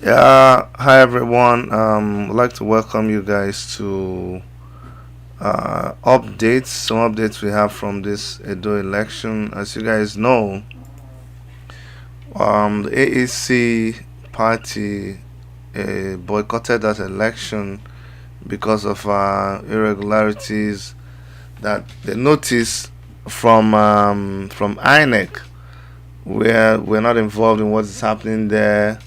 Yeah, hi everyone. I'd like to welcome you guys to some updates we have from this Edo election. As you guys know, the AEC party boycotted that election because of irregularities that they noticed from INEC, where we're not involved in what is happening there,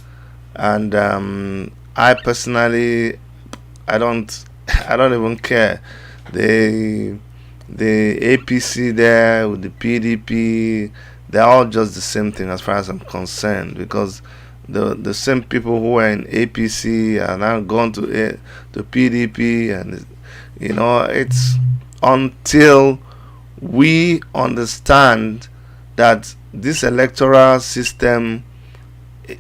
and I personally I don't I don't even care. The the APC there with the PDP, they're all just the same thing as far as I'm concerned, because the same people who are in APC are now gone to PDP, and it's until we understand that this electoral system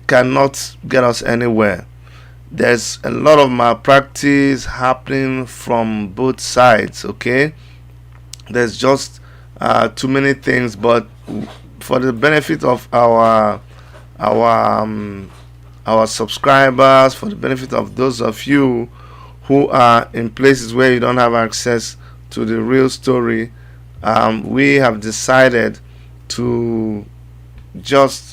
cannot get us anywhere. There's a lot of malpractice happening from both sides. Okay, there's just too many things, but for the benefit of our um, our subscribers, for the benefit of those of you who are in places where you don't have access to the real story, we have decided to just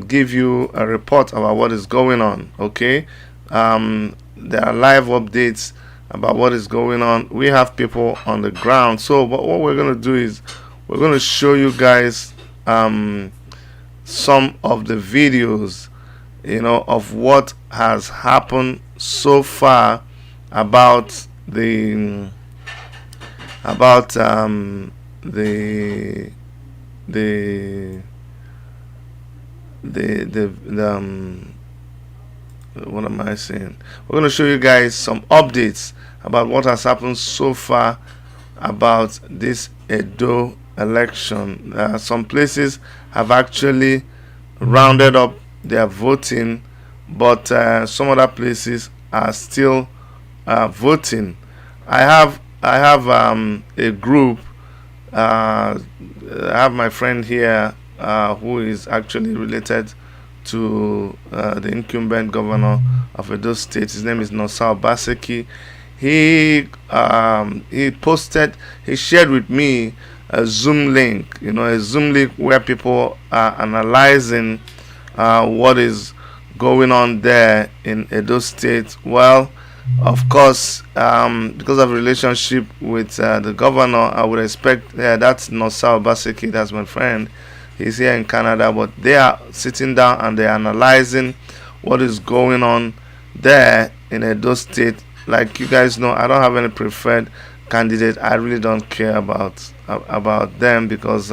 give you a report about what is going on. Okay, there are live updates about what is going on. We have people on the ground. So, what we're going to do is we're going to show you guys some of the videos, of what has happened so far about about the the what am I saying? We're going to show you guys some updates about what has happened so far about this Edo election. Some places have actually rounded up their voting, but some other places are still voting. I have a group. I have my friend here who is actually related to the incumbent governor of Edo State. His name is Obaseki. He shared with me a Zoom link, a Zoom link where people are analyzing what is going on there in Edo State. Well, of course, because of relationship with the governor, I would expect that's Nosa Obaseki, that's my friend. He's here in Canada, but they are sitting down and they're analyzing what is going on there in Edo State. Like you guys know, I don't have any preferred candidate. I really don't care about them, because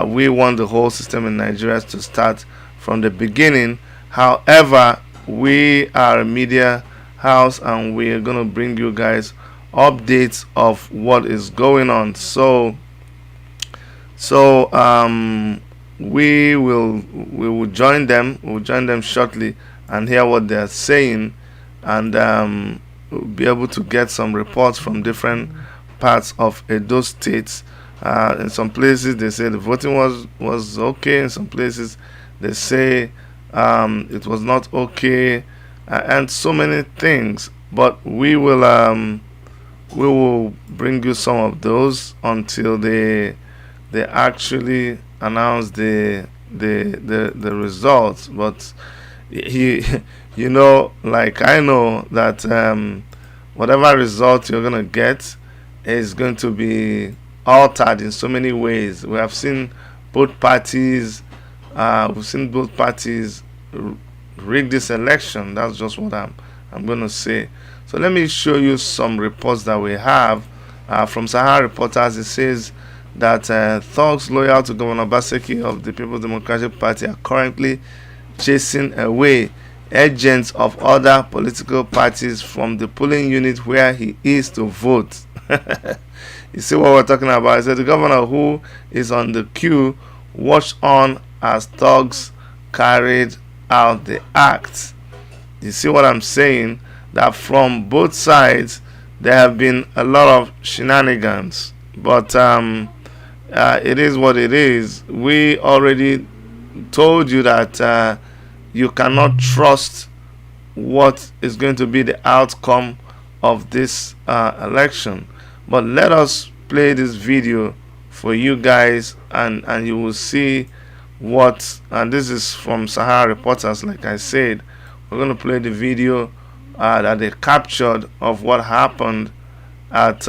we want the whole system in Nigeria to start from the beginning. However, we are a media house and we're gonna bring you guys updates of what is going on. So we will join them. We'll join them shortly and hear what they're saying, and we'll be able to get some reports from different parts of Edo State. In some places they say the voting was okay. In some places they say it was not okay, and so many things. But we will bring you some of those until they actually announce the results. But he like I know that whatever result you're gonna get is going to be altered in so many ways. Both parties we've seen both parties rig this election. That's just what I'm gonna say. So let me show you some reports that we have from Sahara Reporters. It says that thugs loyal to Governor Obaseki of the People's Democratic Party are currently chasing away agents of other political parties from the polling unit where he is to vote. You see what we're talking about? He said the governor, who is on the queue, watched on as thugs carried out the act. You see what I'm saying? That from both sides there have been a lot of shenanigans, but it is what it is. We already told you that you cannot trust what is going to be the outcome of this election. But let us play this video for you guys, and you will see what, and this is from Sahara Reporters. Like I said, we're going to play the video that they captured of what happened at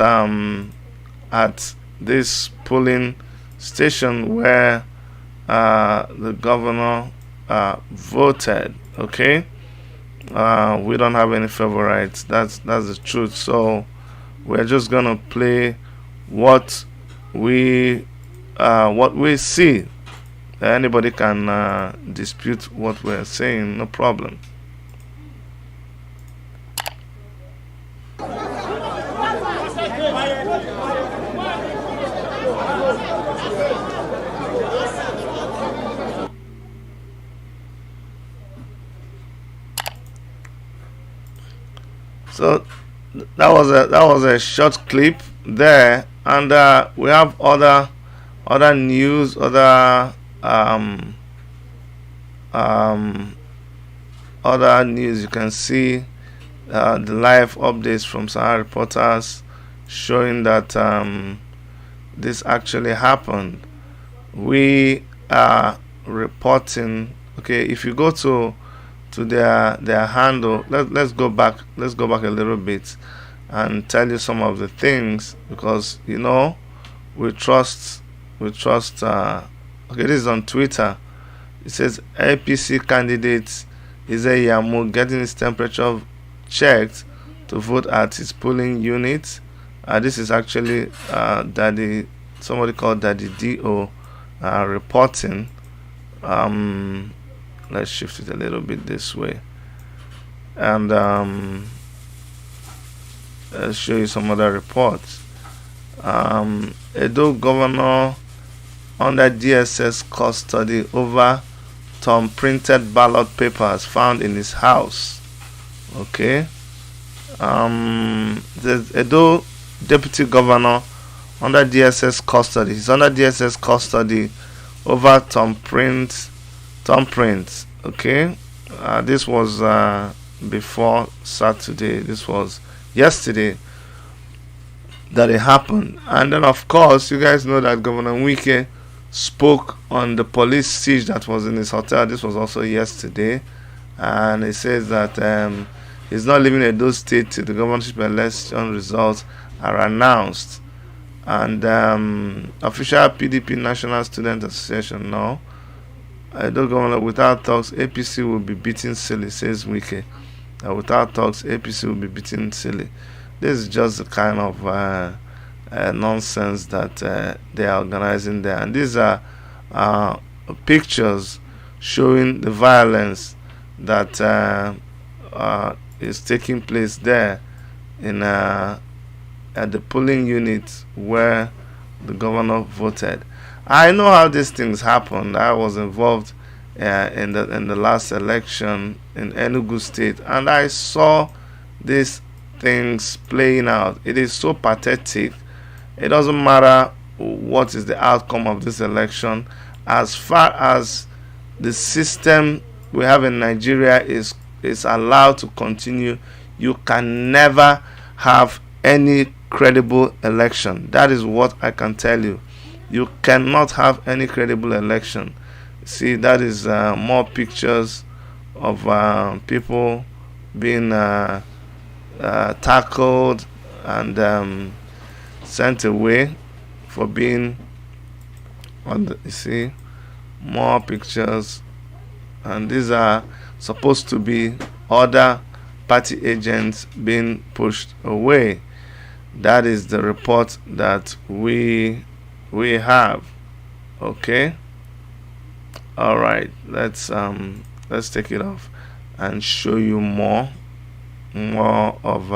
this polling station where the governor voted. Okay, we don't have any favorites. That's the truth. So we're just gonna play what we see. Anybody can dispute what we're saying, no problem. So that was a short clip there, and we have other news, other news. You can see the live updates from Sahara Reporters showing that this actually happened. We are reporting. Okay, if you go to their handle, let's go back a little bit and tell you some of the things, because we trust okay, this is on Twitter. It says APC candidate Yamu getting his temperature checked to vote at his polling unit. This is actually somebody called Daddy Do reporting. Let's shift it a little bit this way, and I'll show you some other reports. Edo governor under DSS custody over some printed ballot papers found in his house. Okay. The Edo deputy governor under DSS custody. He's under DSS custody over some prints. Okay. This was before Saturday. This was yesterday that it happened. And then, of course, you guys know that Governor Wike spoke on the police siege that was in his hotel. This was also yesterday, and he says that he's not leaving Edo State till the governorship election results are announced. And official PDP National Student Association now, Edo governor, without talks, APC will be beating silly, says Wike. Without talks, APC will be beating silly. This is just the kind of nonsense that they are organizing there. And these are pictures showing the violence that is taking place there in at the polling unit where the governor voted. I know how these things happened. I was involved in the last election in Enugu State, and I saw these things playing out. It is so pathetic. It doesn't matter what is the outcome of this election, as far as the system we have in Nigeria is allowed to continue. You can never have any credible election. That is what I can tell you. You cannot have any credible election. See, that is more pictures of people being tackled and sent away for being on the, you see, more pictures, and these are supposed to be other party agents being pushed away. That is the report that we have. Okay, all right, let's take it off and show you more of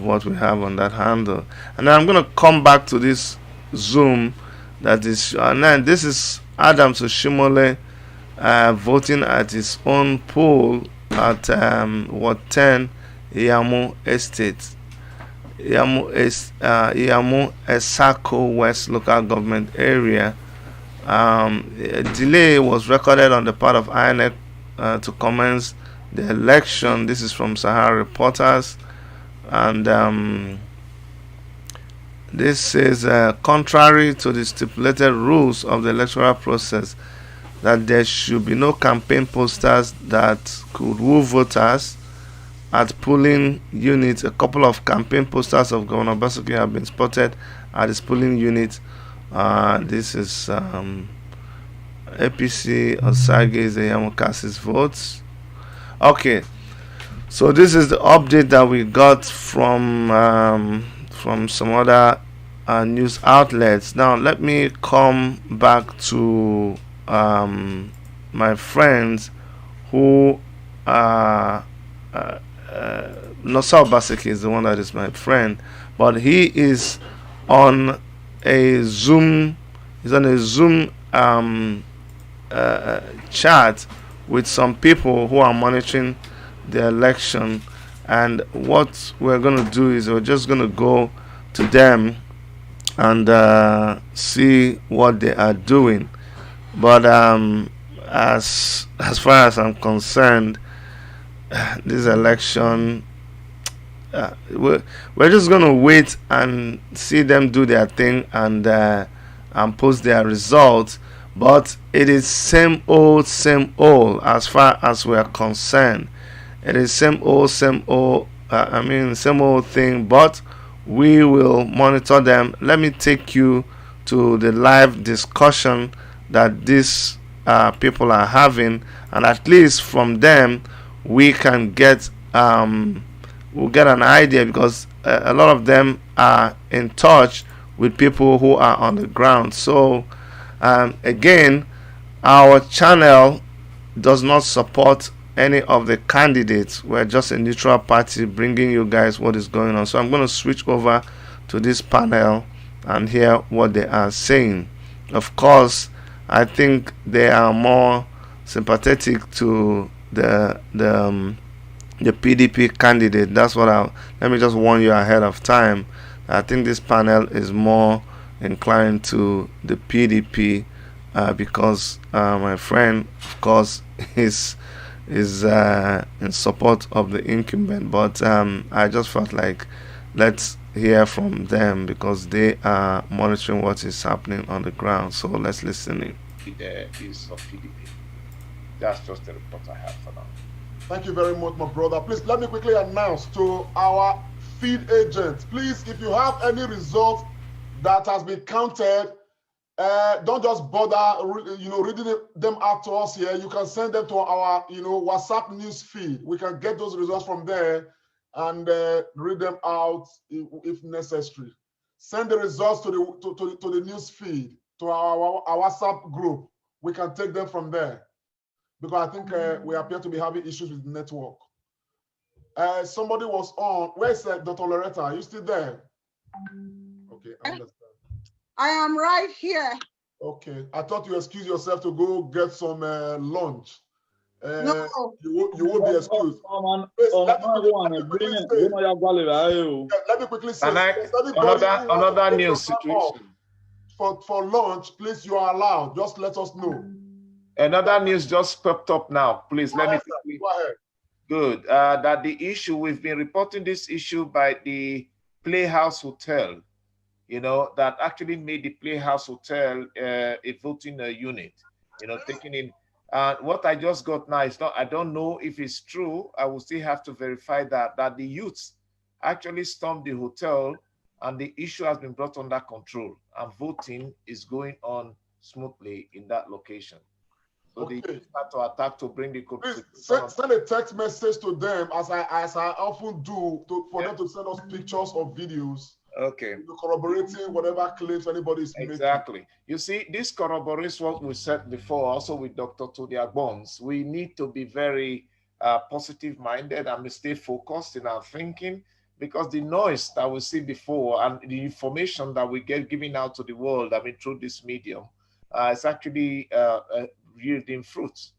what we have on that handle. And then I'm going to come back to this Zoom that is, and then this is Adam Soshimole voting at his own poll at Ward 10 Iyamu Estate, Iyamu Esako West local government area. A delay was recorded on the part of INEC to commence the election. This is from Sahara Reporters, and this says, contrary to the stipulated rules of the electoral process, that there should be no campaign posters that could woo voters at polling units. A couple of campaign posters of Governor Obaseki have been spotted at his polling unit. This is APC Osage Yamukasi's votes. Okay, so this is the update that we got from some other news outlets. Now let me come back to my friends who Nosa Obaseki is the one that is my friend, but he is on a Zoom. He's on a Zoom chat with some people who are monitoring the election, and what we're going to do is we're just going to go to them and see what they are doing. But as far as I'm concerned, this election, we're just gonna wait and see them do their thing and post their results. But it is same old as far as we are concerned. It is same old same old thing. But we will monitor them. Let me take you to the live discussion that these people are having, and at least from them we can get we'll get an idea, because a lot of them are in touch with people who are on the ground. So again, our channel does not support any of the candidates. We're just a neutral party bringing you guys what is going on. So I'm going to switch over to this panel and hear what they are saying. Of course, I think they are more sympathetic to the PDP candidate. That's what let me just warn you ahead of time. I think this panel is more inclined to the PDP because my friend, of course, is in support of the incumbent. But I just felt like let's hear from them because they are monitoring what is happening on the ground. So let's listen in. There is of PDP. That's just the report I have for now. Thank you very much, my brother. Please let me quickly announce to our feed agent. Please, if you have any results that has been counted, don't just bother, reading them out to us here. You can send them to our, WhatsApp news feed. We can get those results from there and read them out if necessary. Send the results to the news feed, to our WhatsApp group. We can take them from there, because I think we appear to be having issues with the network. Somebody was on. Where's Dr. Loretta? Are you still there? Okay, I understand. I am right here. Okay, I thought you excused yourself to go get some lunch. No. You won't be excused. Let me quickly say, another news situation. For lunch, please, you are allowed. Just let us know. Another news just popped up now. Please let me quickly. Go ahead. Good. That the issue, we've been reporting this issue by the Playhouse Hotel, that actually made the Playhouse Hotel a voting unit, taking in. What I just got now is I don't know if it's true. I will still have to verify that the youths actually stormed the hotel and the issue has been brought under control and voting is going on smoothly in that location. So they start to attack to bring the Please send a text message to them, as I often do, for them to send us pictures or videos. Okay. Corroborating whatever claims anybody is making. Exactly. You see, this corroborates what we said before, also with Dr. Todia Bones. We need to be very positive-minded and stay focused in our thinking, because the noise that we see before and the information that we get given out to the world, through this medium, it's actually yielding fruits.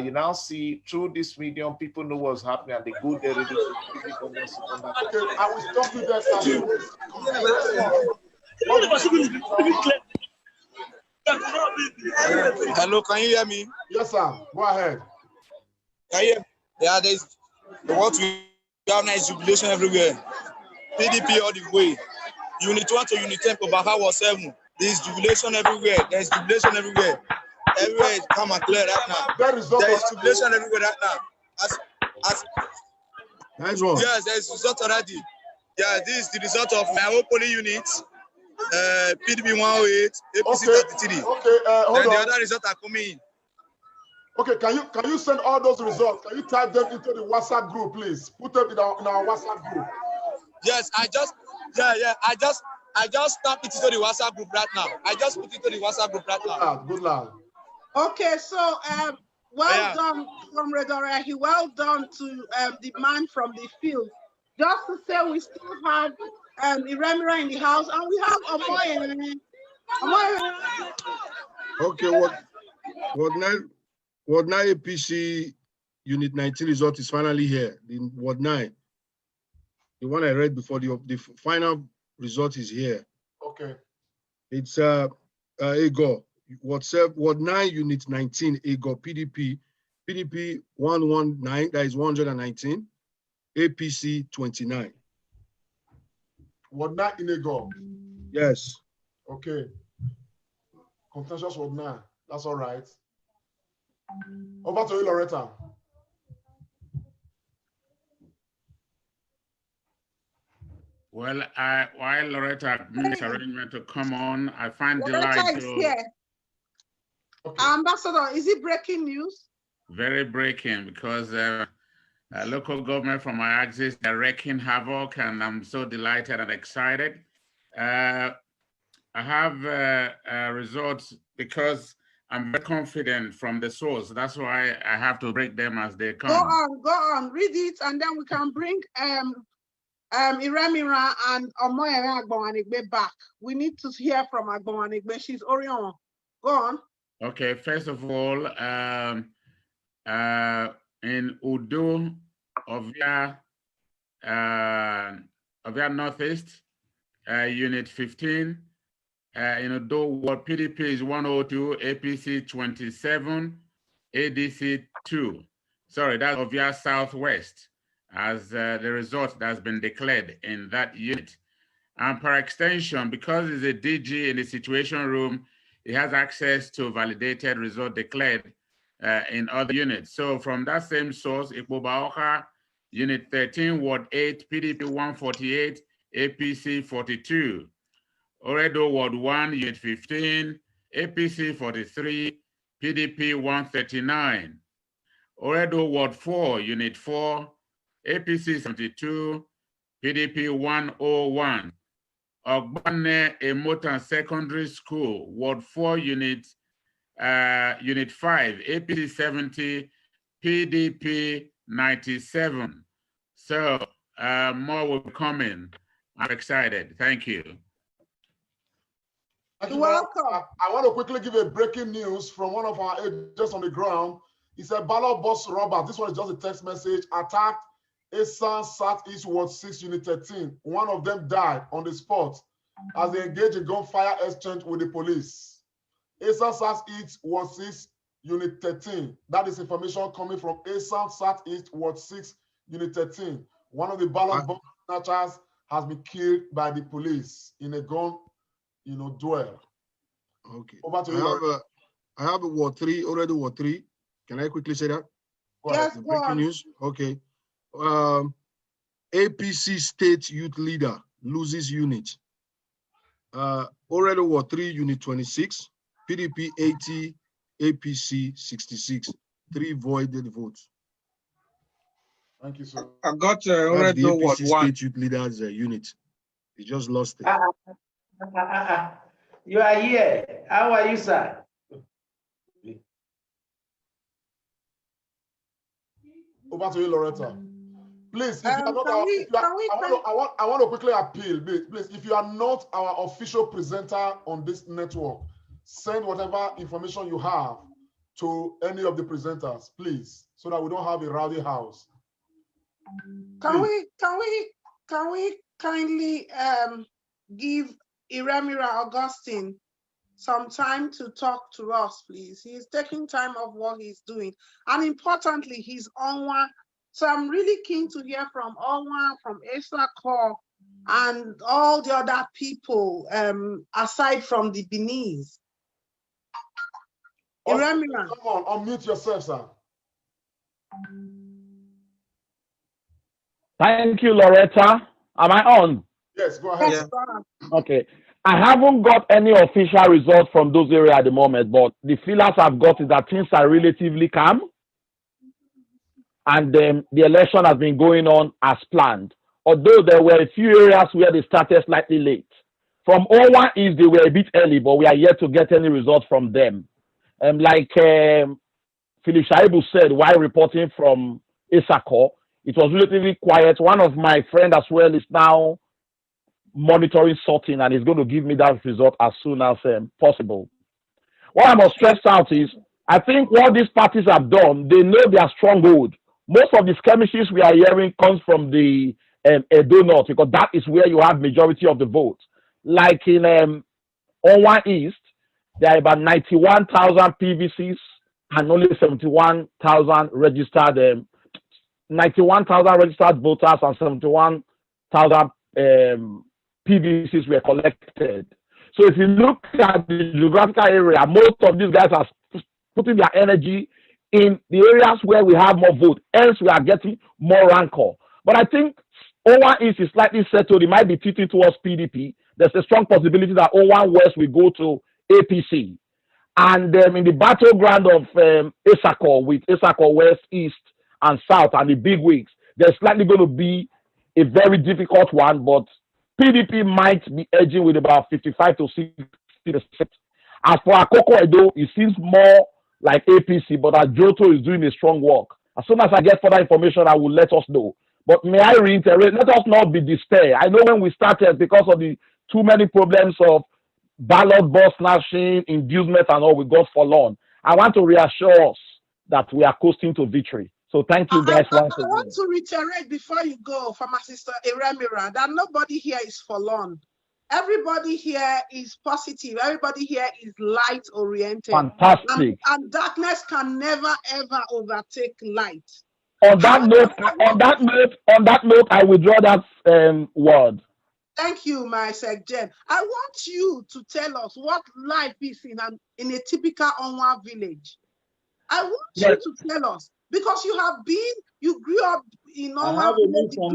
You now see through this medium, people know what's happening and they go there. Okay, I will stop you there. Hello, can you hear me? Yes, sir. Go ahead. Can you hear me? Yeah, there's what we have now is jubilation everywhere. PDP all the way. Unit 1 to Unit 10, Obaka was 7. There's jubilation everywhere. There's jubilation everywhere. Everywhere is calm and clear right now. There is jubilation everywhere right now. Nice one. Yes, there's result already. Yeah, this is the result of my whole polling unit. PDP 108, APC 33. Okay, hold then the on. other results are coming in. Okay, can you send all those results? Can you type them into the WhatsApp group, please? Put them in our WhatsApp group. Yes, I just tapped it into the WhatsApp group right now. I just put it into the WhatsApp group right now. Good lad. Okay, so well done, Comrade Orahi. Well done to the man from the field. Just to say, we still have Iremira in the house, and we have Omoye. Okay, Ward 9 APC Unit 19 result is finally here. In Ward 9, the one I read before, the final result is here. Okay. It's Ego. Ward 9 Unit 19 Ego PDP 119, that is 119, APC 29. Ward 9 in Ego. Yes. Okay. Contentious Ward 9. That's all right. Over to you, Loretta. Well, while Loretta makes arrangement to come on, I find Loretta delight is to... here. Okay. Ambassador, is it breaking news? Very breaking, because local government from my axis, they're wreaking havoc, and I'm so delighted and excited. I have results because I'm very confident from the source. That's why I have to break them as they come. Go on, read it, and then we can bring Iremira and Omoyere Agbowanigbe back. We need to hear from Agbowanigbe. She's Orion. Go on. Okay, first of all, in Udo, Ovia Northeast, Unit 15, in Udo Ward, PDP is 102, APC 27, ADC 2. Sorry, that's Ovia Southwest, as the result that's been declared in that unit. And per extension, because it's a DG in the Situation Room, it has access to validated result declared in other units. So from that same source, Ikpobaoka, Unit 13, Ward 8, PDP 148, APC 42. Oredo, Ward 1, Unit 15, APC 43, PDP 139. Oredo, Ward 4, Unit 4, APC 72, PDP 101. Ogbane Emotan Secondary School, Ward 4, Unit 5, APC 70, PDP 97. So more will be coming. I'm excited. Thank you. You're welcome. I want to quickly give a breaking news from one of our agents on the ground. He said, ballot box robber, this one is just a text message, attacked Esan Southeast Ward 6, Unit 13. One of them died on the spot as they engaged in gunfire exchange with the police. Esan Southeast Ward 6, Unit 13. That is information coming from Esan Southeast Ward 6, Unit 13. One of the ballot box snatchers has been killed by the police in a gun, duel. Okay. Over to you. I have a Ward 3, already Ward 3. Can I quickly say that? Yes, the breaking news. Okay. APC State Youth Leader loses unit. Already Ward 3, Unit 26, PDP 80, APC 66. 3 voided votes. Thank you, sir. I got already the Ward APC 1. State Youth Leaders unit. He just lost it. You are here. How are you, sir? Over to you, Loretta. Please, if you are not I want to quickly appeal, please, if you are not our official presenter on this network, send whatever information you have to any of the presenters, please, so that we don't have a rowdy house. Can we kindly give Iremira Augustine some time to talk to us, please. He's taking time off what he's doing. And importantly, he's Onwa. So I'm really keen to hear from Onwa, from Esakor, and all the other people, aside from the Beninese. Come on, unmute yourself, sir. Thank you, Loretta. Am I on? Yes, go ahead. Yes, okay. I haven't got any official results from those areas at the moment, but the feelers I've got is that things are relatively calm. And the election has been going on as planned. Although there were a few areas where they started slightly late. From Owa East, they were a bit early, but we are yet to get any results from them. Like Philip Shaibu said while reporting from Esakor, it was relatively quiet. One of my friends as well is now monitoring sorting and is going to give me that result as soon as possible. What I must stress out is, I think what these parties have done, they know their stronghold. Most of the skirmishes we are hearing comes from the Edo North, because that is where you have majority of the votes. Like in Owa East, there are about 91,000 PVCs and only 71,000 registered, 91,000 registered voters and 71,000 PVCs were collected. So if you look at the geographical area, most of these guys are putting their energy in the areas where we have more vote. Else we are getting more rancor. But I think Owa East is slightly settled. It might be tilting towards PDP. There's a strong possibility that Owa West will go to APC. And in the battleground of Esakor, with Esakor West, East, and South, and the big wigs, there's likely going to be a very difficult one, but PDP might be edging with about 55 to 60%. As for Akoko Edo, it seems more like APC, but Joto is doing a strong work. As soon as I get further information, I will let us know. But may I reiterate, let us not be despair. I know when we started, because of the too many problems of ballot box snatching, inducement, and all, we got forlorn. I want to reassure us that we are coasting to victory. So thank you guys once again. I want to reiterate before you go, Pharmacist Eremira, that nobody here is forlorn. Everybody here is positive. Everybody here is light oriented. Fantastic. And darkness can never ever overtake light. On that note, I withdraw that word. Thank you, my Jen. I want you to tell us what life is in a typical Onwa village. I want you to tell us, because you grew up in Onwa village, now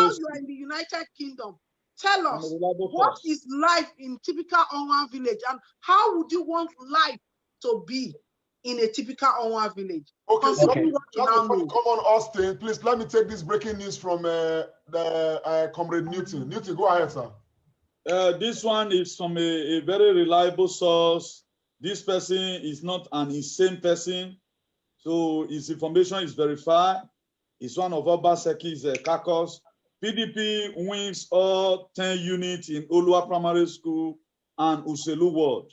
you are in the United Kingdom. Tell us, what is life in typical Onwa village, and how would you want life to be in a typical Onwa village? Okay, so come on, Austin, please let me take this breaking news from the Comrade Newton. Newton, go ahead, sir. This one is from a very reliable source. This person is not an insane person, so his information is verified. It's one of Obaseki's caucus. PDP wins all 10 units in Olua Primary School and Uselu Ward.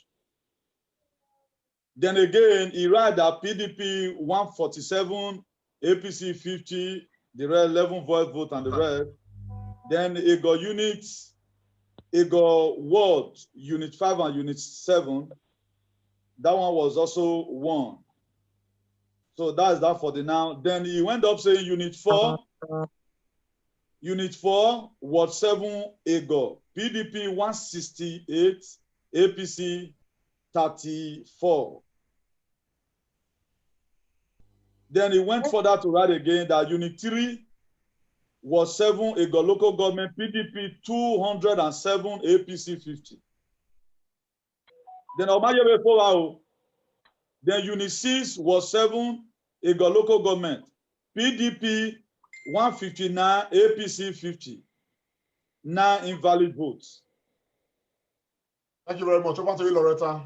Then again, he writes that PDP 147, APC 50, the rest 11 vote and the rest. Then he got units, he got ward, unit 5 and unit 7. That one was also won. So that's that for the now. Then he went up saying unit 4. Unit 4, Ward 7, Ego. PDP 168, APC 34. Then he went further to write again that Unit 3, Ward 7, Ego local government, PDP 207, APC 50. Then then Unit 6, Ward 7, Ego local government, PDP 159, APC 50. 9 invalid votes. Thank you very much. Over to you, Loretta.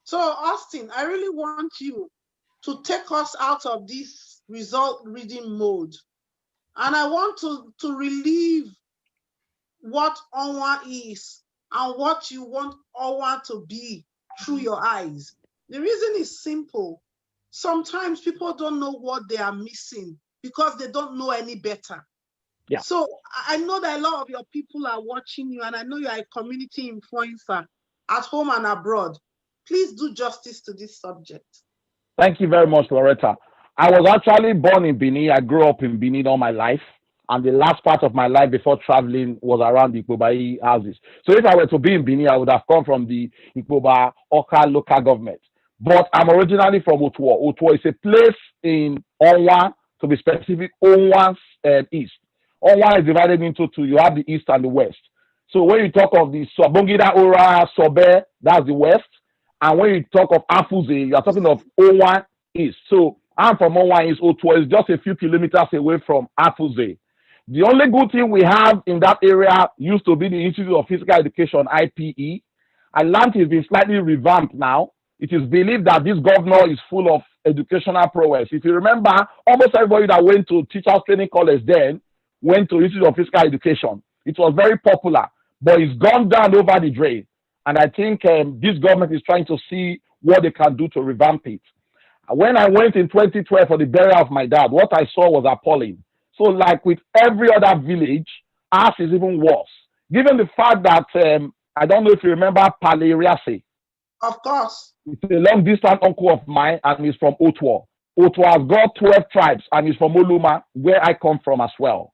So, Austin, I really want you to take us out of this result reading mode. And I want to relieve what Onwa is and what you want Onwa to be through your eyes. The reason is simple. Sometimes people don't know what they are missing because they don't know any better. Yeah. So I know that a lot of your people are watching you, and I know you are a community influencer at home and abroad. Please do justice to this subject. Thank you very much, Loretta. I was actually born in Benin. I grew up in Benin all my life. And the last part of my life before traveling was around the Ikpoba houses. So if I were to be in Benin, I would have come from the Ikpoba Oka local government. But I'm originally from Otuo. Otuo is a place in Onwa, to be specific, Onwa East. Onwa is divided into two. You have the east and the west. So when you talk of the Sobongida Ora Sobe, that's the west. And when you talk of Afuze, you are talking of Onwa East. So I'm from Onwa East. Otuo is just a few kilometers away from Afuze. The only good thing we have in that area used to be the Institute of Physical Education, IPE. And land has been slightly revamped now. It is believed that this governor is full of educational prowess. If you remember, almost everybody that went to Teachers Training College then went to Institute of Physical Education. It was very popular, but it's gone down over the drain. And I think this government is trying to see what they can do to revamp it. When I went in 2012 for the burial of my dad, what I saw was appalling. So like with every other village, ours is even worse. Given the fact that, I don't know if you remember Paleriase. Of course. It's a long distance uncle of mine and he's from Otuo. Otuo has got 12 tribes and he's from Oluma, where I come from as well.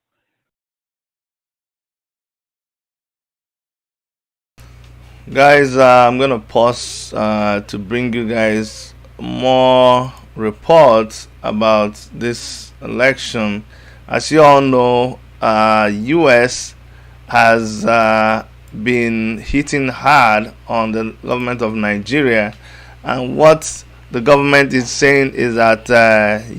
Guys, I'm going to pause to bring you guys more reports about this election. As you all know, U.S. has been hitting hard on the government of Nigeria, and what the government is saying is that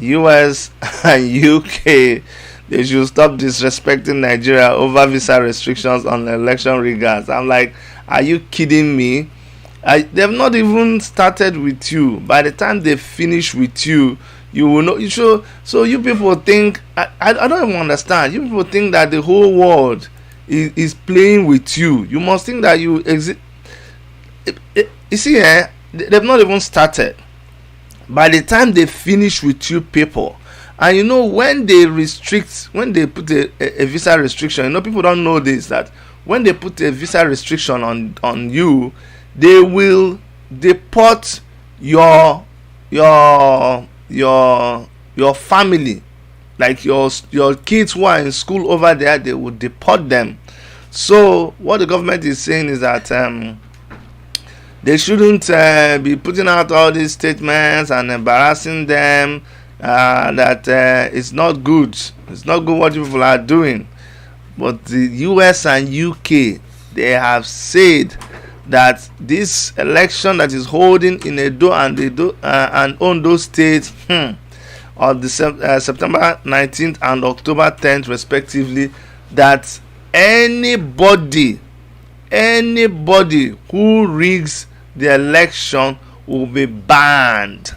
U.S. and U.K. they should stop disrespecting Nigeria over visa restrictions on election riggers. I'm like, are you kidding me? They've not even started with you. By the time they finish with you, you will know. So you people think, I don't even understand. You people think that the whole world is playing with you. You must think that you exist. You see, they've not even started. By the time they finish with you people, and you know, when they put a visa restriction, you know, people don't know this, that when they put a visa restriction on you, they will deport your family, like your kids who are in school over there. They will deport them. So what the government is saying is that they shouldn't be putting out all these statements and embarrassing them, that it's not good. It's not good what people are doing. But the US and UK, they have said that this election that is holding in Edo and Ondo states on the September 19th and October 10th respectively, that anybody who rigs the election will be banned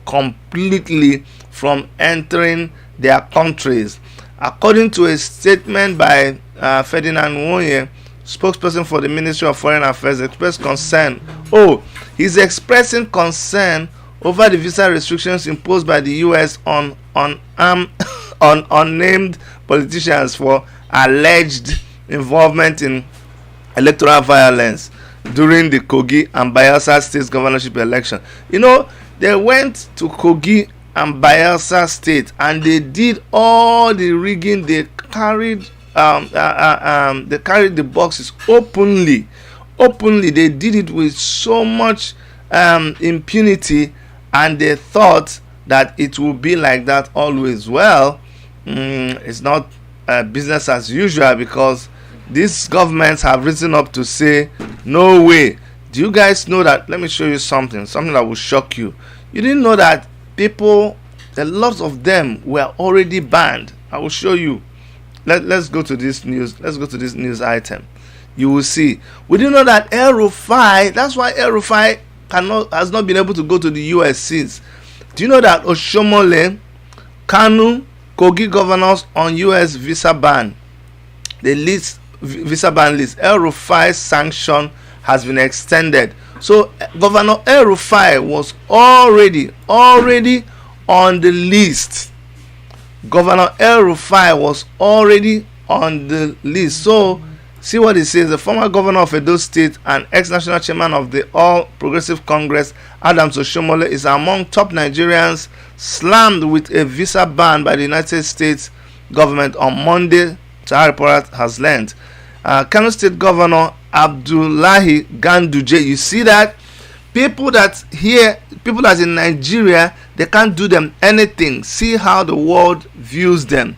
completely from entering their countries. According to a statement by Ferdinand Nwonye, spokesperson for the Ministry of Foreign Affairs, expressed concern. He's expressing concern over the visa restrictions imposed by the US on unnamed politicians for alleged involvement in electoral violence during the Kogi and Bayelsa State governorship election. You know, they went to Kogi and Bayelsa State and they did all the rigging. They carried the boxes openly. They did it with so much impunity, and they thought that it would be like that always. Well, it's not business as usual, because these governments have risen up to say, no way. Do you guys know that? Let me show you something that will shock you. You didn't know that people, a lot of them were already banned. I will show you. Let's go to this news. Let's go to this news item. You will see. We didn't know that El Rufai, that's why El Rufai has not been able to go to the US since. Do you know that Oshomole, Kanu, Kogi governors on US visa ban? The visa ban list. El Rufai's sanction has been extended. So Governor El Rufai was already on the list. Governor El Rufai was already on the list. So see what it says. The former governor of Edo State and ex-national chairman of the All Progressive Congress, Adams Oshomole, is among top Nigerians slammed with a visa ban by the United States government on Monday, Sahara Report has learned. Kano State Governor Abdullahi Ganduje, you see that? People that in Nigeria, they can't do them anything. See how the world views them.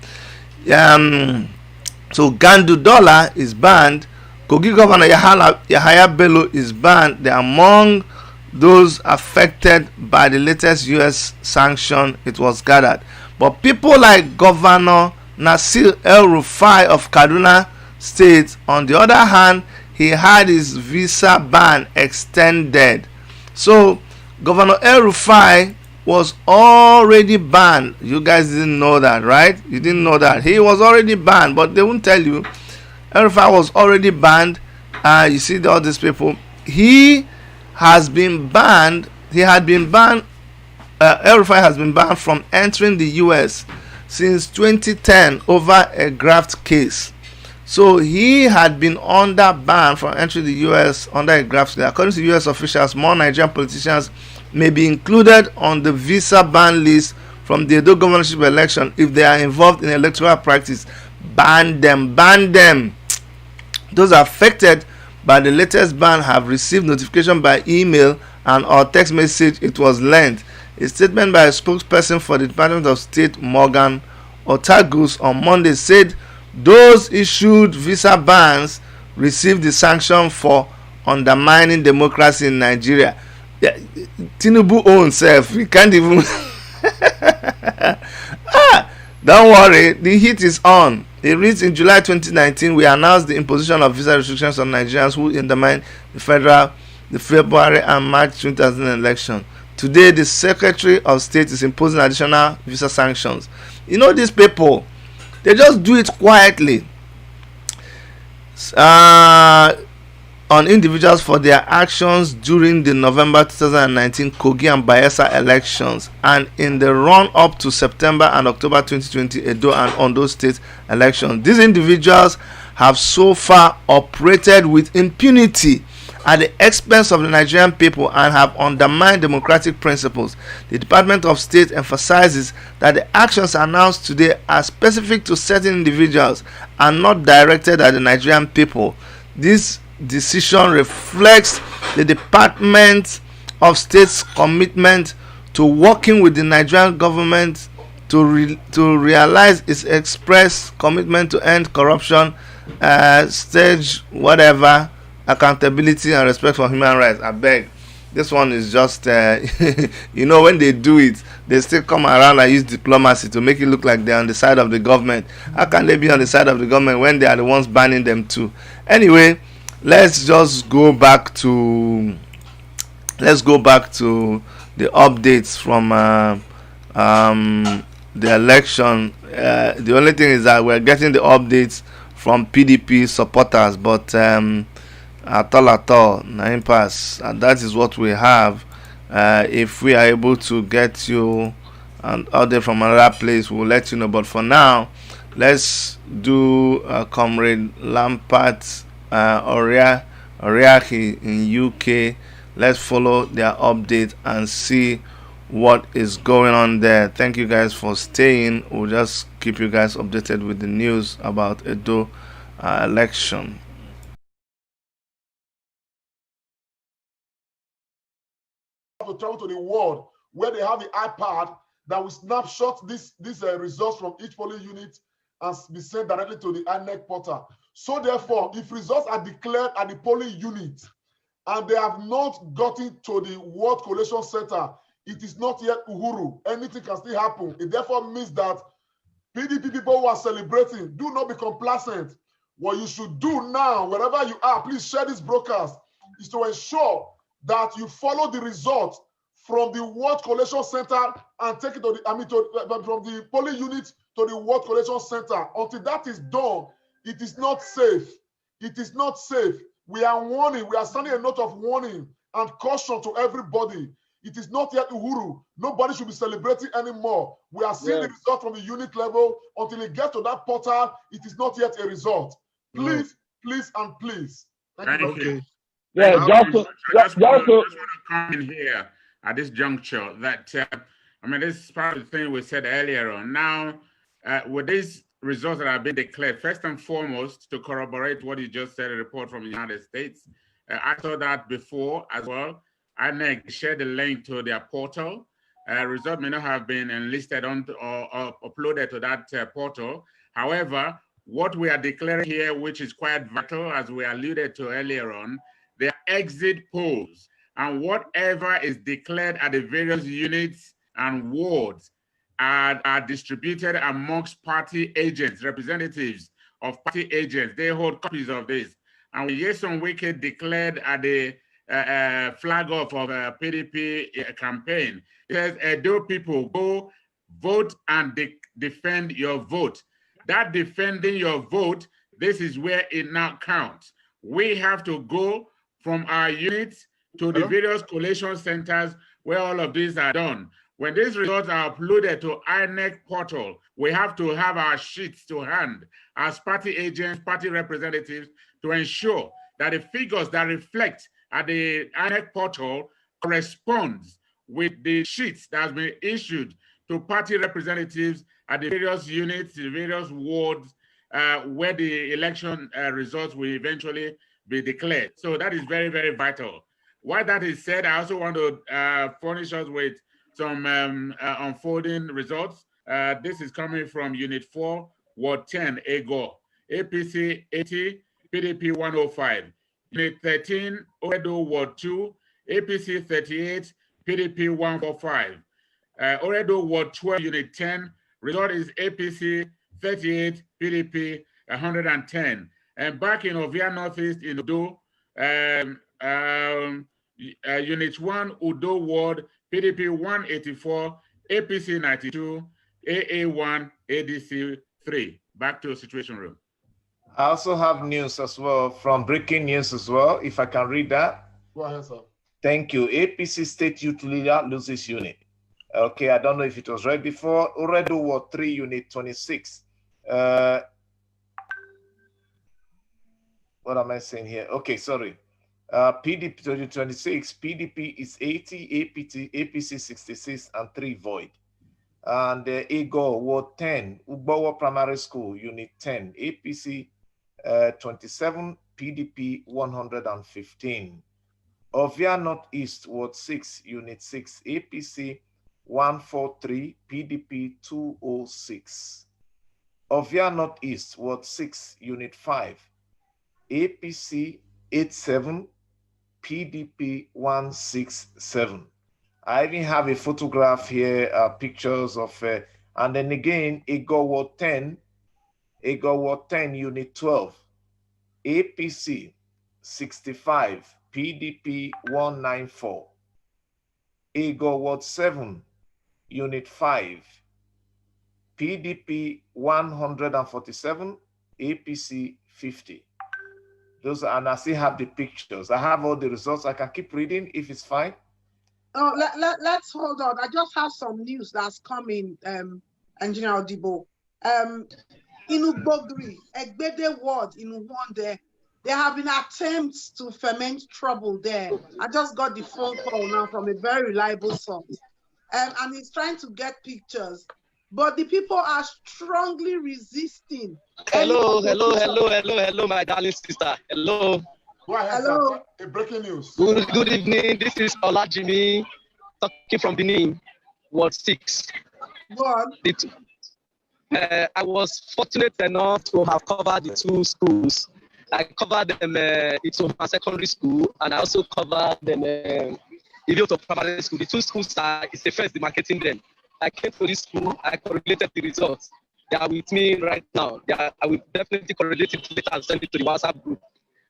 So Gandu Dollar is banned. Kogi Governor Yahaya Bello is banned. They are among those affected by the latest US sanction, it was gathered. But people like Governor Nasir El Rufai of Kaduna State, on the other hand, he had his visa ban extended. So Governor El Rufai was already banned. You guys didn't know that, right? You didn't know that. He was already banned, but they won't tell you. El Rufai was already banned. You see all these people. He has been banned. He had been banned. El Rufai has been banned from entering the US since 2010 over a graft case. So he had been under ban from entering the US under a graft case. According to US officials, more Nigerian politicians may be included on the visa ban list from the Edo governorship election if they are involved in electoral practice. Ban them, ban them. Those affected by the latest ban have received notification by email and or text message, it was learned. A statement by a spokesperson for the Department of State, Morgan Otagus, on Monday said those issued visa bans received the sanction for undermining democracy in Nigeria. Yeah, Tinubu own self, we can't even don't worry, the heat is on. It reads, in July 2019, we announced the imposition of visa restrictions on Nigerians who undermine the February and March 2000 election. Today, the Secretary of State is imposing additional visa sanctions. You know, these people, they just do it quietly on individuals for their actions during the November 2019 Kogi and Bayelsa elections and in the run-up to September and October 2020 Edo and Ondo state elections. These individuals have so far operated with impunity at the expense of the Nigerian people and have undermined democratic principles. The Department of State emphasizes that the actions announced today are specific to certain individuals and not directed at the Nigerian people. This decision reflects the Department of State's commitment to working with the Nigerian government to realize its express commitment to end corruption, accountability and respect for human rights. I beg, this one is just you know, when they do it, they still come around and use diplomacy to make it look like they're on the side of the government. How can they be on the side of the government when they are the ones banning them too? Anyway, let's just go back to the updates from the election. The only thing is that we're getting the updates from PDP supporters, but at all, 9 pass, and that is what we have. If we are able to get you an update from another place, we'll let you know. But for now, let's do Comrade Lampart Oriaki in UK. Let's follow their update and see what is going on there. Thank you guys for staying. We'll just keep you guys updated with the news about Edo election. To travel to the world where they have the iPad that will snapshot these results from each polling unit and be sent directly to the INEC portal. So therefore, if results are declared at the polling unit and they have not gotten to the World Collation Center, it is not yet Uhuru. Anything can still happen. It therefore means that PDP people who are celebrating, do not be complacent. What you should do now, wherever you are, please share this broadcast, is to ensure that you follow the results from the World Collation Center and take it to the, from the polling unit to the World Collation Center. Until that is done, it is not safe. It is not safe. We are warning, we are sending a note of warning and caution to everybody. It is not yet Uhuru. Nobody should be celebrating anymore. We are seeing the result from the unit level. Until it gets to that portal, it is not yet a result. Please, please, and please. Thank you. Yeah, I just want to come in here at this juncture that, I mean, this is part of the thing we said earlier on. Now, with these results that have been declared, first and foremost, to corroborate what you just said, a report from the United States, I saw that before as well. INEC shared the link to their portal. Result may not have been enlisted on or uploaded to that portal. However, what we are declaring here, which is quite vital, as we alluded to earlier on, they are exit polls. And whatever is declared at the various units and wards are distributed amongst party agents, representatives of party agents. They hold copies of this. And when Yeson Wike declared at the flag off of a PDP campaign, it says, Edo people, go vote and defend your vote. That defending your vote, this is where it now counts. We have to go from our units to the various collation centers where all of these are done. When these results are uploaded to INEC portal, we have to have our sheets to hand as party agents, party representatives, to ensure that the figures that reflect at the INEC portal corresponds with the sheets that has been issued to party representatives at the various units, the various wards, where the election results will eventually be declared. So that is very, very vital. While that is said, I also want to furnish us with some unfolding results. This is coming from Unit 4, Ward 10, AGO, APC 80, PDP 105. Unit 13, Oredo, Ward 2, APC 38, PDP 145. Oredo, Ward 12, Unit 10, result is APC 38, PDP 110. And back in Ovia Northeast in Udo, Unit 1, Udo Ward, PDP 184, APC 92, AA1, ADC 3. Back to Situation Room. I also have news as well from breaking news as well, if I can read that. Go ahead, sir. Thank you. APC State Youth Leader loses unit. Okay, I don't know if it was read before. Oredo Ward 3, Unit 26. What am I saying here? Okay, sorry. PDP 2026, PDP is 80, APC 66, and 3 void. And Ego Ward 10, Ubowo Primary School, Unit 10, APC 27, PDP 115. Ovia Northeast, Ward 6, Unit 6, APC 143, PDP 206. Ovia Northeast, Ward 6, Unit 5, APC 87, PDP 167. I even have a photograph here, pictures of, and then again, Ego Ward 10, Unit 12, APC 65, PDP 194. Ego Ward 7, Unit 5, PDP 147, APC 50. Those, and I still have the pictures. I have all the results. I can keep reading if it's fine. Oh, let's hold on. I just have some news that's coming, Engineer Odibo. In Ubogri, Egbede Ward in Uwande, there have been attempts to ferment trouble there. I just got the phone call now from a very reliable source. And he's trying to get pictures. But the people are strongly resisting. Hello, my darling sister. Hello. Go ahead, hello. Sir. Breaking news. Good evening. This is Olajimi talking from Benin, Ward 6. Go on. I was fortunate enough to have covered the 2 schools. I covered them into my secondary school, and I also covered them Electoral primary school. The 2 schools is the first demarcating them. I came to this school, I correlated the results. They are with me right now. I will definitely correlate it later and send it to the WhatsApp group.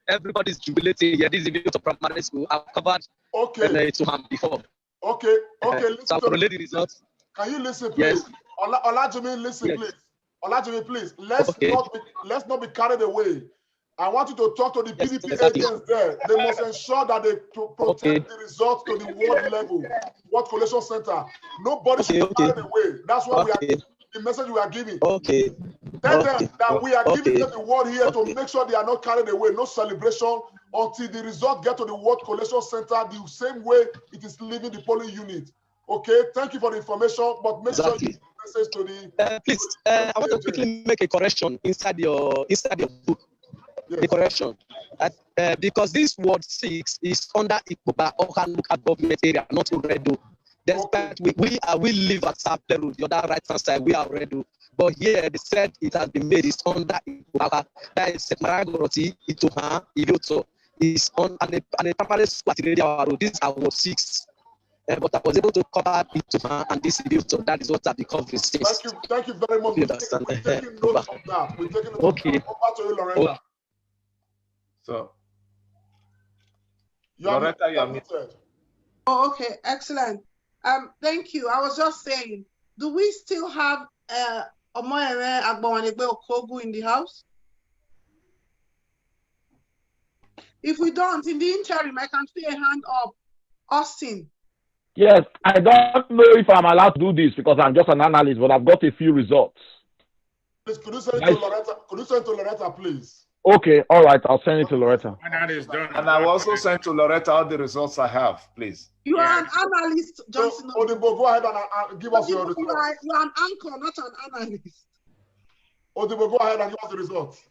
Everybody's jubilating here. This is the primary school. I've covered to him before. Okay, listen. So I'll correlate the results. Can you listen, please? Yes. Olajimi, listen, yes. Please. Olajimi, please. Let's not be carried away. I want you to talk to the Yes, PDP exactly. agents there. They must ensure that they protect the results to the ward level, ward collation center. Nobody should be carried away. That's what we are, the message we are giving. Okay. Tell them that we are giving them the word here to make sure they are not carried away. No celebration until the result get to the ward collation center the same way it is leaving the polling unit. Okay, thank you for the information, but make sure you give the message to the. Please, I want to quickly make a correction inside your book. Yes. The correction, because this ward 6 is under Ikoba Okan local government area, not Uredo. Despite we live at Sapleru, the other right hand side, we are Uredo. But here they said it has been made, it's under Ikoba. That is Maragoroti, Itoha, Ivoto. Is on and a primary school at road. This is ward 6. But I was able to cover Itoha and this Ivoto. That is what I've become. Thank you very much. We're taking note of that. We're taking note of that. Over to you, Loretta. So, Loretta, you're muted. Oh, okay, excellent. Thank you. I was just saying, do we still have Omoyere Agbawanegbe Okogu in the house? If we don't, in the interim, I can see a hand up. Austin. Yes, I don't know if I'm allowed to do this because I'm just an analyst, but I've got a few results. Please, could you send it to Loretta? Could you send it to Loretta, please? Okay, all right, I'll send it to Loretta. And that is done. And I will also send to Loretta all the results I have, please. You are an analyst, Johnson. So, Odibo, go ahead and give us your results. You are an anchor, not an analyst. Odibo, go ahead and give us the results.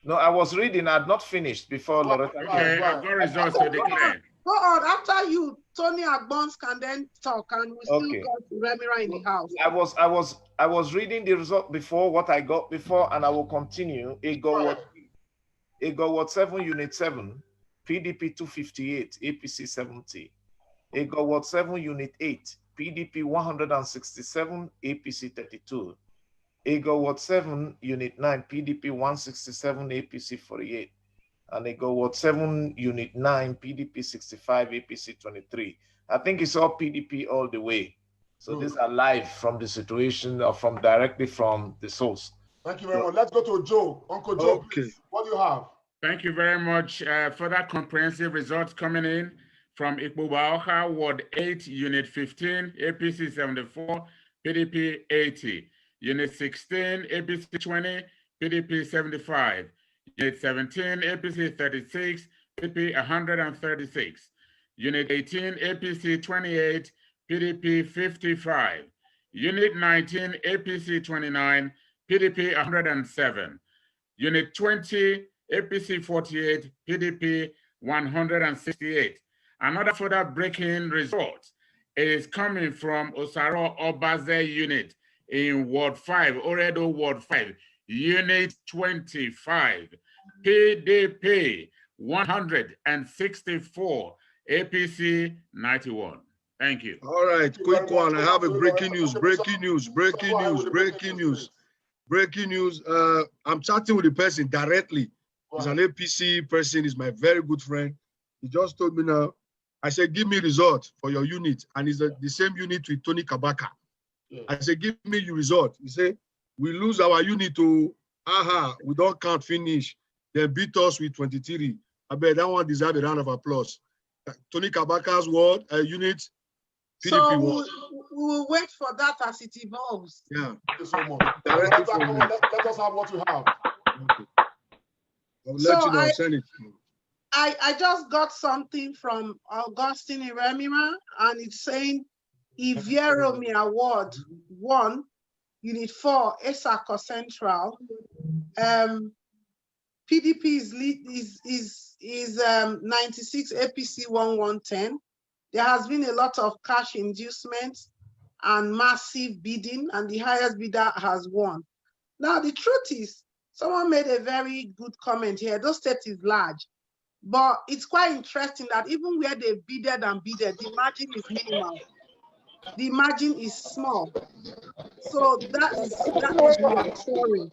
No, I was reading. I had not finished before Loretta. Okay, I've got results to declare. Go on. After you, Tony Agbons can then talk, and we still got Remira in the house. I was reading the result before, what I got before, and I will continue. It got what 7 unit 7, PDP 258, APC 70. It got what 7 unit 8, PDP 167, APC 32. It got what 7 unit 9, PDP 167, APC 48. And it got what 7 unit 9, PDP 65, APC 23. I think it's all PDP all the way. So these are live from the situation or from directly from the source. Thank you very much. Let's go to Joe. Uncle Joe, please. What do you have? Thank you very much. Further comprehensive results coming in from Ikbubaoka, Ward 8, Unit 15, APC 74, PDP 80. Unit 16, APC 20, PDP 75. Unit 17, APC 36, PDP 136. Unit 18, APC 28, PDP 55. Unit 19, APC 29, PDP 107. Unit 20, APC 48, PDP 168. Another further breaking result is coming from Osaro Obaze unit in Ward 5, Oredo Ward 5, Unit 25, PDP 164, APC 91. Thank you. All right, quick one. I have a breaking news. I'm chatting with the person directly. He's an APC person. He's my very good friend. He just told me now. I said, give me result for your unit. And it's the same unit with Tony Kabaka. Yeah. I said, give me your result. He said, we lose our unit to, we don't count finish. They beat us with 23. I bet that one deserves a round of applause. Tony Kabaka's word, unit, PDP so we'll wait for that as it evolves. Yeah. Thank you so much. Let us have what you have. Okay. I'll let you know. I'll send it. I just got something from Augustine Iremira, and it's saying Ivieromi Award 1, Unit 4, Esako Central. PDP is 96, APC 1110. There has been a lot of cash inducements and massive bidding, and the highest bidder has won. Now, the truth is, someone made a very good comment here. Those states is large, but it's quite interesting that even where they bidded and bidded, the margin is minimal. The margin is small. So that is reassuring.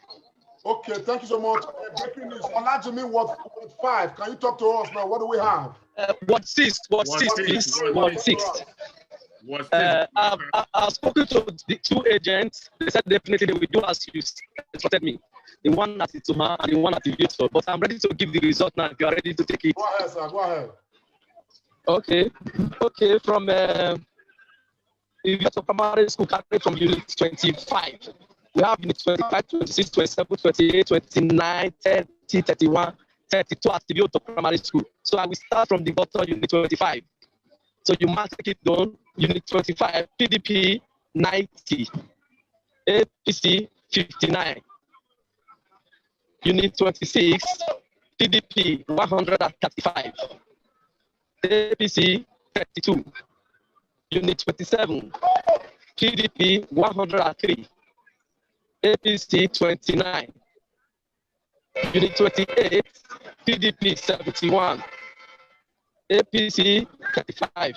Okay, thank you so much. Breaking news. Olajimi, Ward 5. Can you talk to us now? What do we have? Ward 6, please. Ward 6. I've spoken to the 2 agents. They said definitely they will do as you instructed me. the one at Ituma, and the one at Electoral. But I'm ready to give the result now if you are ready to take it. Go ahead, sir. Go ahead. Okay. Okay, from Electoral Primary School, carried from Unit 25. We have Unit 25, 26, 27, 28, 29, 30, 31, 32 at the Electoral Primary School. So I will start from the bottom, Unit 25. So you must take it down. Unit 25, PDP 90, APC 59. Unit 26, PDP 135, APC 32. Unit 27, PDP 103, APC 29. Unit 28, PDP 71, APC 35.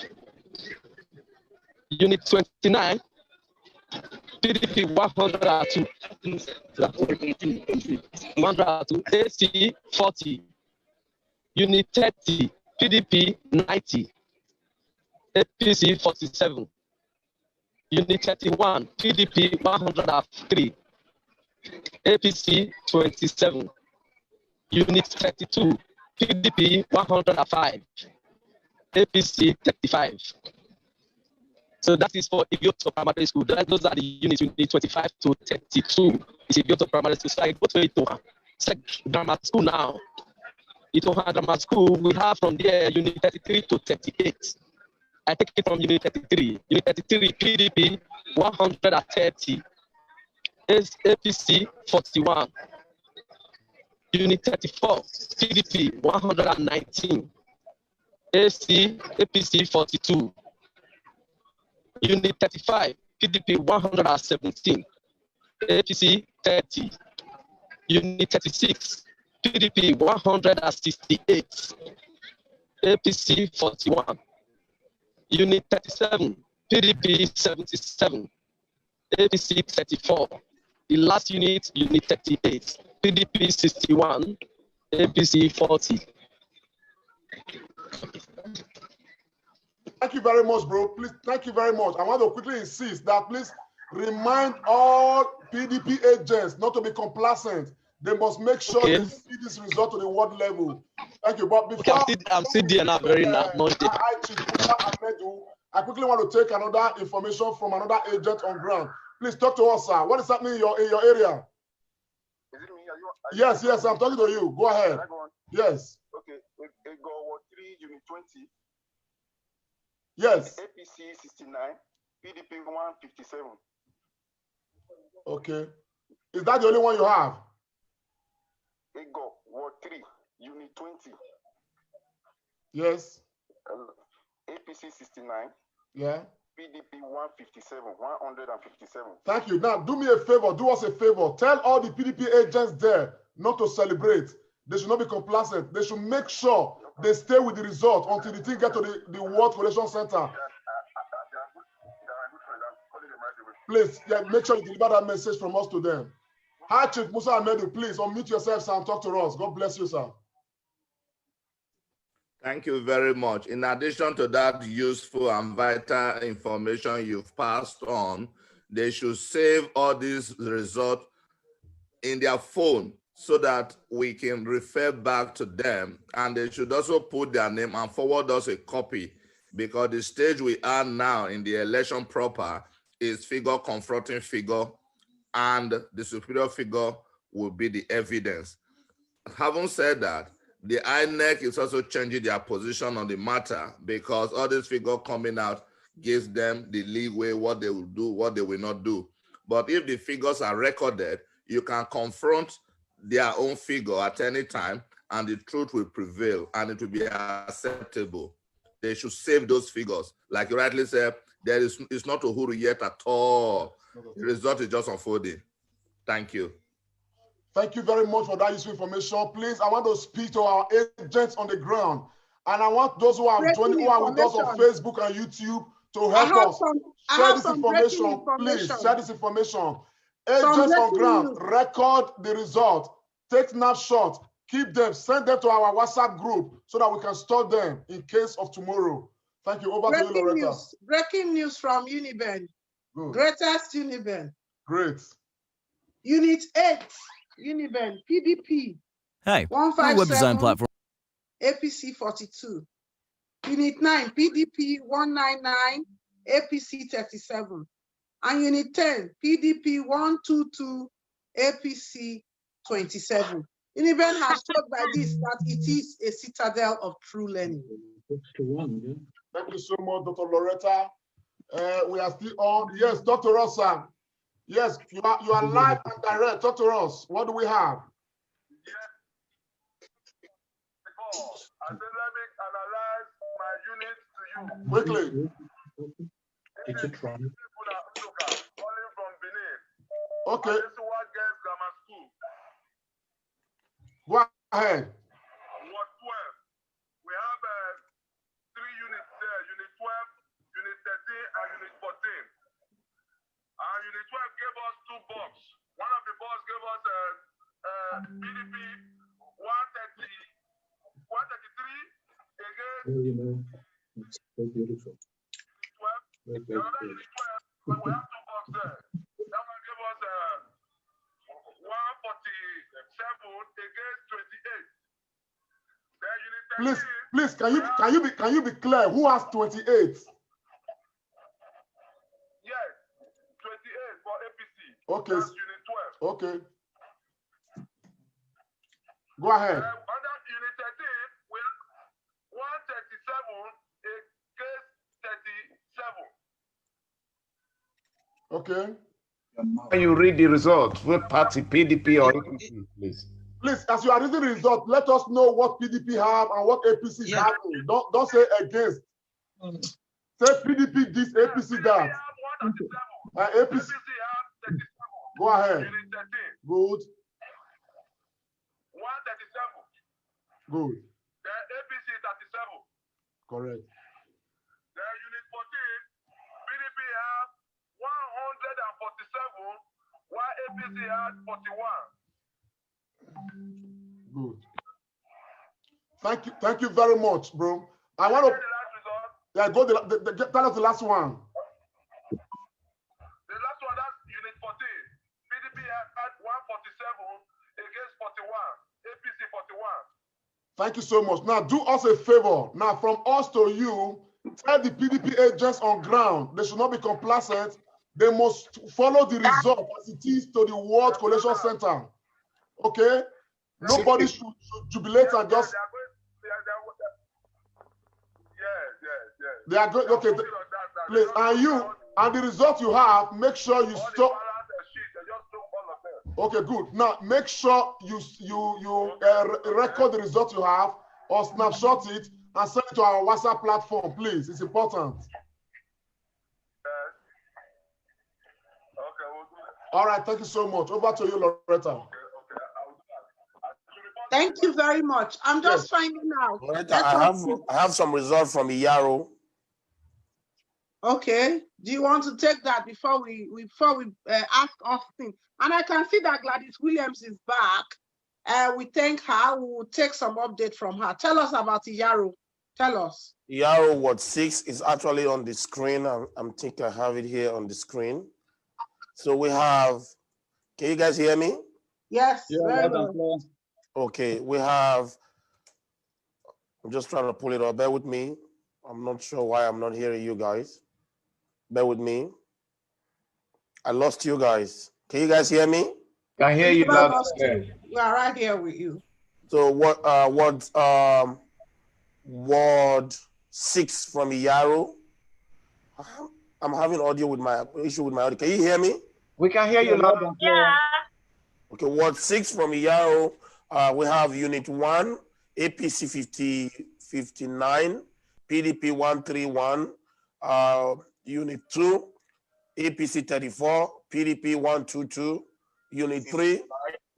Unit 29, PDP 102, 102, AC 40. Unit 30, PDP 90, APC 47. Unit 31, PDP 103, APC 27. Unit 32, PDP 105, APC 35. So that is for Electoral Primary School. Those are the units, unit 25 to 32. It's Electoral Primary School. So I go to Itoha. It's like grammar school now. Itoha Grammar School, we have from there unit 33 to 38. I take it from unit 33. Unit 33, PDP 130, APC 41. Unit 34, PDP 119, APC 42. Unit 35, PDP 117, APC 30. Unit 36, PDP 168, APC 41. Unit 37, PDP 77, APC 34. The last unit, Unit 38, PDP 61, APC 40. Thank you very much, bro. Please, thank you very much. I want to quickly insist that please remind all PDP agents not to be complacent. They must make sure they see this result to the ward level. Thank you. But before I'm still there now, very much. I quickly want to take another information from another agent on ground. Please talk to us, sir. What is happening in your area? Is it me? Yes, I'm talking to you. Go ahead. Yes. Okay. It go Ward 3, Unit 20. Yes. APC 69, PDP 157. Okay. Is that the only one you have? It go Ward 3, Unit 20. Yes. APC 69. Yeah. PDP 157. Thank you. Now, do me a favor. Do us a favor. Tell all the PDP agents there not to celebrate. They should not be complacent. They should make sure they stay with the result until the thing get to the World Collation Center. Please, make sure you deliver that message from us to them. Hi, Chief Musa Ahmedu. Please unmute yourself, sir, and talk to us. God bless you, sir. Thank you very much. In addition to that useful and vital information you've passed on, they should save all these results in their phone so that we can refer back to them. And they should also put their name and forward us a copy, because the stage we are now in the election proper is figure confronting figure, and the superior figure will be the evidence. Having said that, the INEC is also changing their position on the matter, because all this figure coming out gives them the leeway what they will do, what they will not do. But if the figures are recorded, you can confront their own figure at any time and the truth will prevail and it will be acceptable. They should save those figures. Like you rightly said, it's not Uhuru yet at all. The result is just unfolding. Thank you. Thank you very much for that useful information. Please, I want to speak to our agents on the ground. And I want those who are joining, who are with us on Facebook and YouTube to help us. Share this information. Please, share this information. Agents on ground, record the result. Take snapshots. Keep them. Send them to our WhatsApp group so that we can store them in case of tomorrow. Thank you. Over to you, Loretta. Breaking news from Uniben. Good. Greatest Uniben. Great. Unit 8, Uniben, PDP. Hey, 157, web design platform. APC 42. Unit 9, PDP 199, APC 37. And Unit 10, PDP 122, APC 27. Uniben has showed by this that it is a citadel of true learning. Thank you so much, Dr. Loretta. We are still on. Yes, Dr. Rosa. Yes, you are live and direct. Talk to us. What do we have? I said, let me analyze my unit to you. Quickly. This is people that calling from Benin. Okay. This is what girls grammar school. Go ahead. Ward 12. We have 3 units there. Unit 12, Unit 13, and Unit 14. And Unit 12 gave us 2 bucks. One of the bucks gave us PDP 133 against It's so beautiful. 12. The other Unit 12, but we have 2 bucks there. That one gave us 147 against 28. Then Unit 13. Please, can you be clear? Who has 28? Yes, 28 for APC. Okay. That's Unit 12. Okay. Go ahead. Under Unit 13, we have 137 against 37. Okay. When you read the results, what party, PDP or APC, please? Please, as you are reading the result, let us know what PDP have and what APC is having. Don't say against. Say PDP this, APC that. APC. Go ahead. Unit 13. Good. 137. Good. Then APC 37. Correct. Then Unit 14, PDP have 147, while APC had 41. Good. Thank you very much, bro. I want to. Yeah, go tell us the last one. The last one, that's Unit 14. PDP had 147 against 41. APC 41. Thank you so much. Now, do us a favor. Now, from us to you, tell the PDP agents on ground, they should not be complacent. They must follow the result as it is to the World Collation Center. Okay? Nobody should jubilate and just. They are good. Okay, please. And you, and the result you have, make sure you stop. Okay, good. Now, make sure you record the result you have or snapshot it and send it to our WhatsApp platform, please. It's important. All right, thank you so much. Over to you, Loretta. Thank you very much. I'm just finding out. Loretta, I have some results from Iyaro. Okay. Do you want to take that before we ask Austin? And I can see that Gladys Williams is back. We thank her. We will take some update from her. Tell us about Iyaro. Tell us. Iyaro Ward 6 is actually on the screen. I'm thinking I have it here on the screen. So we have, can you guys hear me? Yes, very well. Okay, we have, I'm just trying to pull it up. Bear with me. I'm not sure why I'm not hearing you guys. Bear with me. I lost you guys. Can you guys hear me? I hear you loud and clear. We are right here with you. So Ward 6 from Iyaro. I'm having audio with my issue with my audio. Can you hear me? We can hear you loud and clear. Okay, Ward 6 from Iyaro. We have Unit 1, APC 59, PDP 131, Unit 2, APC 34, PDP 122, Unit 3,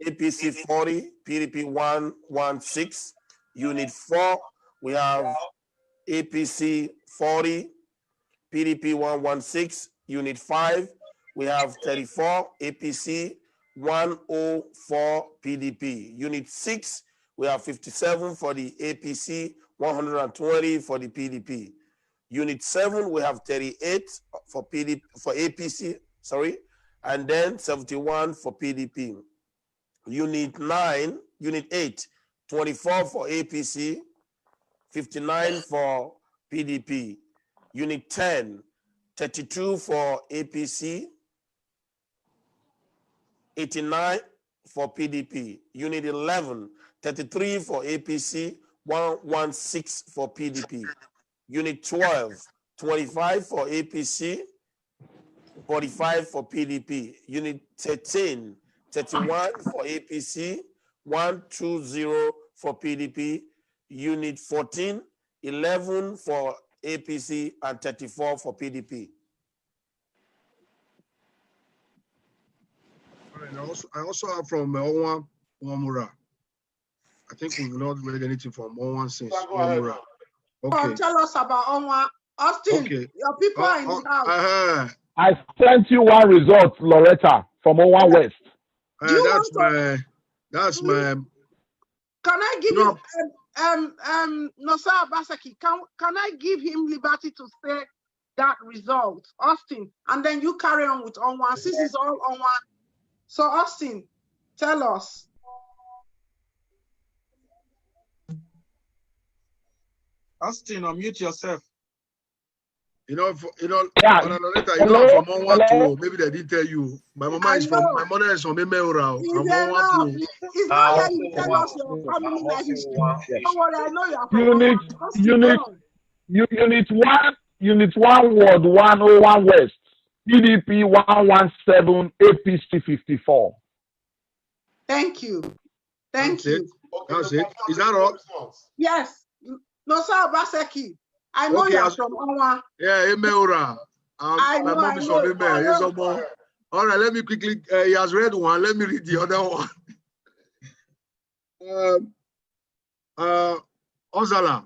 APC 40, PDP 116, Unit 4, we have APC 40, PDP 116, Unit 5, we have 34, APC 104 PDP. Unit 6, we have 57 for the APC, 120 for the PDP. Unit 7, we have 38 for APC, and then 71 for PDP. Unit 9, Unit 8, 24 for APC, 59 for PDP. Unit 10, 32 for APC, 89 for PDP. Unit 11, 33 for APC, 116 for PDP. Unit 12, 25 for APC, 45 for PDP. Unit 13, 31 for APC, 120 for PDP. Unit 14, 11 for APC, and 34 for PDP. I also have from Onwa Wamura. I think we've not read anything from Onwa since Wamura. Okay. Tell us about Onwa. Austin, okay. Your people are in the house. I sent you one result, Loretta, from Onwa West. That's my. Can I give him Nosa Obaseki? Can I give him liberty to say that result, Austin, and then you carry on with Onwa. This is all Onwa. So Austin, tell us. Austin, unmute yourself. Yeah. Hello? From Onwa to maybe they didn't tell you. My mother is from Emeura. From Onwa to. It's not that you tell us your family history. Don't worry, I know you are from Unit 1, Ward 101 West, PDP 117, APC 54. Thank you. Thank you. That's it. Is that all? Yes. Nosa Obaseki. I know you're from Onwa. Yeah, Emeura. My mom is from Emeura. All right, let me quickly. He has read one. Let me read the other one. Ozala.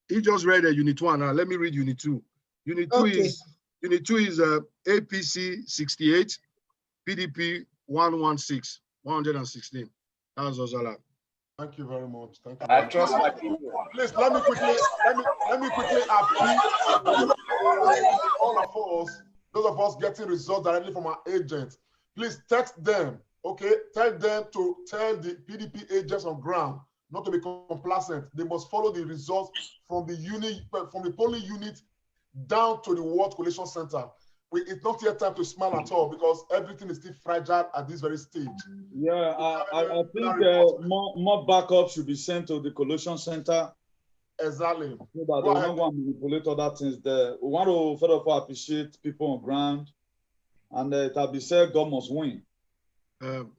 He just read Unit 1. Now let me read Unit 2. Unit 2 is APC 68, PDP 116. That's Ozala. Thank you very much. Thank you. I trust my people. Please let me quickly appeal to all of us, those of us getting results directly from our agents. Please text them, okay? Tell them to tell the PDP agents on ground not to be complacent. They must follow the results from the unit, from the polling unit down to the ward collation center. It's not yet time to smile at all because everything is still fragile at this very stage. Yeah, I think more backup should be sent to the collation center. Exactly. So that they don't want to manipulate other things there. We want to first of all appreciate people on ground, and it will be said God must win. While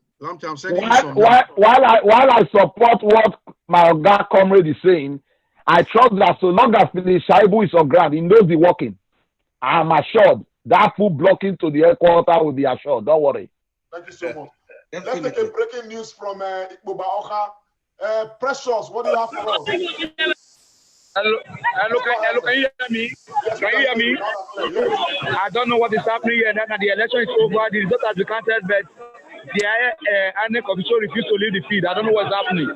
I support what my guy comrade is saying, I trust that so long as the Shaibu is on ground, he knows the working. I'm assured that full blocking to the headquarters will be assured. Don't worry. Thank you so much. Let's take a breaking news from Ikpoba Oka. Precious, what do you have for us? Hello, can you hear me? Yes, can you hear me? I don't know what is happening here. Now the election is over. The result has been counted, but the INEC official refused to leave the field. I don't know what's happening.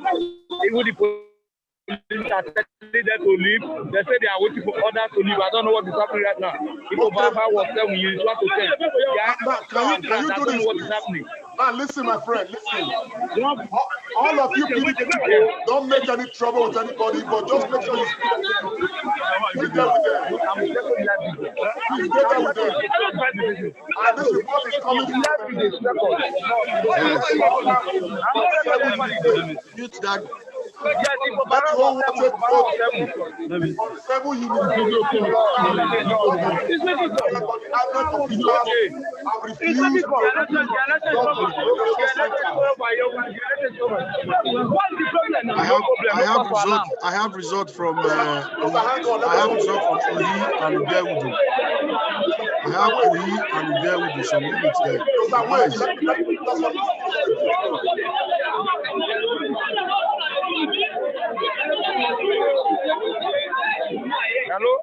Even the police are telling them to leave. They say they are waiting for others to leave. I don't know what is happening right now. If Obama was there, we use what to say. Can you do this? What is happening? Man, listen, my friend, listen. All of you people, don't make any trouble with anybody, but just make sure you speak there with them. Please get there with them. And this report is coming from that. That whole water vote on 7 units. I have result from Uhi and Ubewudu. I have Uhi and Ubewudu, some units there. Hello?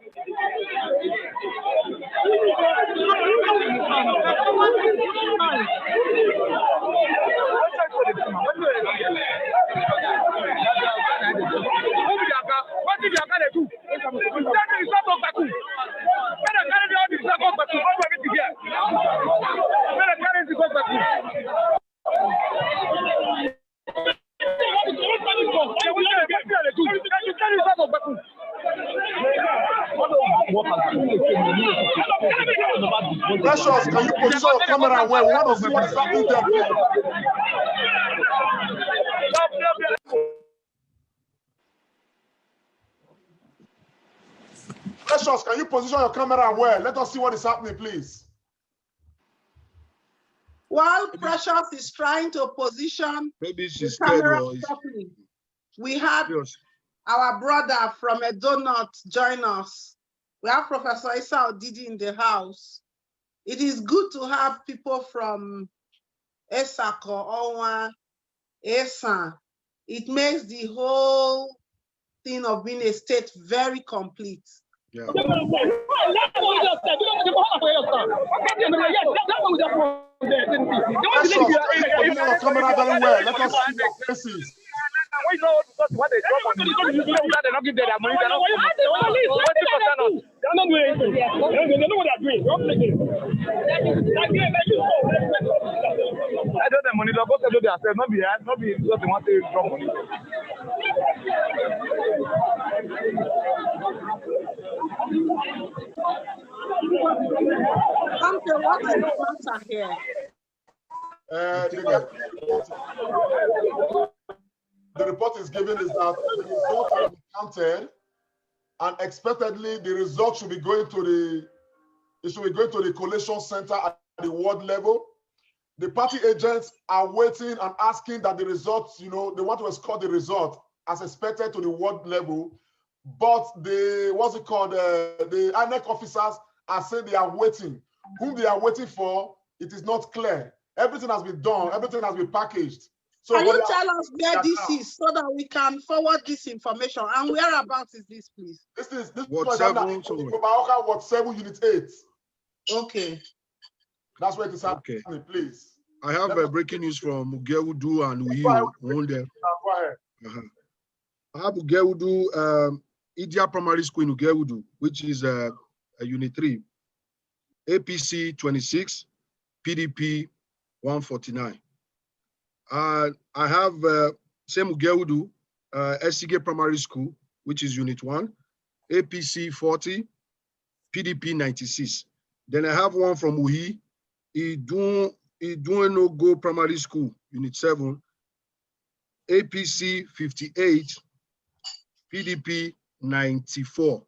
Precious, can you position your camera well? We want to see what is happening there. Precious, can you position your camera well? Let us see what is happening, please. While Precious is trying to position maybe she's the camera scared, properly, we had our brother from a donut join us. We have Professor Isa Odidi in the house. It is good to have people from Esako, Owa, Esa. It makes the whole thing of being a state very complete. Yeah. Precious, position your camera very well. Let us see your faces. We know because what they drop on the they're not giving their money. They're not doing anything. They know what they're doing. I don't have money. They're supposed to do themselves. Not be because they want to drop money. What is the matter here? The report is given is that the results have been counted, and expectedly the results should be going to the collation center at the ward level. The party agents are waiting and asking that the results, they want to escort the result as expected to the ward level, but the INEC officers are saying they are waiting. Whom they are waiting for, it is not clear. Everything has been done, everything has been packaged. So can you tell us where this is so that we can forward this information? And whereabouts is this, please? This is Ward 7, Ward 7, Unit 8. Okay. That's where it is happening, please. I have breaking news from Ugewudu and Uhiu. Go ahead. I have Ugewudu, Idia Primary School in Ugewudu, which is a Unit 3. APC 26, PDP 149. I have same Ugewudu, SCG Primary School, which is Unit 1, APC 40, PDP 96. Then I have one from Uhi, Idueno Go Primary School, Unit 7, APC 58, PDP 94.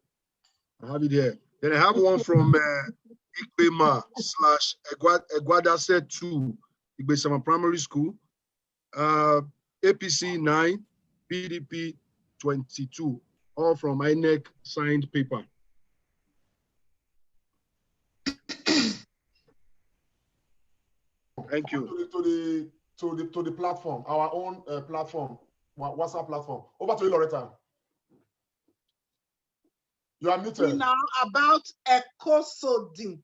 I have it here. Then I have one from Ikbema / Egwadase 2, Igbesama Primary School, APC 9, PDP 22, all from INEC signed paper. Thank you. To the platform, our own platform, WhatsApp platform. Over to you, Loretta. You are muted. Now about ecosodin.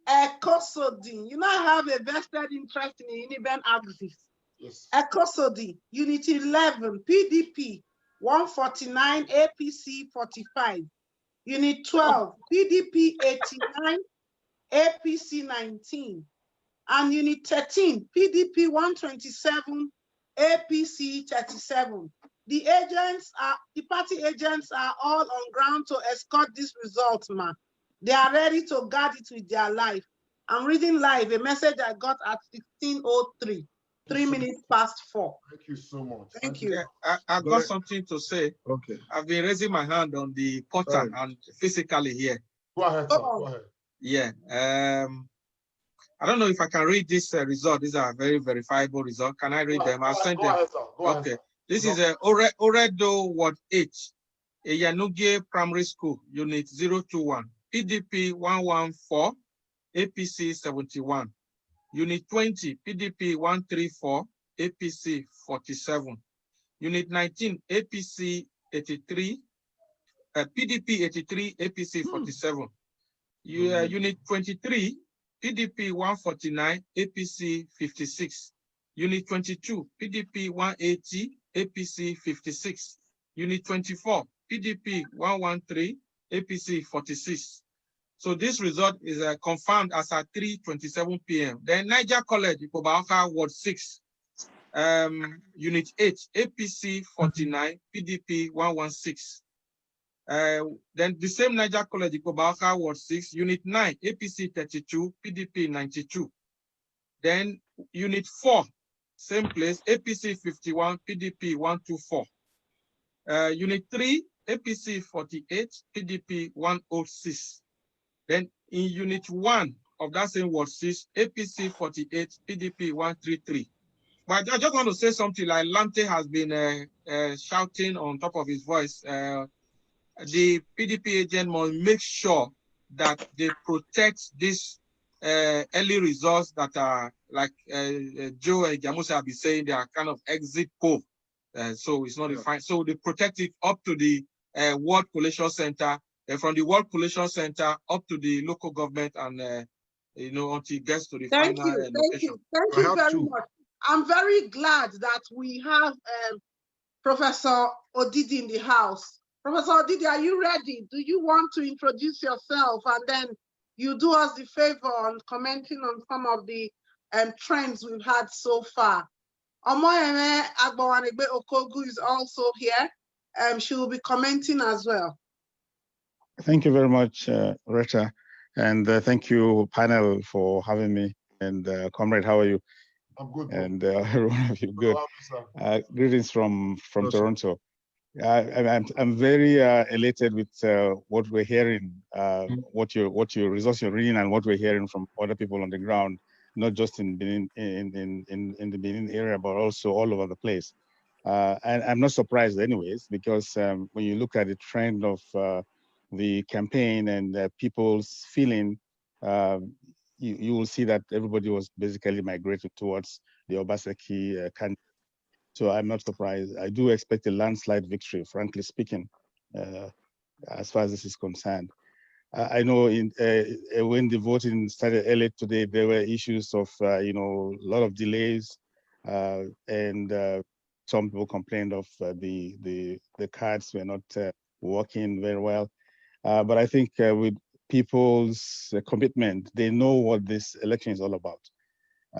Ecosodin. I have a vested interest in Uniben Axis. Yes. Ecosodin, Unit 11, PDP 149, APC 45. Unit 12, PDP 89, APC 19. And Unit 13, PDP 127, APC 37. The party agents are all on ground to escort this result, man. They are ready to guard it with their life. I'm reading live a message I got at 16:03, 3 minutes past 4. Thank you so much. Thank you. I've got something to say. Okay. I've been raising my hand on the portal and physically here. Go ahead, sir. Go ahead. Yeah. I don't know if I can read this result. These are very verifiable results. Can I read them? I'll send them. Ahead, sir. Go okay. Ahead. This is Oredo Ward 8, Eyanuge Primary School, Unit 021, PDP 114, APC 71. Unit 20, PDP 134, APC 47. Unit 19, APC 83, PDP 83, APC 47. Unit 23, PDP 149, APC 56. Unit 22, PDP 180, APC 56. Unit 24, PDP 113, APC 46. So this result is confirmed as at 3:27 p.m. Then Niger College, Ikobaoka Ward 6, Unit 8, APC 49, PDP 116. Then the same Niger College, Ikobaoka, Ward 6, Unit 9, APC 32, PDP 92. Then Unit 4, same place, APC 51, PDP 124. Unit 3, APC 48, PDP 106. Then in Unit 1 of that same Ward 6, APC 48, PDP 133. But I just want to say something like Lante has been shouting on top of his voice. The PDP agent must make sure that they protect these early results that are, like Joe and Jamusa have been saying, they are kind of exit poll. So it's not defined. So they protect it up to the World Collation Center, and from the World Collation Center up to the local government, and until it gets to the Thank final you, location. thank you very much. I'm very glad that we have Professor Odidi in the house. Professor Odidi, are you ready? Do you want to introduce yourself, and then you do us the favor on commenting on some of the trends we've had so far? Omoyeme Agbawanegbe Okogu is also here. She will be commenting as well. Thank you very much, Rita, and thank you, panel, for having me. And Comrade, how are you? I'm good. And every one of you, good. Greetings from Toronto. I'm very elated with what we're hearing, what your results you're reading, and what we're hearing from other people on the ground, not just in Benin, in the Benin area, but also all over the place. And I'm not surprised, anyways, because when you look at the trend of the campaign and people's feeling, you will see that everybody was basically migrated towards the Obaseki candidate. So I'm not surprised. I do expect a landslide victory, frankly speaking, as far as this is concerned. I know when the voting started early today, there were issues of a lot of delays, and some people complained of the cards were not working very well. But I think with people's commitment, they know what this election is all about.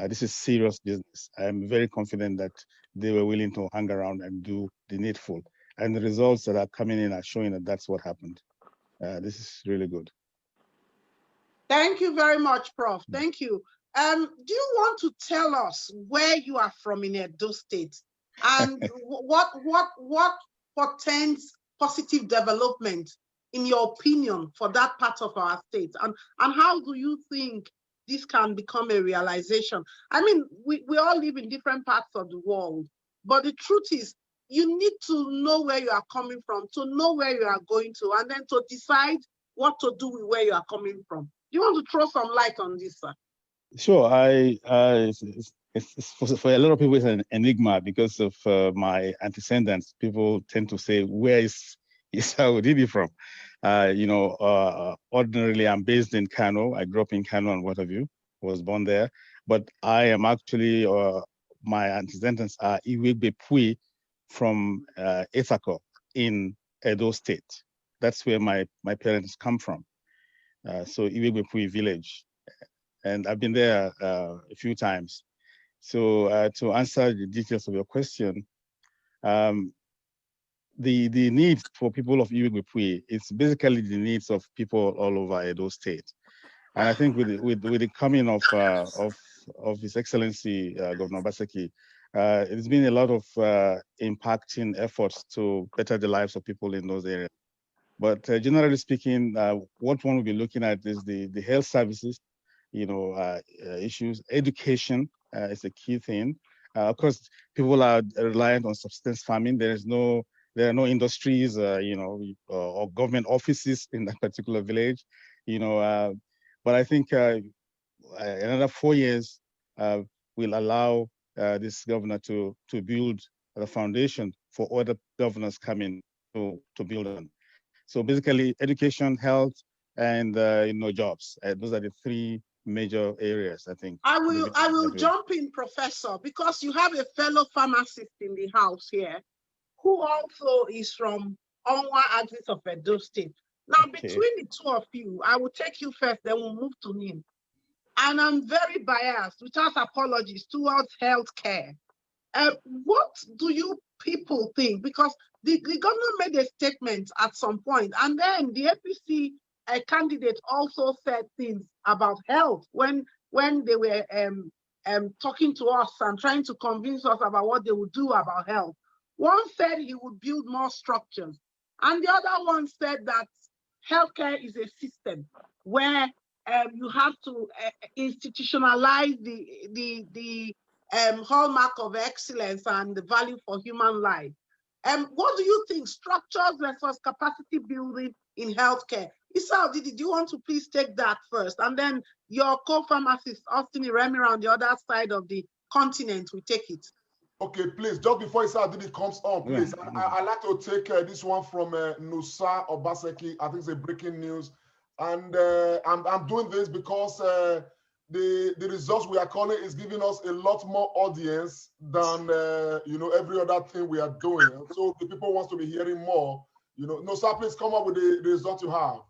This is serious business. I'm very confident that they were willing to hang around and do the needful. And the results that are coming in are showing that that's what happened. This is really good. Thank you very much, Prof. Thank you. Do you want to tell us where you are from in Edo State, and what portends positive development, in your opinion, for that part of our state, and how do you think this can become a realization? I mean, we all live in different parts of the world, but the truth is, you need to know where you are coming from, to know where you are going to, and then to decide what to do with where you are coming from. Do you want to throw some light on this, sir? Sure. For a lot of people, it's an enigma because of my antecedents. People tend to say, where is Odidi from? Ordinarily, I'm based in Kano. I grew up in Kano and what have you, was born there. But I am actually, my antecedents are Iwegbe Pui from Ethako in Edo State. That's where my parents come from. So Iwegbe Pui village. And I've been there a few times. So to answer the details of your question, the needs for people of Iwegbe, it's basically the needs of people all over Edo State. And I think with the coming of His Excellency Governor Obaseki, there's been a lot of impacting efforts to better the lives of people in those areas. But generally speaking, what one will be looking at is the health services, issues. Education is a key thing. Of course, people are reliant on subsistence farming. There are no industries, or government offices in that particular village, But I think another 4 years will allow this governor to build the foundation for other governors coming to build on. So basically, education, health, and jobs. Those are the three major areas, I think. I will jump in, Professor, because you have a fellow pharmacist in the house here, who also is from Onwa Axis of Edo State. Now, between the two of you, I will take you first, then we'll move to him. And I'm very biased, without apologies, towards healthcare. What do you people think? Because the governor made a statement at some point, and then the APC candidate also said things about health when they were talking to us and trying to convince us about what they would do about health. One said he would build more structures, and the other one said that healthcare is a system where you have to institutionalize the hallmark of excellence and the value for human life. What do you think, structures versus capacity building in healthcare? Issa, do you want to please take that first? And then your co-pharmacist, Austin Iremira, on the other side of the continent, will take it. Okay, please, just before Issa Didi comes on, please, I'd like to take this one from Nusa Obaseki. I think it's a breaking news. And I'm doing this because the results we are calling is giving us a lot more audience than every other thing we are doing. So the people wants to be hearing more. Nusa, please come up with the result you have.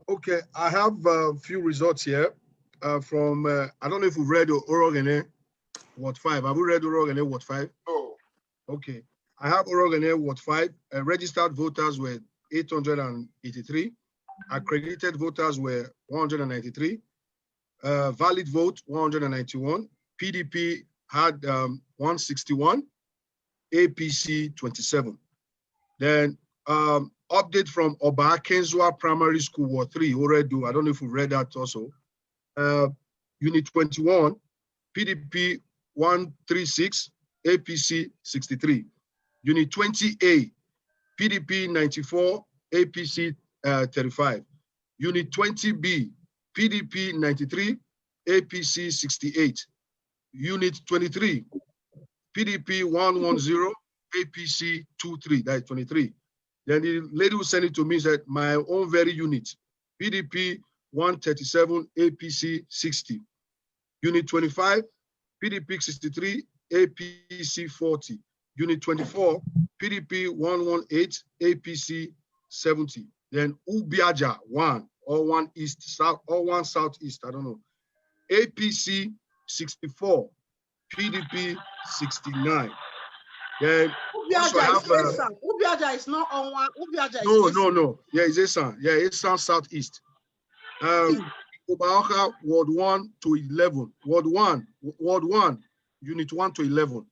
Okay, I have a few results here from, I don't know if you've read Orogene, Ward 5. Have you read Orogene, Ward 5? No. Okay, I have Orogene, Ward 5. Registered voters were 883. Accredited voters were 193. Valid vote, 191. PDP had 161. APC, 27. Then update from Oba Kenzua Primary School, Ward 3, Oredu. I don't know if you read that also. Unit 21, PDP 136, APC 63. Unit 20A, PDP 94, APC 35. Unit 20B, PDP 93, APC 68. Unit 23, PDP 110, APC 23, that is 23. Then the lady who sent it to me said, my own very unit, PDP 137, APC 60. Unit 25, PDP 63, APC 40. Unit 24, PDP 118, APC 70. Then Ubiaja 1, or 1 east, south, or 1 southeast, I don't know. APC 64, PDP 69. Then Ubiaja is not on one. Ubiaja is no. Yeah, it's Esan. Yeah, Esan southeast. Obaoka, Ward 1 to 11. Ward 1, Unit 1 to 11.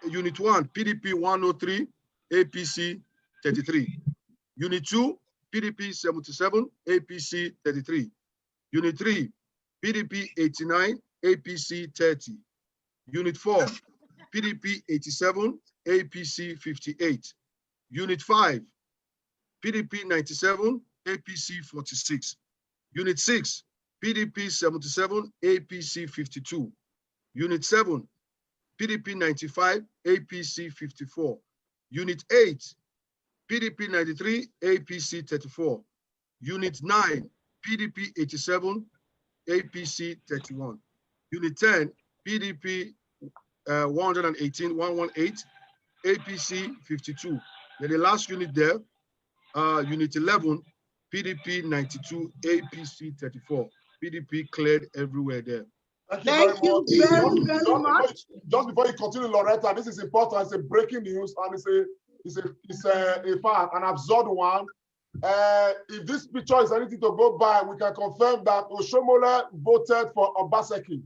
Unit 1, PDP 103, APC 33. Unit 2, PDP 77, APC 33. Unit 3, PDP 89, APC 30. Unit 4, PDP 87, APC 58. Unit 5, PDP 97, APC 46. Unit 6, PDP 77, APC 52. Unit 7, PDP 95, APC 54. Unit 8, PDP 93, APC 34. Unit 9, PDP 87, APC 31. Unit 10, PDP 118, 118, APC 52. Then the last unit there, Unit 11, PDP 92, APC 34. PDP cleared everywhere there. Thank you very much. Just before you continue, Loretta, this is important. It's a breaking news, and it's a fact, an absurd one. If this picture is anything to go by, we can confirm that Oshomole voted for Obaseki.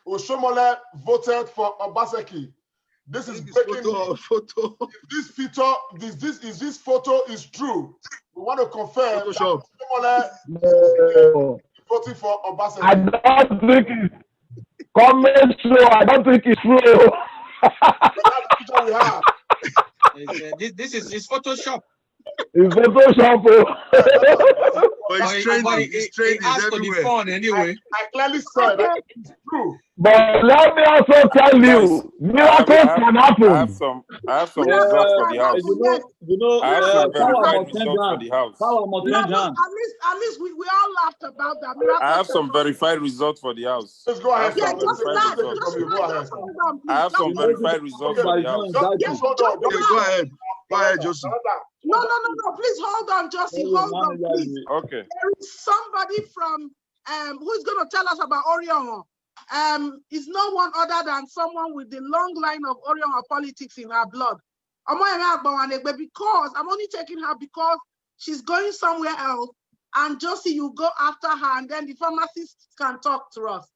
Oshomole voted for Obaseki. This is breaking news. If this photo is true, we want to confirm that Oshomole voting for Obaseki. I don't think it's comment true. I don't think it's true. That's the picture we have. This is Photoshop. It's Photoshop. But it's trending. It's trending everywhere. Phone anyway. I clearly said that it's true. But let me also tell you, miracles can happen. I have some results for the house. I have some verified results for the house. At least we all laughed about that. I have some verified results for the house. Let's go ahead. I have some verified results for the house. Go ahead. Go ahead, Josie. No. Please hold on, Josie. Hold on, please. Okay. There is somebody from who's going to tell us about Orion. is no one other than someone with the long line of Orion or politics in her blood. Because I'm only taking her because she's going somewhere else, and Josie, you go after her, and then the pharmacists can talk to us.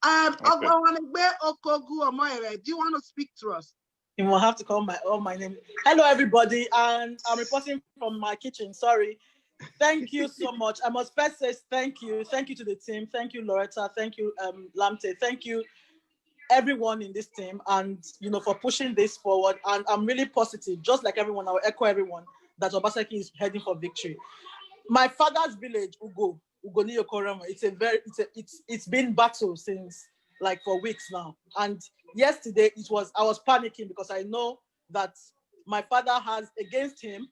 Okay. Do you want to speak to us? You will have to call my name. Hello, everybody, and I'm reporting from my kitchen. Sorry. Thank you so much. I must first say thank you. Thank you to the team. Thank you, Loretta. Thank you, Lamte. Thank you, everyone in this team, and for pushing this forward. And I'm really positive, just like everyone. I will echo everyone that Obaseki is heading for victory. My father's village, Ugoni Yokorama, it's been battle since like for weeks now. And yesterday I was panicking because I know that my father has against him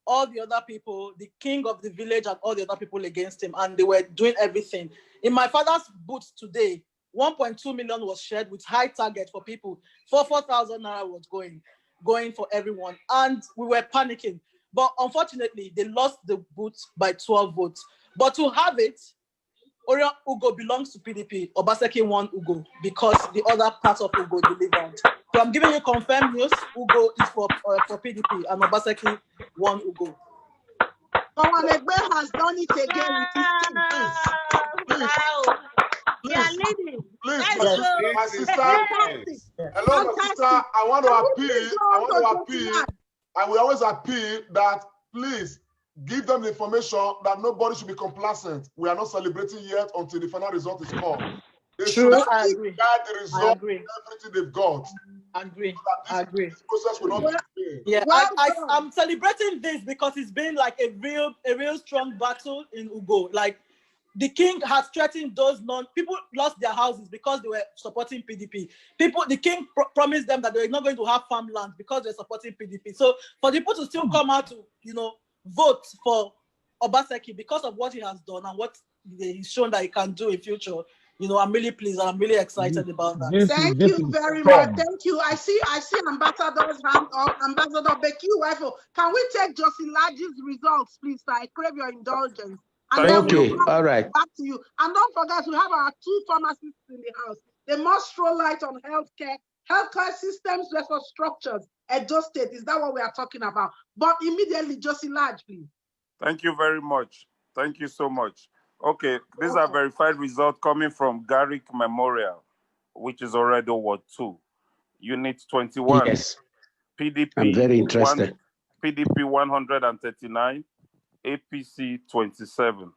all the other people, the king of the village and all the other people against him, and they were doing everything. In my father's booth today, 1.2 million was shared with high target for people. 4,000 naira was going for everyone, and we were panicking. But unfortunately, they lost the booth by 12 votes. But to have it, Orion Ugo belongs to PDP. Obaseki won Ugo because the other part of Ugo delivered. So I'm giving you confirmed news. Ugo is for PDP, and Obaseki won Ugo. Kawanegbe has done it again with his team. Please, my sister. Hello, my sister. I want to appeal. And we always appeal that please give them the information that nobody should be complacent. We are not celebrating yet until the final result is called. They should I agree. guide the result, everything they've got. I agree. This process will not be yeah, I'm celebrating this because it's been like a real strong battle in Ugo. Like the king has threatened those people lost their houses because they were supporting PDP. The king promised them that they were not going to have farmland because they're supporting PDP. So for the people to still come out to, vote for Obaseki because of what he has done and what he's shown that he can do in future, I'm really pleased and I'm really excited about that. Thank you very much. Thank you. I see Ambassador's hand up. Ambassador Becky Wifo. Can we take Josie Laji's results, please? I crave your indulgence. And then we'll all right. Back to you. And don't forget, we have our 2 pharmacists in the house. They must throw light on healthcare systems, structures. Edo State, is that what we are talking about? But immediately, Josie Laj, please. Thank you very much. Thank you so much. Okay, these are verified results coming from Garrick Memorial, which is already Ward 2. Unit 21. Yes. PDP. I'm very interested. PDP 139, APC 27.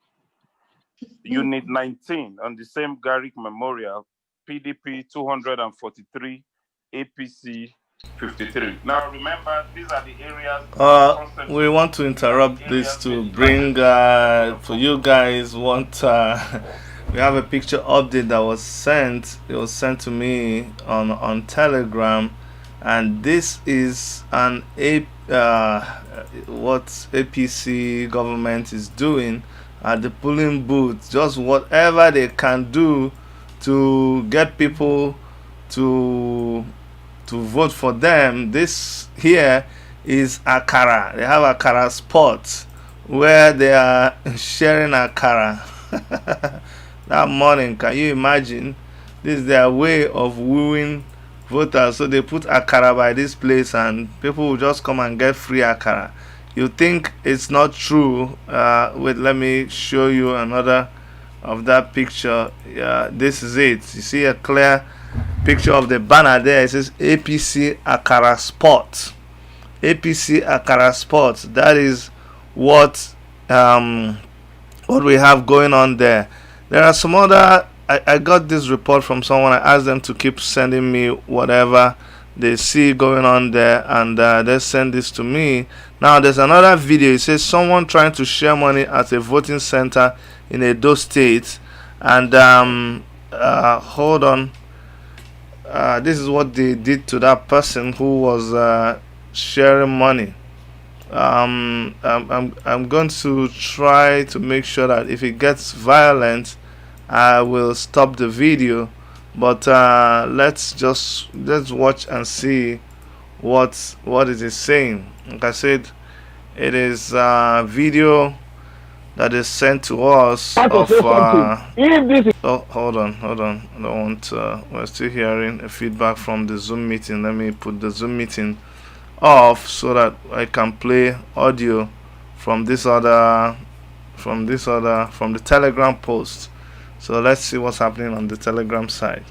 Unit 19 on the same Garrick Memorial, PDP 243, APC 53. Now remember, these are the areas. We want to interrupt this to bring for you guys we have a picture update that was sent. It was sent to me on Telegram, and this is what APC government is doing at the polling booth. Just whatever they can do to get people to vote for them. This here is Akara. They have Akara spots where they are sharing Akara. That morning, can you imagine? This is their way of wooing voters. So they put Akara by this place and people will just come and get free Akara. You think it's not true? Wait, let me show you another of that picture. This is it. You see a clear picture of the banner there. It says APC Akara Sport. APC Akara Sport. That is what we have going on there. There are some other. I got this report from someone. I asked them to keep sending me whatever they see going on there, and they send this to me. Now there's another video. It says someone trying to share money at a voting center in Edo State, and hold on. This is what they did to that person who was sharing money. I'm going to try to make sure that if it gets violent, I will stop the video. But let's watch and see what it is saying. Like I said, it is video that is sent to us of oh, hold on, I don't want we're still hearing a feedback from the Zoom meeting. Let me put the Zoom meeting off so that I can play audio from the Telegram post. So let's see what's happening on the Telegram side.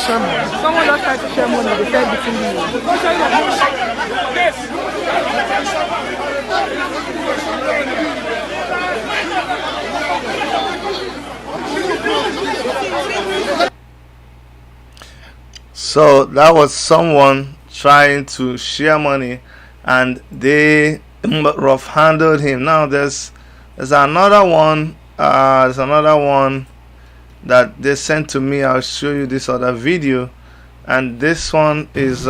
Someone else tried to share money, they said between you. So that was someone trying to share money, and they rough handled him. Now there's another one. There's another one that they sent to me. I'll show you this other video, and this one is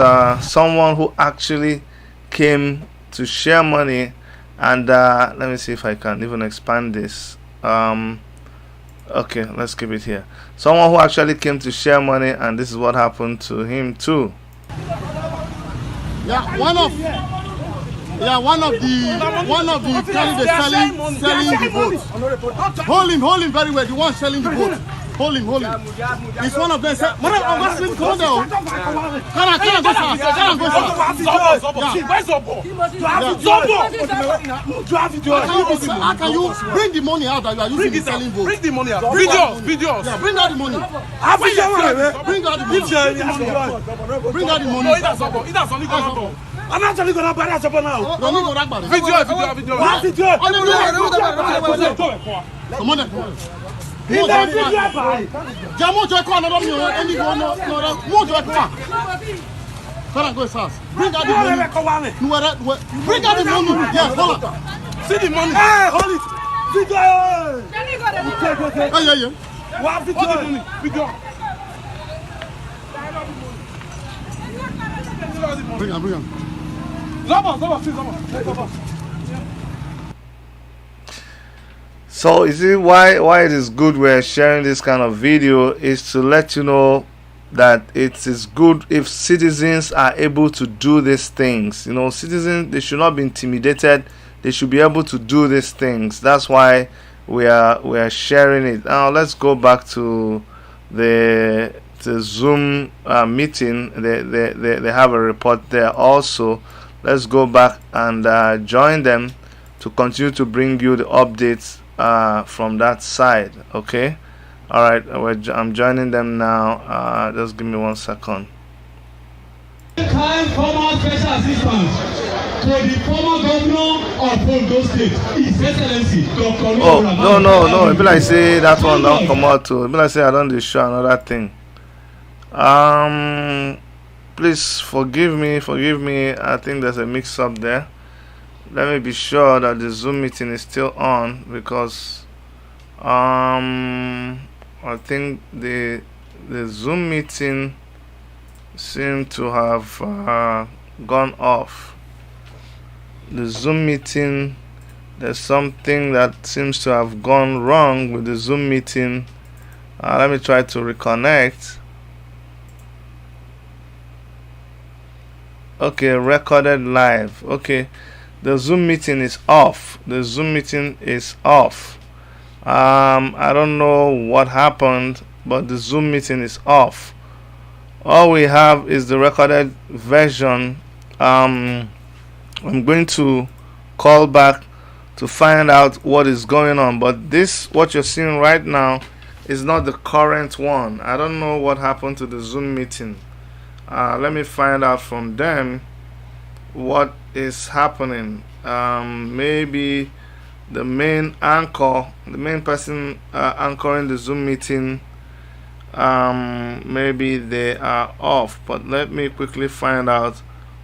someone who actually came to share money, and let me see if I can even expand this. Okay, let's keep it here. Someone who actually came to share money, and this is what happened to him too. Yeah, one of the candidates selling the vote. Hold him very well. The one selling the vote. Hold him. It's one of them. Say, come on down. Can I go fast? How can you bring the money out that you are using in selling votes? Bring the money out. Videos. Yeah, bring out the money. Bring out the money. Bring out the money. I'm actually going to buy that now. Video. Come on. Jamo joy ko another me any go no mo joy ko. Can go fast. Bring out the money. Bring out the money. Yeah, hold on. See the money. Hey, hold it. Video. Yeah. What video? Bring on. Zaba. So you see why it is good we're sharing this kind of video is to let you know that it is good if citizens are able to do these things. You know, citizens, they should not be intimidated. They should be able to do these things. That's why we are sharing it. Now let's go back to the Zoom meeting. They have a report there also. Let's go back and join them to continue to bring you the updates from that side. Okay, all right, I'm joining them now. Just give me 1 second. Former special assistant to the former governor of Ondo State, His Excellency Dr. Oh no, it be like say that one don't come out too. It be like say I don't show another thing. Please forgive me. I think there's a mix up there. Let me be sure that the Zoom meeting is still on, because I think the Zoom meeting seemed to have gone off. The Zoom meeting, there's something that seems to have gone wrong with the Zoom meeting. Let me try to reconnect. Okay, recorded live. Okay, the Zoom meeting is off. I don't know what happened, but the Zoom meeting is off. All we have is the recorded version. I'm going to call back to find out what is going on, but what you're seeing right now is not the current one. I don't know what happened to the Zoom meeting. Let me find out from them what is happening. Maybe the main anchor, the main person anchoring the Zoom meeting, maybe they are off. But let me quickly find out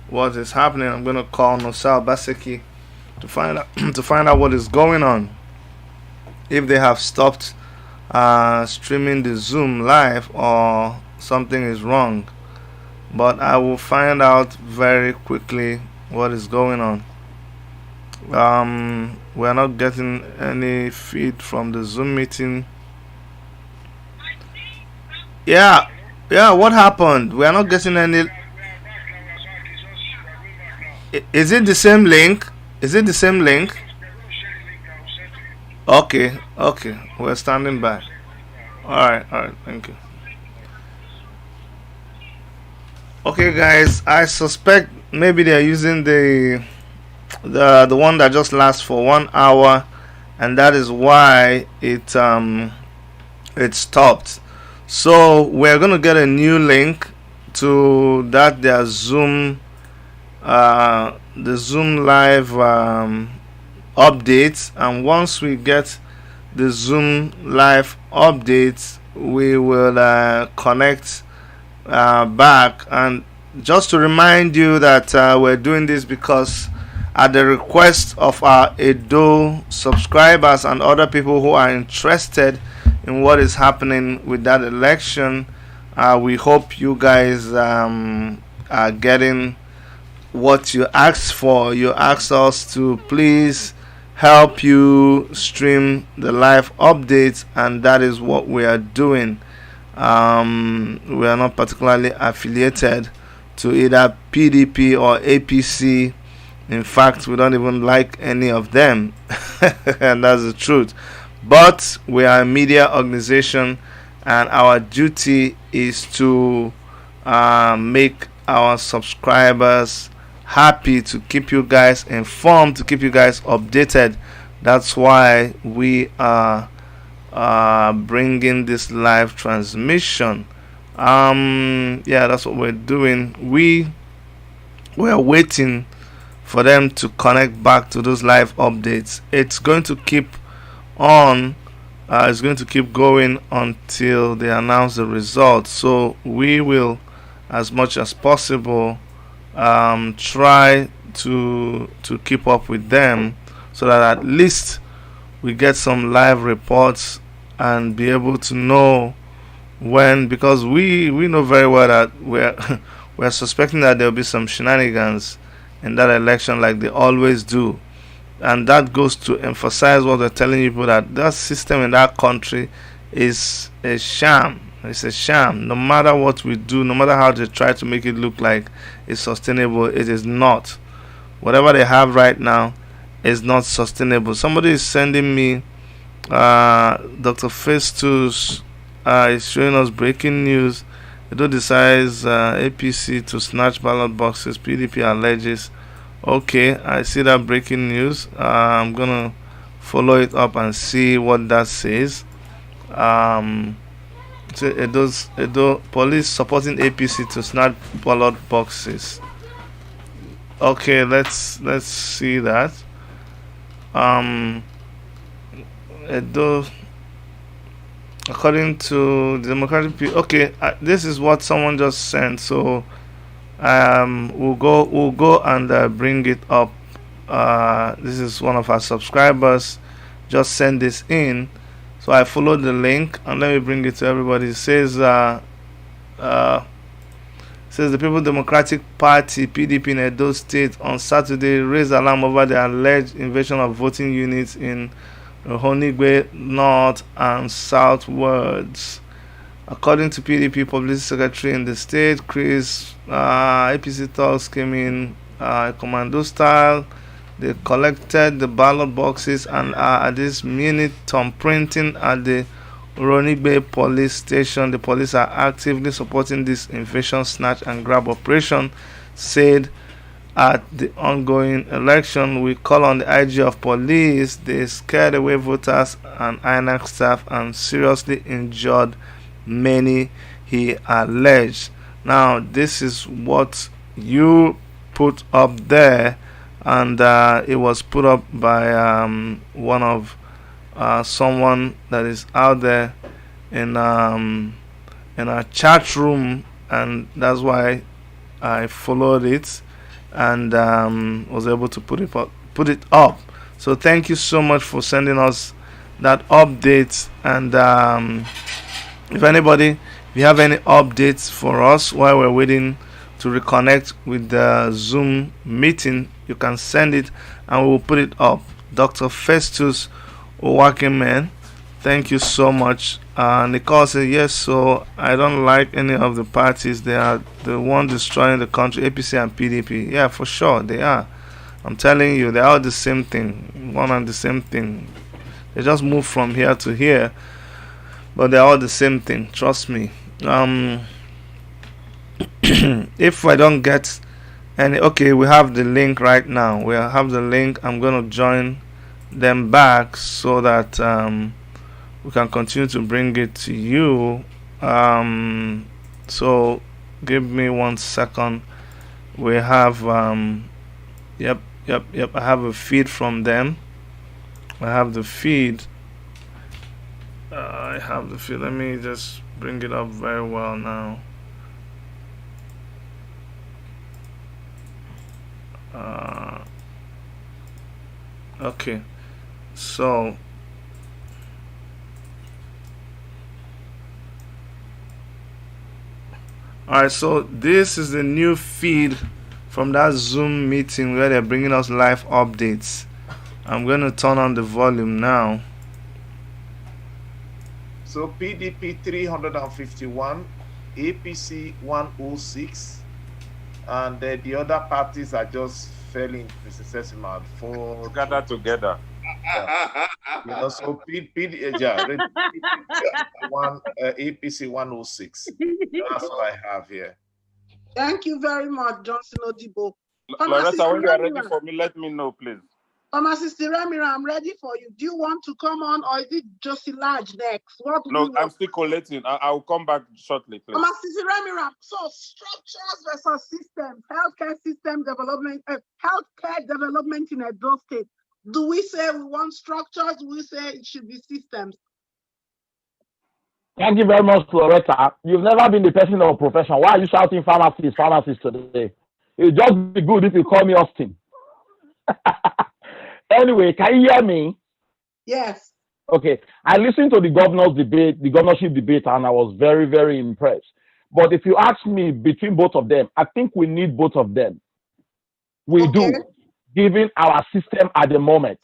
what is happening. I'm gonna call Obaseki to find out to find out what is going on. If they have stopped streaming the Zoom live or something is wrong. But I will find out very quickly what is going on. We're not getting any feed from the Zoom meeting. Yeah, what happened? We are not getting any. Is it the same link? Is it the same link? Okay, we're standing by. Alright, thank you. Okay, guys, I suspect maybe they're using the one that just lasts for 1 hour, and that is why it stopped. So we're gonna get a new link to that their Zoom the Zoom live updates, and once we get the Zoom live updates, we will connect back. And just to remind you that we're doing this because at the request of our Edo subscribers and other people who are interested in what is happening with that election, we hope you guys are getting what you asked for. You asked us to please help you stream the live updates, and that is what we are doing. We are not particularly affiliated to either PDP or APC. In fact, we don't even like any of them, and that's the truth. But we are a media organization, and our duty is to make our subscribers happy, to keep you guys informed, to keep you guys updated. That's why we are bringing this live transmission. That's what we're doing. We are waiting for them to connect back to those live updates. It's going to keep on. It's going to keep going until they announce the results. So we will, as much as possible, try to keep up with them, so that at least we get some live reports and be able to know when, because we know very well that we're suspecting that there'll be some shenanigans in that election, like they always do. And that goes to emphasize what we're telling people, that that system in that country is a sham. It's a sham. No matter what we do, no matter how they try to make it look like it's sustainable, it is not. Whatever they have right now is not sustainable. Somebody is sending me Dr. Festus is showing us breaking news. Edo decides APC to snatch ballot boxes. PDP alleges. Okay, I see that breaking news. I'm gonna follow it up and see what that says. So Edo police supporting APC to snatch ballot boxes. Okay, let's see that. Edo, according to the Democratic Party. Okay, this is what someone just sent. So we'll go and bring it up. This is one of our subscribers just sent this in. So I followed the link, and let me bring it to everybody. It says the People's Democratic Party (PDP) in Edo State on Saturday raised alarm over the alleged invasion of voting units in Honigwe North and southwards. According to PDP Publicity Secretary in the state, Chris, APC thugs came in commando style. They collected the ballot boxes and are at this minute thumbprinting at the Ronigbe police station. The police are actively supporting this invasion, snatch and grab operation, said at the ongoing election. We call on the IG of police. They scared away voters and INEC staff and seriously injured many, he alleged. Now, this is what you put up there. and it was put up by one of someone that is out there in our chat room, and that's why I followed it and was able to put it up. So thank you so much for sending us that update. And if you have any updates for us while we're waiting to reconnect with the Zoom meeting, you can send it and we will put it up. Dr. Festus Owakemen, thank you so much. Nicole said, yes, so I don't like any of the parties. They are the one destroying the country, APC and PDP. Yeah, for sure, they are. I'm telling you, they are the same thing, one and the same thing. They just move from here to here, but they're all the same thing, trust me. If I don't get any, okay, we have the link right now. We have the link. I'm going to join them back so that we can continue to bring it to you. So give me 1 second. We have yep, I have a feed from them. I have the feed. Let me just bring it up very well now. Okay, so alright, so this is the new feed from that Zoom meeting where they're bringing us live updates. I'm going to turn on the volume now. So PDP 351, APC 106, and the other parties are just failing Mr. for gather together. Yeah. So APC 106. That's what I have here. Thank you very much, Johnson Odibo. Loretta, when you are ready for me, let me know, please. Sister Ramira, I'm ready for you. Do you want to come on, or is it Josie Large next? No, I'm still collating. I'll come back shortly, please. Sister Ramira, so structures versus systems, healthcare system development, healthcare development in Edo State. Do we say we want structures? Do we say it should be systems? Thank you very much, Loretta. You've never been the person of profession. Why are you shouting pharmacists today? It would just be good if you call me Austin. Anyway, can you hear me? Yes. Okay. I listened to the governorship debate, and I was very, very impressed. But if you ask me between both of them, I think we need both of them. We do, given our system at the moment.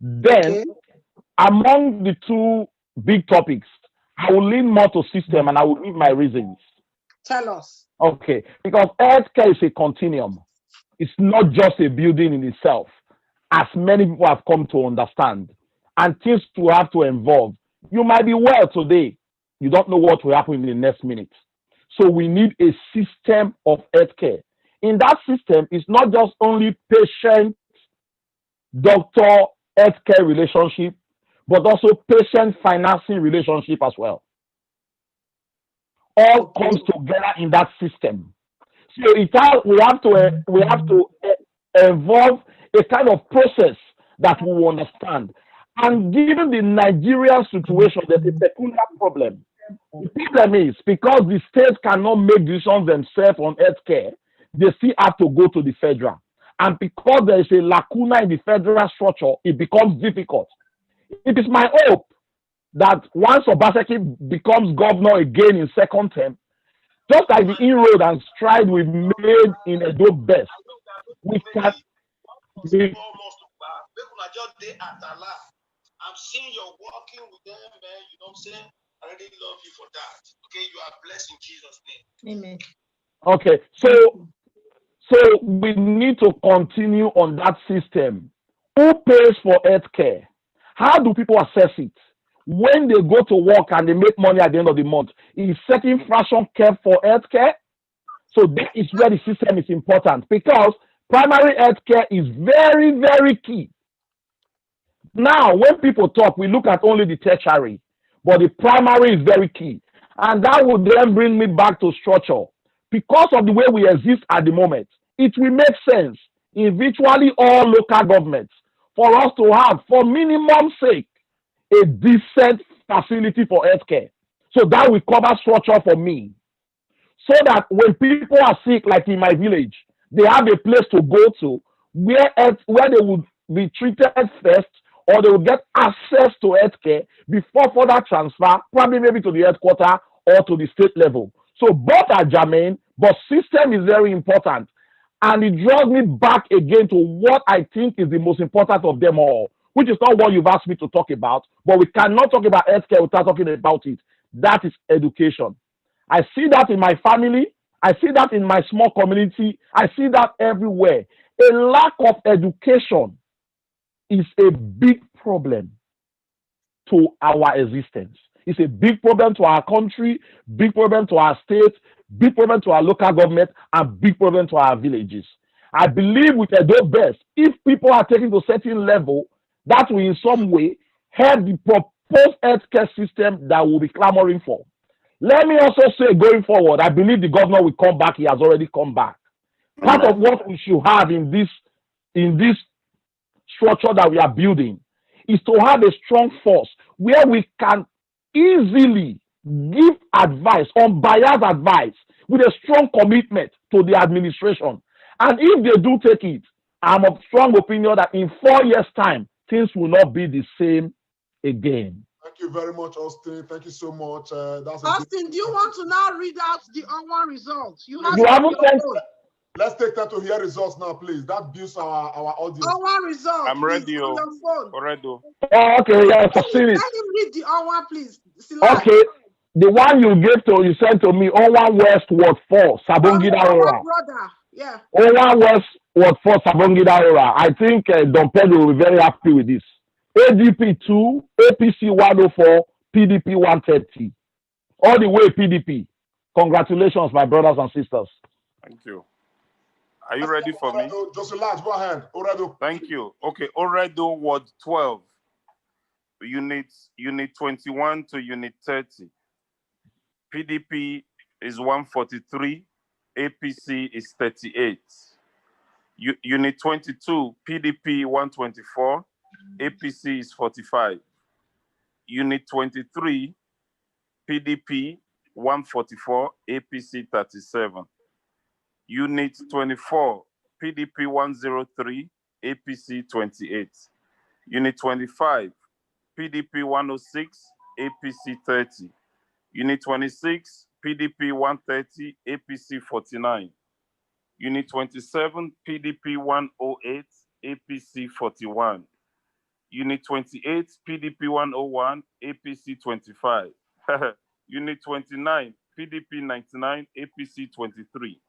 Then, among the two big topics, I will lean more to system, and I will give my reasons. Tell us. Okay. Because healthcare is a continuum. It's not just a building in itself, as many people have come to understand, and things to have to involve. You might be well today. You don't know what will happen in the next minute. So we need a system of healthcare. In that system, it's not just only patient, doctor, healthcare relationship, but also patient financing relationship as well. All comes together in that system. So we have to involve a kind of process that we will understand. And given the Nigerian situation, there's a peculiar problem. The problem is because the states cannot make decisions themselves on healthcare, they still have to go to the federal. And because there is a lacuna in the federal structure, it becomes difficult. It is my hope that once Obaseki becomes governor again in second term, just like the inroad and stride we've made in Edo Best, we can. I'm seeing you're working with them, man. You know what I'm saying? I really love you for that. Okay, you are blessed in Jesus' name. Amen. Okay, so we need to continue on that system. Who pays for healthcare? How do people assess it? When they go to work and they make money at the end of the month, is certain fraction kept for healthcare? So that is where the system is important, because primary healthcare is very, very key. Now, when people talk, we look at only the tertiary, but the primary is very key. And that would then bring me back to structure. Because of the way we exist at the moment, it will make sense in virtually all local governments for us to have, for minimum sake, a decent facility for healthcare. So that will cover structure for me. So that when people are sick, like in my village, they have a place to go to where they would be treated first, or they will get access to healthcare before further transfer, probably maybe to the headquarters or to the state level. So both are germane, but system is very important. And it draws me back again to what I think is the most important of them all, which is not what you've asked me to talk about, but we cannot talk about healthcare without talking about it. That is education. I see that in my family. I see that in my small community. I see that everywhere. A lack of education is a big problem to our existence. It's a big problem to our country, big problem to our state, big problem to our local government, and big problem to our villages. I believe with Edo Best, if people are taken to a certain level, that will in some way help the proposed healthcare system that we'll be clamoring for. Let me also say, going forward, I believe the governor will come back. He has already come back. Part of what we should have in this structure that we are building is to have a strong force where we can easily give advice, unbiased advice, with a strong commitment to the administration. And if they do take it, I'm of strong opinion that in 4 years' time, things will not be the same again. Thank you very much, Austin. Thank you so much. Austin, do you want to now read out the O1 results? You have Let's take time to hear results now, please. That builds our audience. O1 results. I'm ready. On your phone. Already. Oh, okay, yes, I've seen it. Let him read the O1, please. Okay, the one you sent to me, O1 West Ward 4, Sabongida Ora. Brother, yeah. O1 West Ward 4, Sabongida Ora. I think Don Pedro will be very happy with this. ADP 2, APC 104, PDP 130. All the way PDP. Congratulations, my brothers and sisters. Thank you. Are you ready for me? Just relax, go ahead. Oredo. Thank you. Okay, Oredo Ward 12. Unit 21 to Unit 30. PDP is 143, APC is 38. Unit 22, PDP 124, APC is 45. Unit 23, PDP 144, APC 37. Unit 24, PDP 103, APC 28. Unit 25, PDP 106, APC 30. Unit 26, PDP 130, APC 49. Unit 27, PDP 108, APC 41. Unit 28, PDP 101, APC 25. Unit 29, PDP 99, APC 23.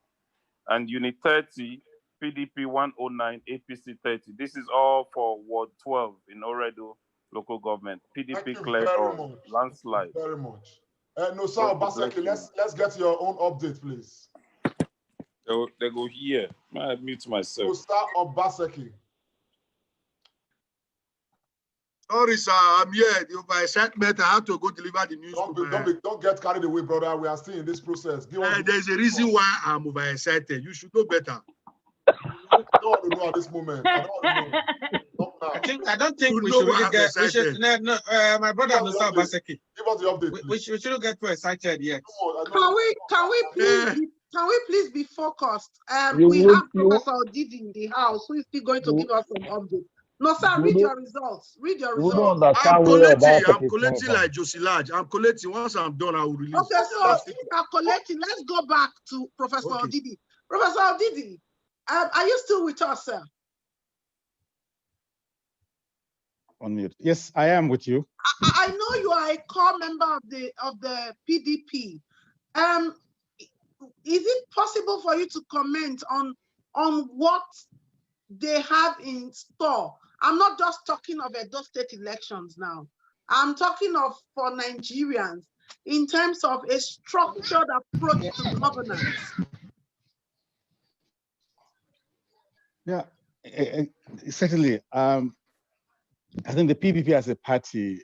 And Unit 30, PDP 109, APC 30. This is all for Ward 12 in Oredo local government. PDP cleared all landslide. Very much. No, sir, Obaseki, let's get your own update, please. They go here. I mute myself. No, sir, Obaseki. Sorry, sir, I'm here. By excitement, I have to go deliver the news. Don't get carried away, brother. We are still in this process. There's a reason why I'm overexcited. You should know better. I don't want to know at this moment. I don't want to know. I don't think we should really get. We should, no, my brother Mr. Obaseki. Give us the update. We shouldn't get too excited yet. Can we please be focused? We have Professor Didi in the house who is still going to give us some updates. No, sir, read your results. Read your results. I'm collating like Josie Lodge. I'm collating. Once I'm done, I will release. Okay, so if you are collecting, let's go back to Professor Odidi. Professor Odidi, are you still with us, sir? On mute. Yes, I am with you. I know you are a core member of the PDP. Is it possible for you to comment on what they have in store? I'm not just talking of Edo State elections now. I'm talking of for Nigerians in terms of a structured approach to governance. Yeah, certainly. I think the PDP as a party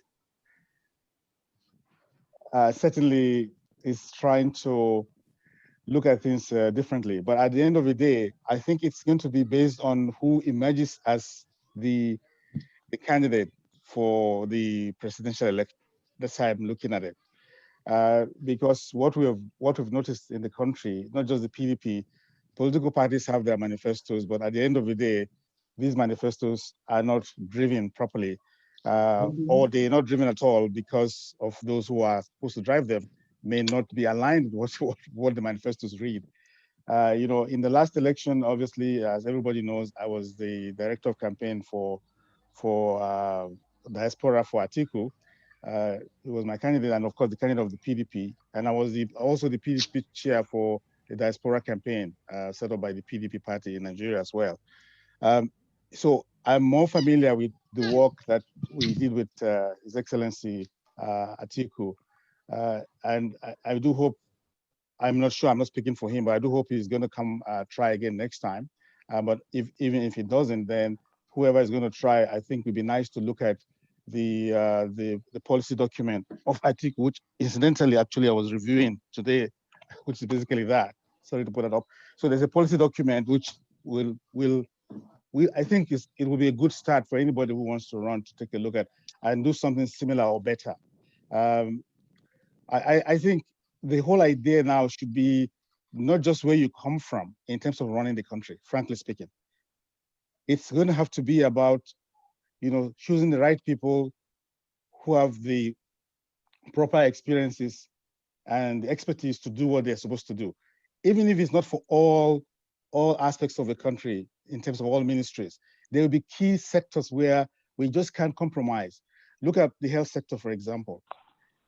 certainly is trying to look at things differently. But at the end of the day, I think it's going to be based on who emerges as the candidate for the presidential election. That's how I'm looking at it. Because what we've noticed in the country, not just the PDP, political parties have their manifestos, but at the end of the day, these manifestos are not driven properly, or they're not driven at all because of those who are supposed to drive them may not be aligned with what the manifestos read. In the last election, obviously, as everybody knows, I was the director of campaign for Diaspora for Atiku. He was my candidate, and of course, the candidate of the PDP. And I was also the PDP chair for the Diaspora campaign set up by the PDP party in Nigeria as well. So I'm more familiar with the work that we did with His Excellency Atiku. And I do hope, I'm not sure, I'm not speaking for him, but I do hope he's going to come try again next time. But even if he doesn't, then whoever is going to try, I think it would be nice to look at the policy document of Atiku, which incidentally, actually, I was reviewing today, which is basically that. Sorry to put that up. So there's a policy document which I think it will be a good start for anybody who wants to run to take a look at and do something similar or better. I think the whole idea now should be not just where you come from in terms of running the country, frankly speaking. It's going to have to be about, choosing the right people who have the proper experiences and the expertise to do what they're supposed to do, even if it's not for all aspects of the country in terms of all ministries. There will be key sectors where we just can't compromise. Look at the health sector, for example.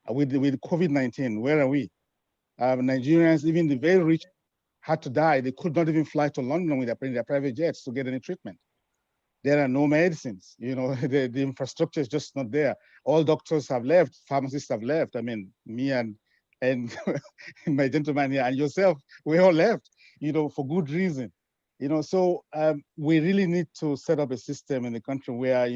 With COVID-19, where are we? Nigerians, even the very rich, had to die. They could not even fly to London with their private jets to get any treatment. There are no medicines. The infrastructure is just not there. All doctors have left. Pharmacists have left. I mean, me and my gentleman here and yourself, we all left, for good reason. So we really need to set up a system in the country where,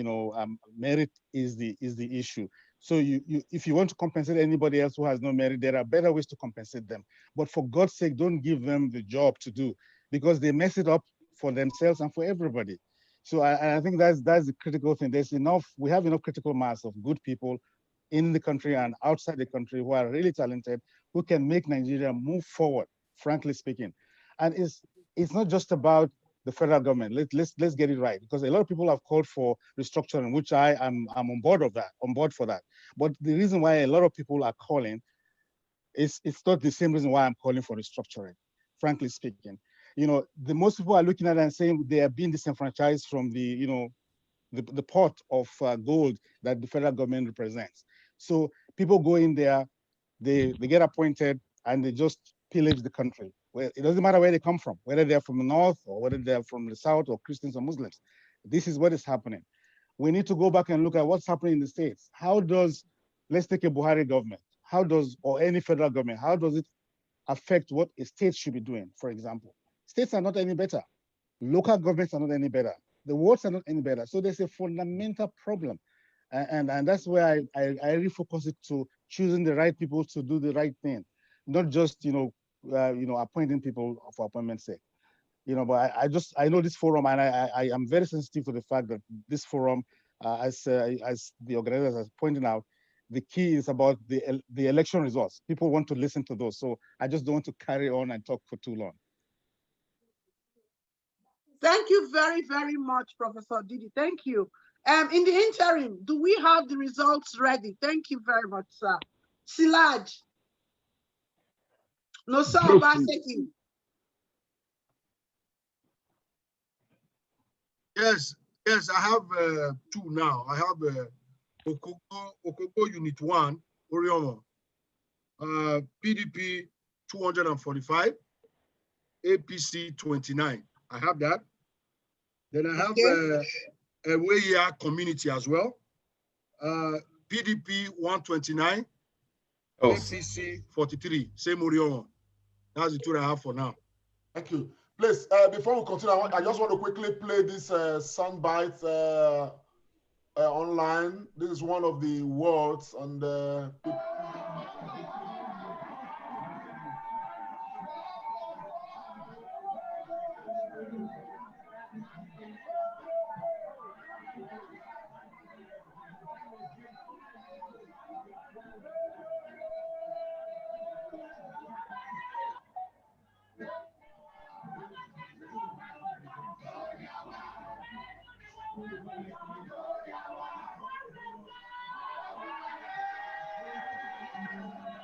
merit is the issue. So if you want to compensate anybody else who has no merit, there are better ways to compensate them. But for God's sake, don't give them the job to do, because they mess it up for themselves and for everybody. So I think that's the critical thing. We have enough critical mass of good people in the country and outside the country who are really talented, who can make Nigeria move forward, frankly speaking. And it's not just about the federal government. Let's get it right, because a lot of people have called for restructuring, which I'm on board for that. But the reason why a lot of people are calling it's not the same reason why I'm calling for restructuring, frankly speaking. The most people are looking at it and saying they are being disenfranchised from the pot of gold that the federal government represents. So people go in there, they get appointed, and they just pillage the country. Well, it doesn't matter where they come from, whether they're from the north or whether they're from the south or Christians or Muslims. This is what is happening. We need to go back and look at what's happening in the states. Let's take a Buhari government. Or any federal government, how does it affect what a state should be doing, for example? States are not any better. Local governments are not any better. The wards are not any better. So there's a fundamental problem. And that's where I refocus it to choosing the right people to do the right thing, not just appointing people for appointment's sake. But I know this forum, and I am very sensitive to the fact that this forum, as the organizers are pointing out, the key is about the election results. People want to listen to those, so I just don't want to carry on and talk for too long. Thank you very, very much, Professor Didi. Thank you. In the interim, do we have the results ready? Thank you very much, sir. Silaj. No, sir, Obaseki. Yes, I have two now. I have Okogo Unit 1, Oriomo, PDP 245, APC 29. I have that. Then I have a Weya community as well. PDP 129, APC 43, same Oriomo. That's the two I have for now. Thank you. Please, before we continue, I just want to quickly play this soundbite online. This is one of the words on the...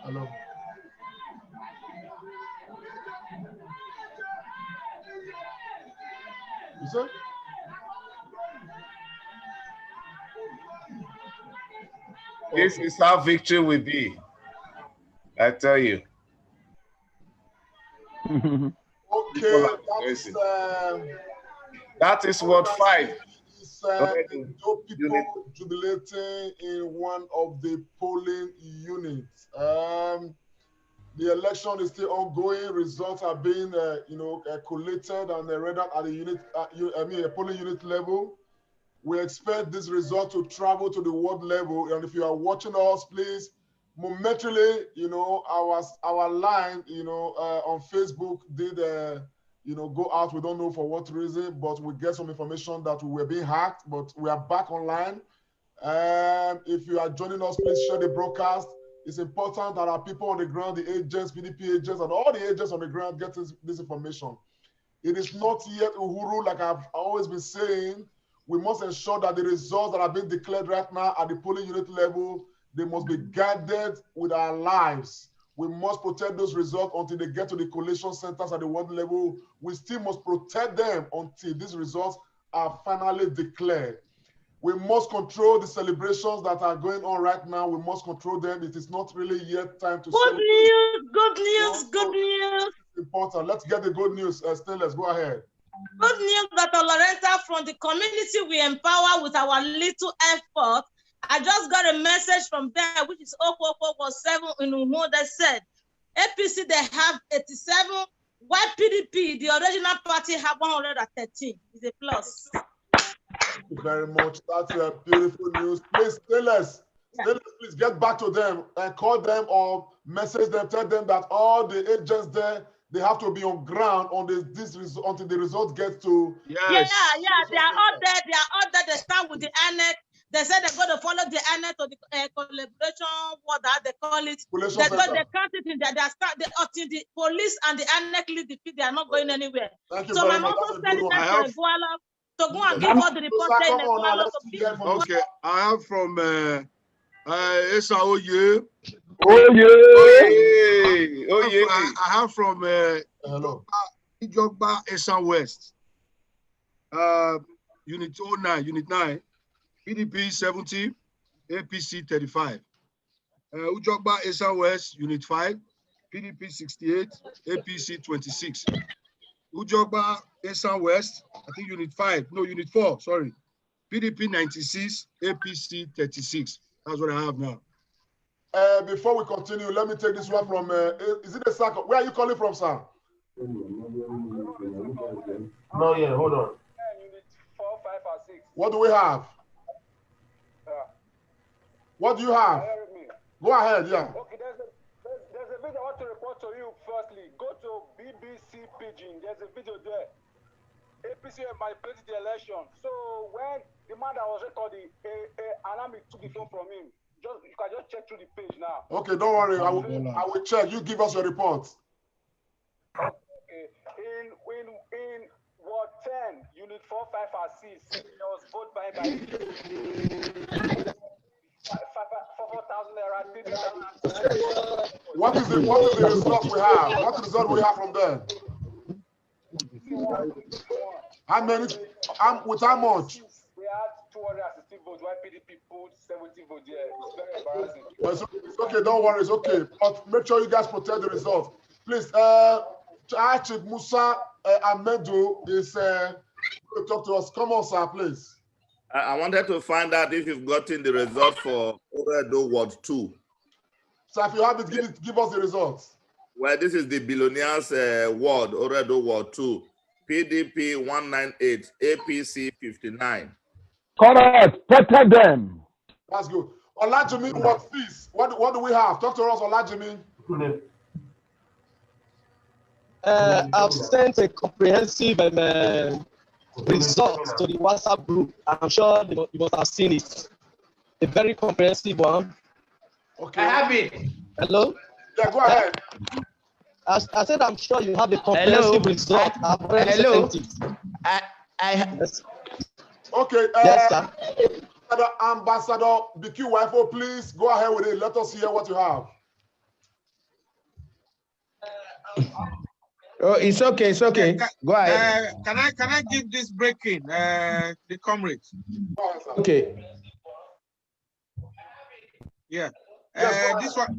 Hello. You say? This is how victory will be. I tell you. Okay, that is what 5. People jubilating in one of the polling units. The election is still ongoing. Results are being, collated and read out at the unit, a polling unit level. We expect this result to travel to the world level. And if you are watching us, please, momentarily, our line, on Facebook did, go out. We don't know for what reason, but we get some information that we were being hacked, but we are back online. If you are joining us, please share the broadcast. It's important that our people on the ground, the agents, PDP agents, and all the agents on the ground get this information. It is not yet Uhuru, like I've always been saying. We must ensure that the results that are being declared right now at the polling unit level, they must be guarded with our lives. We must protect those results until they get to the collation centers at the world level. We still must protect them until these results are finally declared. We must control the celebrations that are going on right now. We must control them. It is not really yet time to celebrate. Good news, good news. It's important. Let's get the good news. Still, let's go ahead. Good news, Dr. Loretta, from the community we empower with our little effort. I just got a message from there, which is 04447 in Umo, that said, APC, they have 87, while PDP, the original party, have 113. It's a plus. Thank you very much. That's a beautiful news. Please, please get back to them and call them or message them, tell them that all the agents there, they have to be on ground on this until the result gets to. Yes. Yeah. They are all there. They start with the annex. They said they're going to follow the annex or the collaboration, what they call it. They count it in there. They start until the police and the annex lead the field. They are not going anywhere. So my mom said to go and give us the report. Okay, I have from SAOye. I have from Ijogba Esan West. Unit 09, Unit 9, PDP 70, APC 35. Ujogba Esan West, Unit 5, PDP 68, APC 26. Ujogba Esan West, I think Unit 5, no, Unit 4, sorry. PDP 96, APC 36. That's what I have now. Before we continue, let me take this one from, is it a circle? Where are you calling from, sir? No, yeah, hold on. What do we have? What do you have? Go ahead, yeah. Okay, there's a video I want to report to you firstly. Go to BBC Pidgin. There's a video there. APC manipulated the election. So when the man that was recording, an army took the phone from him. You can just check through the page now. Okay, don't worry. I will check. You give us your report. Okay. In Ward 10, Unit 4, 5, and 6, there was vote by 4,000 naira. What is the result we have? What result we have from there? How many? With how much? We had 260 votes. Why PDP put 70 votes? Yeah, it's very embarrassing. It's okay. Don't worry. It's okay. But make sure you guys protect the result, please. Chief Musa Ahmedu is going to talk to us. Come on, sir, please. I wanted to find out if you've gotten the result for Oredo Ward 2. So if you have it, give us the results. Well, this is the billionaires ward, Oredo Ward 2. PDP 198, APC 59. Correct. Protect them. That's good. Olajimi, what fees? What do we have? Talk to us, Olajimi. I've sent a comprehensive results to the WhatsApp group. I'm sure you must have seen it. A very comprehensive one. Okay. I have it. Hello? Yeah, go ahead. I said I'm sure you have a comprehensive result. I've already sent it. Yes. Okay. Yes, sir. Ambassador BQ Wifo, please go ahead with it. Let us hear what you have. Oh, it's okay. It's okay. Yeah, Go ahead. Can I give this breaking, the comrades? Okay. Yeah.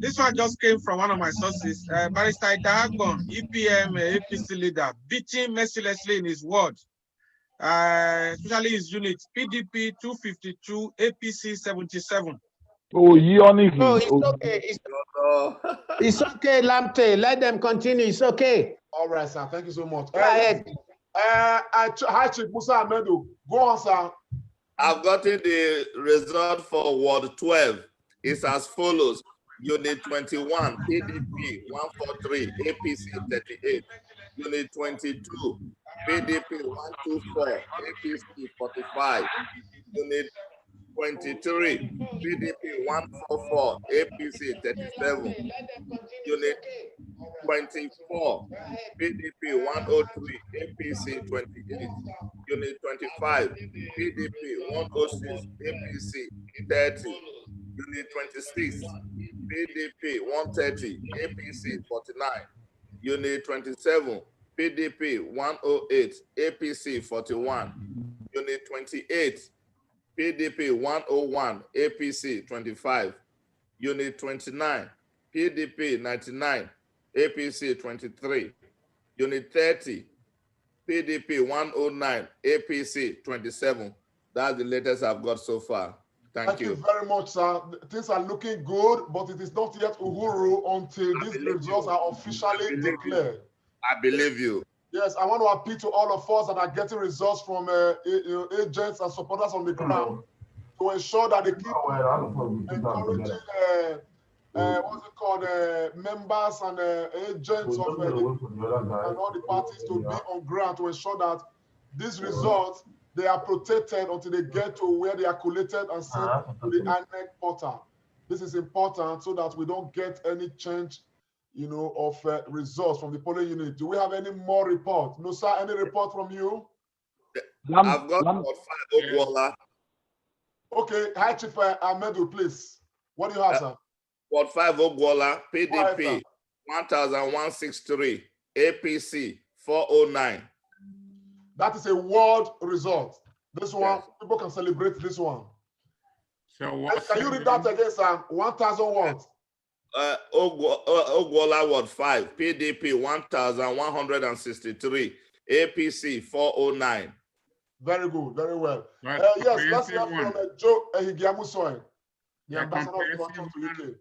This one just came from one of my sources. Barrister Dahagbon, EPM APC leader, beating mercilessly in his ward, especially his unit, PDP 252, APC 77. Oh, Oh, it's okay. It's okay, Lamte. Let them continue. It's okay. All right, sir. Thank you so much. Go ahead. Hi, Chief Musa Ahmedu. Go on, sir. I've gotten the result for Ward 12. It's as follows. Unit 21, PDP 143, APC 38. Unit 22, PDP 124, APC 45. Unit 23, PDP 144, APC 37. Unit 24, PDP 103, APC 28. Unit 25, PDP 106, APC 30. Unit 26, PDP 130, APC 49. Unit 27, PDP 108, APC 41. Unit 28, PDP 101, APC 25. Unit 29, PDP 99, APC 23. Unit 30, PDP 109, APC 27. That's the latest I've got so far. Thank you. Thank you very much, sir. Things are looking good, but it is not yet Uhuru until these results are officially declared. I believe you. Yes, I want to appeal to all of us that are getting results from agents and supporters on the ground to ensure that they keep encouraging what's it called, members and agents of and all the parties to be on ground to ensure that these results, they are protected until they get to where they are collated and sent to the INEC portal. This is important so that we don't get any change, you know, of results from the polling unit. Do we have any more report? No, sir, any report from you? I've got Ward 5 Ogwola. Okay, hi, Chief Ahmedu, please. What do you have, sir? Ward 5 Ogwola, PDP 1163, APC 409. That is a ward result. This one, people can celebrate this one. So can you read that again, sir? 1,000 what? Ogwola Ward 5, PDP 1163, APC 409. Very good, very well. Yes, let's hear from Joe Ehigiamusoy, the ambassador of the UK.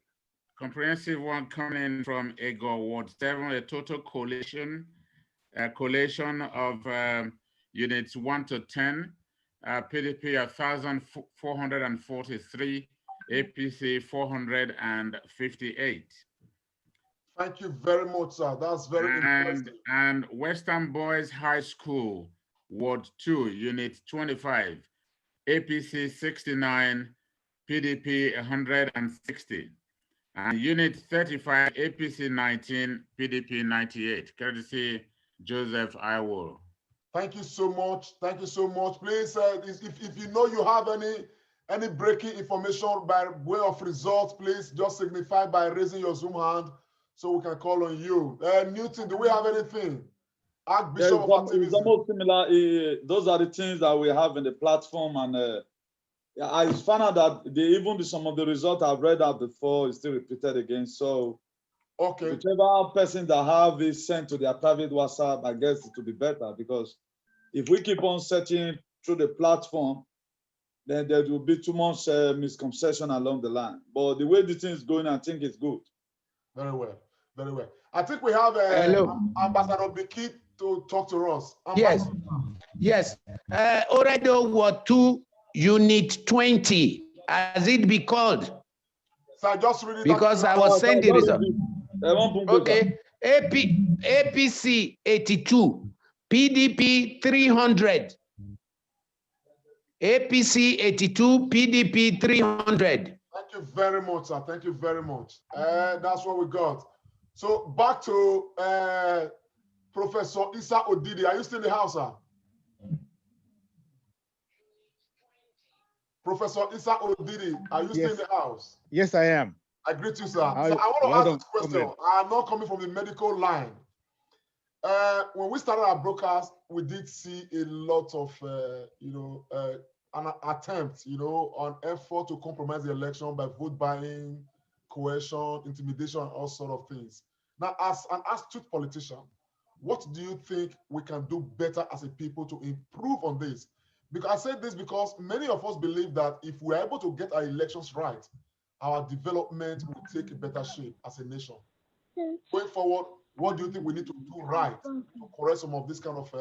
Comprehensive one coming from Ego Ward 7, a total collation of units 1 to 10, PDP 1,443, APC 458. Thank you very much, sir. That's very impressive. And Western Boys High School, Ward 2, Unit 25, APC 69, PDP 160. And Unit 35, APC 19, PDP 98. Courtesy Joseph Iwo. Thank you so much. Thank you so much. Please, if you know you have any breaking information by way of results, please just signify by raising your Zoom hand so we can call on you. Newton, do we have anything? Archbishop of activism. It's almost similar. Those are the things that we have in the platform, and I found out that even some of the results I've read out before is still repeated again. So, okay, whichever person that have it sent to their private WhatsApp, I guess it will be better, because if we keep on searching through the platform, then there will be too much misconception along the line. But the way the thing is going, I think it's good. Very well, very well. I think we have Ambassador Biki to talk to us. Yes, yes. Already Ward 2, Unit 20. Has it been called? So just read it because I was sent the result. Okay. APC 82, PDP 300. APC 82, PDP 300. Thank you very much, sir. Thank you very much. That's what we got. So back to Professor Issa Odidi. Are you still in the house, sir? Professor Issa Odidi, are you still in the house? Yes, I am. I greet you, sir. So I want to ask this question. I'm not coming from the medical line, when we started our broadcast, we did see a lot of, an attempt, on effort to compromise the election by vote buying, coercion, intimidation, and all sort of things. Now, as an astute politician, what do you think we can do better as a people to improve on this? Because I say this because many of us believe that if we're able to get our elections right, our development will take a better shape as a nation. Going forward, what do you think we need to do right to correct some of this kind of,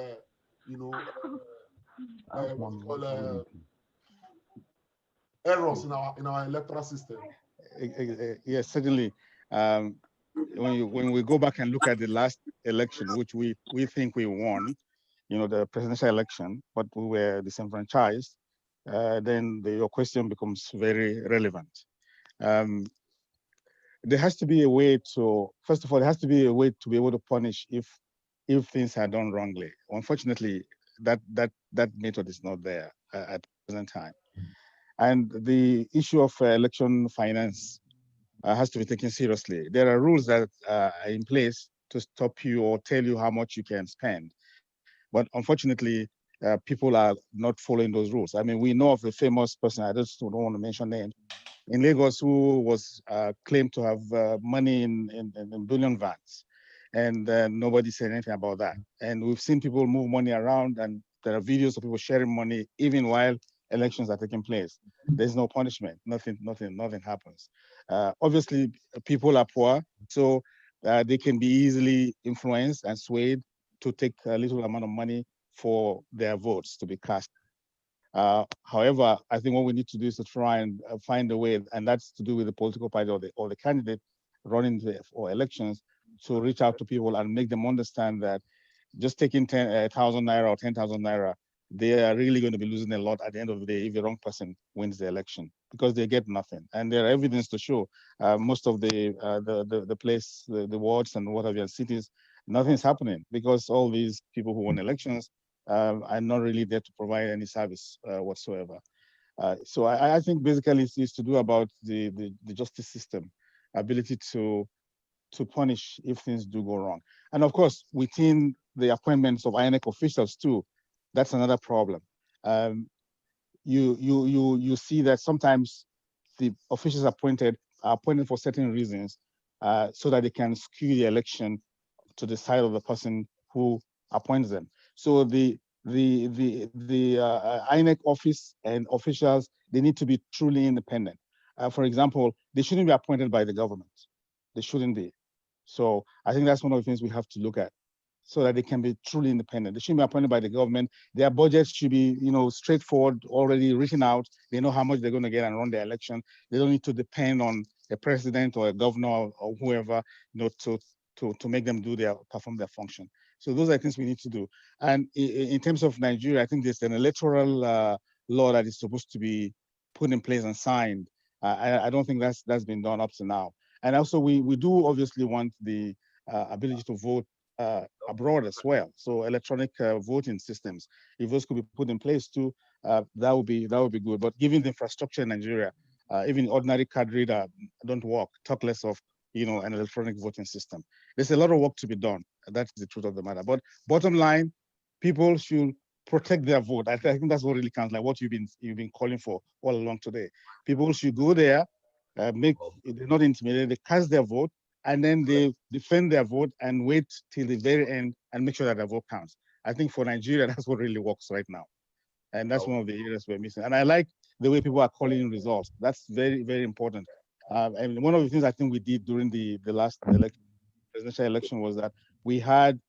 errors in our electoral system? Yes, certainly. When we go back and look at the last election, which we think we won, the presidential election, but we were disenfranchised, then your question becomes very relevant. There has to be a way to, first of all, there has to be a way to be able to punish if things are done wrongly. Unfortunately, that method is not there at the present time. And the issue of election finance has to be taken seriously. There are rules that are in place to stop you or tell you how much you can spend. But unfortunately, people are not following those rules. I mean, we know of a famous person, I just don't want to mention names, in Lagos who was claimed to have money in billion vans. And nobody said anything about that. And we've seen people move money around, and there are videos of people sharing money even while elections are taking place. There's no punishment. Nothing happens. Obviously, people are poor, so they can be easily influenced and swayed to take a little amount of money for their votes to be cast. However, I think what we need to do is to try and find a way, and that's to do with the political party or the candidate running for elections, to reach out to people and make them understand that just taking 10,000 naira or 10,000 naira, they are really going to be losing a lot at the end of the day if the wrong person wins the election, because they get nothing. And there are evidence to show most of the wards and what have you, cities, nothing's happening because all these people who won elections are not really there to provide any service whatsoever. So I think basically it's to do about the justice system, ability to punish if things do go wrong. And of course, within the appointments of INEC officials too, that's another problem. You see that sometimes the officials are appointed for certain reasons, so that they can skew the election to the side of the person who appoints them. So the INEC office and officials, they need to be truly independent. For example, they shouldn't be appointed by the government. They shouldn't be. So I think that's one of the things we have to look at, so that they can be truly independent. They shouldn't be appointed by the government. Their budgets should be, straightforward, already written out. They know how much they're going to get and run their election. They don't need to depend on a president or a governor or whoever, to make them perform their function. So those are things we need to do. And in terms of Nigeria, I think there's an electoral law that is supposed to be put in place and signed. I don't think that's been done up to now. And also, we do obviously want the ability to vote abroad as well. So electronic voting systems, if those could be put in place too, that would be good. But given the infrastructure in Nigeria, even ordinary card reader don't work. Talk less of an electronic voting system. There's a lot of work to be done. That's the truth of the matter. But bottom line, people should protect their vote. I think that's what really counts. Like what you've been calling for all along today. People should go there. They're not intimidated, they cast their vote, and then they defend their vote and wait till the very end and make sure that their vote counts. I think for Nigeria, that's what really works right now. And that's one of the areas we're missing. And I like the way people are calling in results. That's very, very important. And one of the things I think we did during the last presidential election was that we had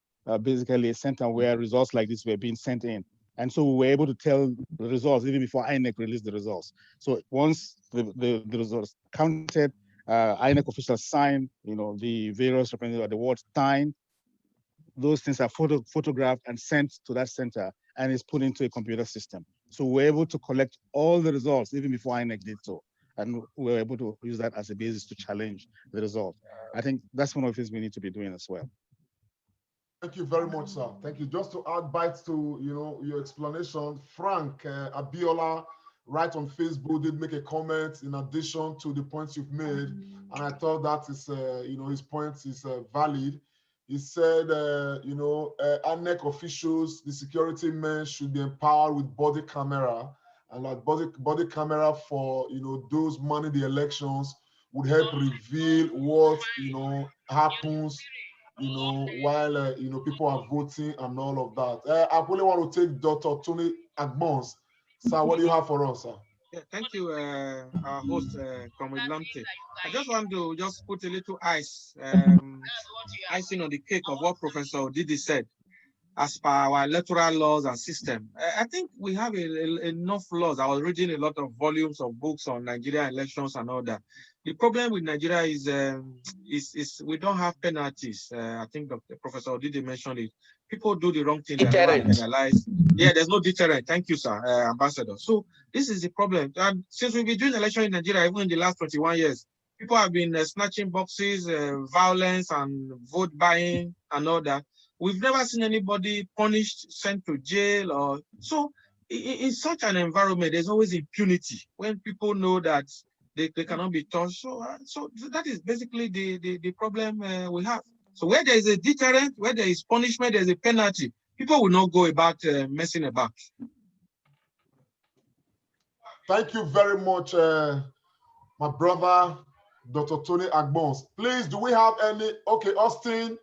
basically a center where results like this were being sent in. And so we were able to tell the results even before INEC released the results. So once the results counted, INEC officials signed, the various representatives of the ward signed, those things are photographed and sent to that center, and it's put into a computer system. So we're able to collect all the results even before INEC did so. And we're able to use that as a basis to challenge the result. I think that's one of the things we need to be doing as well. Thank you very much, sir. Thank you. Just to add bites to your explanation, Frank Abiola, right on Facebook, did make a comment in addition to the points you've made, and I thought that is, his point is valid. He said, you know, ANEC officials, the security men should be empowered with body camera, and like body camera for, you know, those manning the elections would help reveal what, you know, happens, you know, while, you know, people are voting and all of that. I really want to take Dr. Tony Agbons. Sir, what do you have for us, sir? Yeah, thank you, our host, Comrade Lamte. I just want to just put a little icing on the cake of what Professor Odidi said. As per our electoral laws and system, I think we have enough laws. I was reading a lot of volumes of books on Nigerian elections and all that. The problem with Nigeria is we don't have penalties. I think Professor Odidi mentioned it. People do the wrong thing, they're not penalized. Yeah, there's no deterrent. Thank you, sir, Ambassador. So this is the problem. And since we've been doing election in Nigeria, even in the last 21 years, people have been snatching boxes, violence and vote buying and all that. We've never seen anybody punished, sent to jail, or so. In such an environment, there's always impunity when people know that they cannot be touched. So that is basically the problem we have. So where there is a deterrent, where there is punishment, there's a penalty. People will not go about messing about. Thank you very much, my brother, Dr. Tony Agbons. Please, do we have any? Okay, Austin.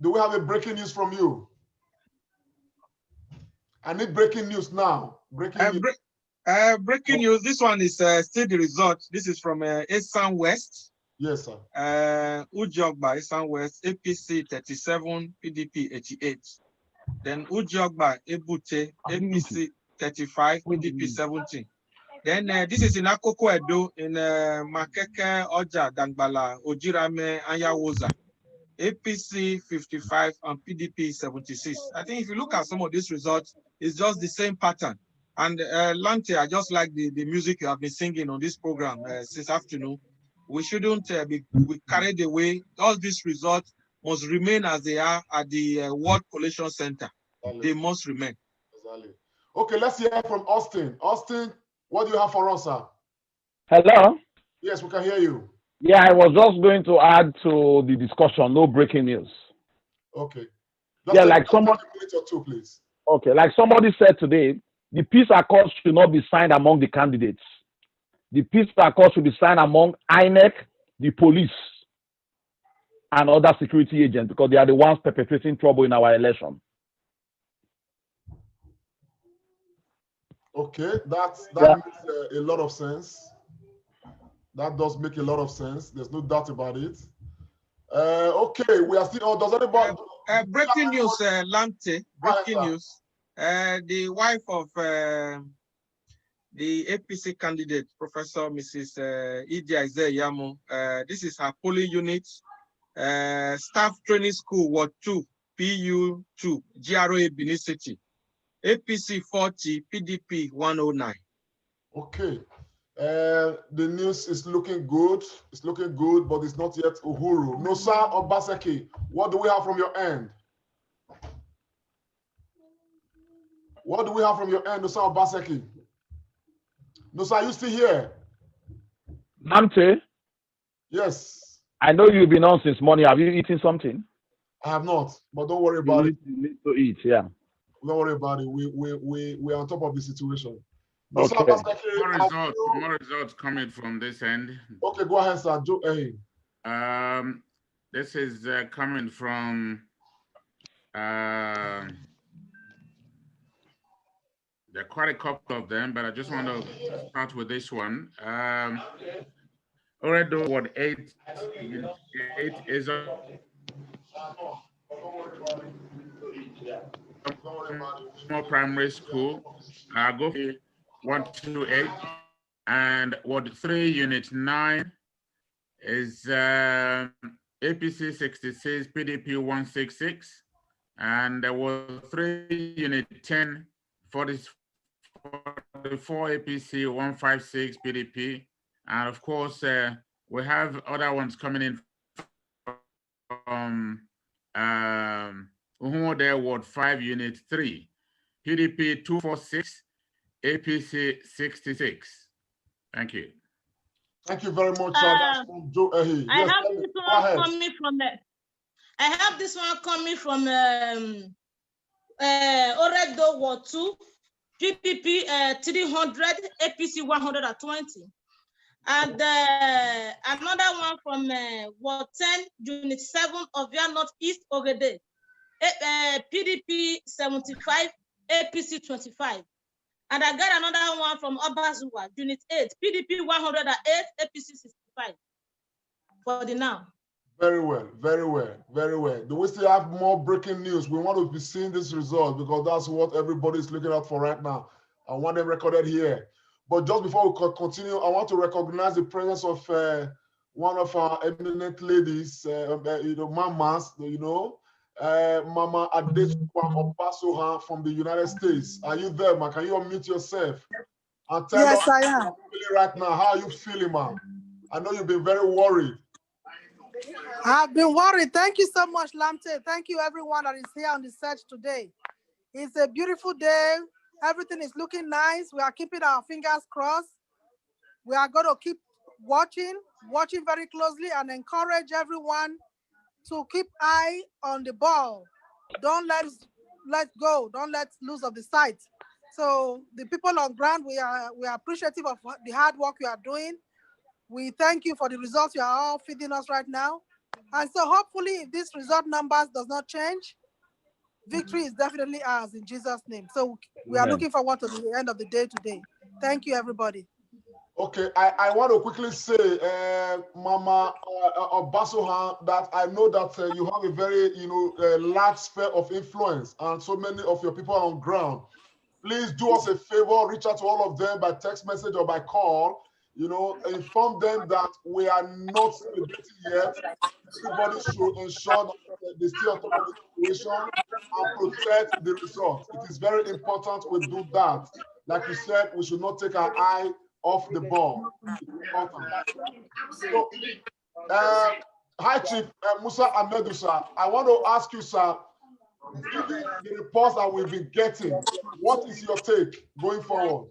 Do we have a breaking news from you? I need breaking news now. Breaking news. Breaking news. This one is still the result. This is from Esan West. Yes, sir. Ujogba, Esan West, APC 37, PDP 88. Then Ujogba, Ebute, APC 35, PDP 17. Then this is in Akoko Edo, in Makeke, Oja, Dangbala, Ojirame, Anyawoza. APC 55 and PDP 76. I think if you look at some of these results, it's just the same pattern. And Lante, I just like the music you have been singing on this program since afternoon. We shouldn't be carried away. All these results must remain as they are at the World Collation Center. They must remain. Exactly. Okay, let's hear from Austin. Austin, what do you have for us, sir? Hello? Yes, we can hear you. Yeah, I was just going to add to the discussion, no breaking news. Okay. Yeah, like somebody. A minute or two, please. Okay, like somebody said today, the peace accord should not be signed among the candidates. The peace accord should be signed among INEC, the police, and other security agents because they are the ones perpetrating trouble in our election. Okay, that makes a lot of sense. That does make a lot of sense. There's no doubt about it. Okay, we are still. Oh, does anybody? Breaking news, Lante. Breaking news. The wife of the APC candidate, Professor Mrs. Idi Isaiah. This is her polling unit. Staff Training School, Ward 2, PU2, GRA Benin City. APC 40, PDP 109. Okay. The news is looking good. It's looking good, but it's not yet Uhuru. No, sir, Obaseki, what do we have from your end? What do we have from your end, no, sir, Obaseki? No, sir, are you still here? Namte? Yes. I know you've been on since morning. Have you eaten something? I have not, but don't worry about it. You need to eat, yeah. Don't worry about it. We're on top of the situation. Okay. More results coming from this end. Okay, go ahead, sir. Hey. This is coming from there are quite a couple of them, but I just want to start with this one. Already Ward 8 is small primary school. Go 128, and Ward 3 Unit 9 is APC 66, PDP 166, and Ward 3 Unit 10 44 APC 156 PDP, and of course we have other ones coming in from Uhumode Ward 5 Unit 3, PDP 246, APC 66. Thank you. Thank you very much, sir. That's from Joe Ehi. I have this one coming from I have this one coming from Oredo Ward 2, PPP 300, APC 120. And another one from Ward 10, Unit 7 of Via North East Ogede, PDP 75, APC 25. And I got another one from Obaseki, Unit 8, PDP 108, APC 65. For the now. Very well, very well, very well. Do we still have more breaking news? We want to be seeing this result because that's what everybody is looking out for right now. I want them recorded here. But just before we continue, I want to recognize the presence of one of our eminent ladies, mamas, Mama Adesua Obasoha from the United States. Are you there, ma? Can you unmute yourself? And tell Yes, us I am. right now, how are you feeling, ma? I know you've been very worried. I've been worried. Thank you so much, Lamte. Thank you, everyone that is here on the search today. It's a beautiful day. Everything is looking nice. We are keeping our fingers crossed. We are going to keep watching very closely and encourage everyone to keep eye on the ball. Don't let go. Don't let lose of the sight. So the people on ground, we are appreciative of the hard work you are doing. We thank you for the results you are all feeding us right now. And so hopefully if this result numbers does not change, victory is definitely ours in Jesus' name. So we are looking forward to the end of the day today. Thank you, everybody. Okay, I want to quickly say, Mama Obasoha, that I know that you have a very, large sphere of influence and so many of your people on ground. Please do us a favor, reach out to all of them by text message or by call. Inform them that we are not celebrating yet. Everybody should ensure that they stay on top of the situation and protect the result. It is very important we do that. Like you said, we should not take our eye off the ball. It's important. So, hi, Chief Musa Ahmedusa. I want to ask you, sir, given the reports that we've been getting, what is your take going forward?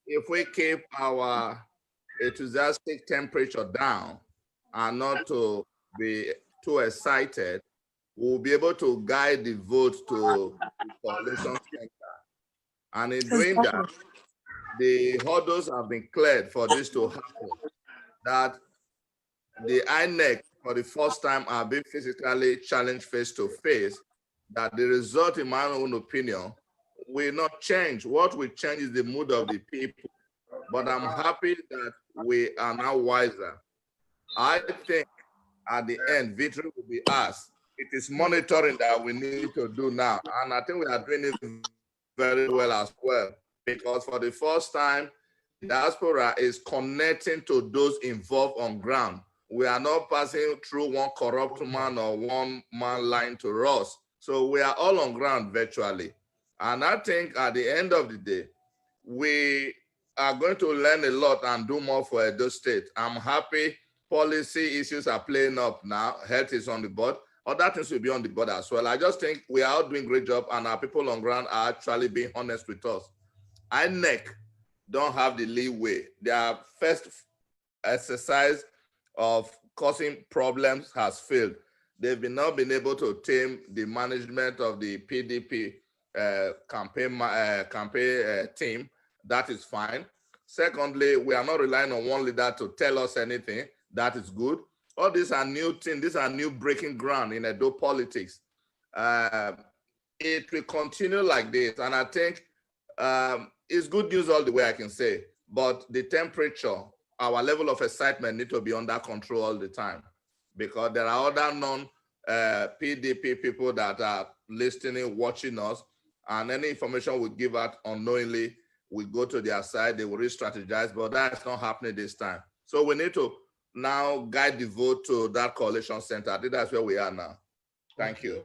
If we keep our enthusiastic temperature down and not to be too excited, we'll be able to guide the vote to the coalition center. And in doing that, the hurdles have been cleared for this to happen. That the INEC for the first time are being physically challenged face to face, that the result, in my own opinion, will not change. What will change is the mood of the people. But I'm happy that we are now wiser. I think at the end, victory will be ours. It is monitoring that we need to do now. And I think we are doing it very well as well, because for the first time, Diaspora is connecting to those involved on ground. We are not passing through one corrupt man or one man lying to us. So we are all on ground virtually. And I think at the end of the day, we are going to learn a lot and do more for Edo State. I'm happy policy issues are playing up now. Health is on the board. Other things will be on the board as well. I just think we are all doing a great job and our people on ground are actually being honest with us. INEC don't have the leeway. Their first exercise of causing problems has failed. They've not been able to tame the management of the PDP campaign team. That is fine. Secondly, we are not relying on one leader to tell us anything. That is good. All these are new things. These are new breaking ground in Edo politics. It will continue like this. And I think it's good news all the way I can say. But the temperature, our level of excitement need to be under control all the time, because there are other non-PDP people that are listening, watching us, and any information we give out unknowingly, we go to their side, they will re-strategize, but that's not happening this time. So we need to now guide the vote to that coalition center. I think that's where we are now. Thank you.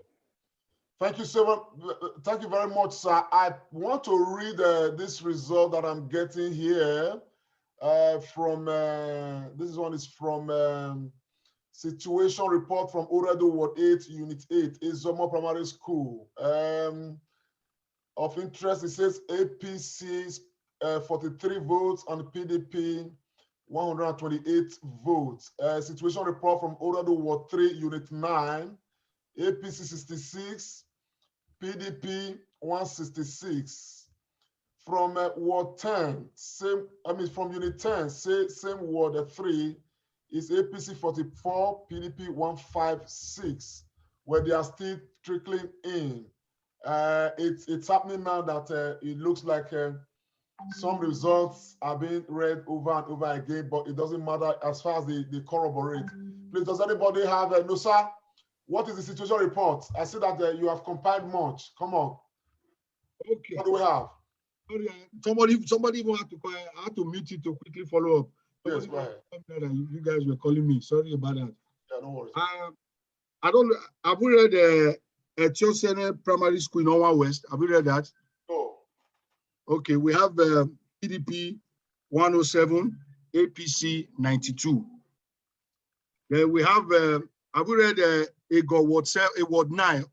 Thank you so much. Thank you very much, sir. I want to read this result that I'm getting here from, this one is from situation report from Oredo Ward 8, Unit 8, Izoma Primary School. Of interest, it says APC 43 votes and PDP 128 votes. Situation report from Orado Ward 3, Unit 9, APC 66, PDP 166. From Ward 10, from Unit 10, same Ward 3, is APC 44, PDP 156, where they are still trickling in. It's happening now that it looks like some results are being read over and over again, but it doesn't matter as far as they corroborate. Please, does anybody have no, sir? What is the situation report? I see that you have compiled much. Come on. Okay. What do we have? Somebody even had to call. I had to mute it to quickly follow up. Yes, go ahead. You guys were calling me. Sorry about that. Yeah, no worries. Have we read Etiosene Primary School in Owa West? Have we read that? No. Okay, we have PDP 107, APC 92. Then we have we read Ego Ward 9,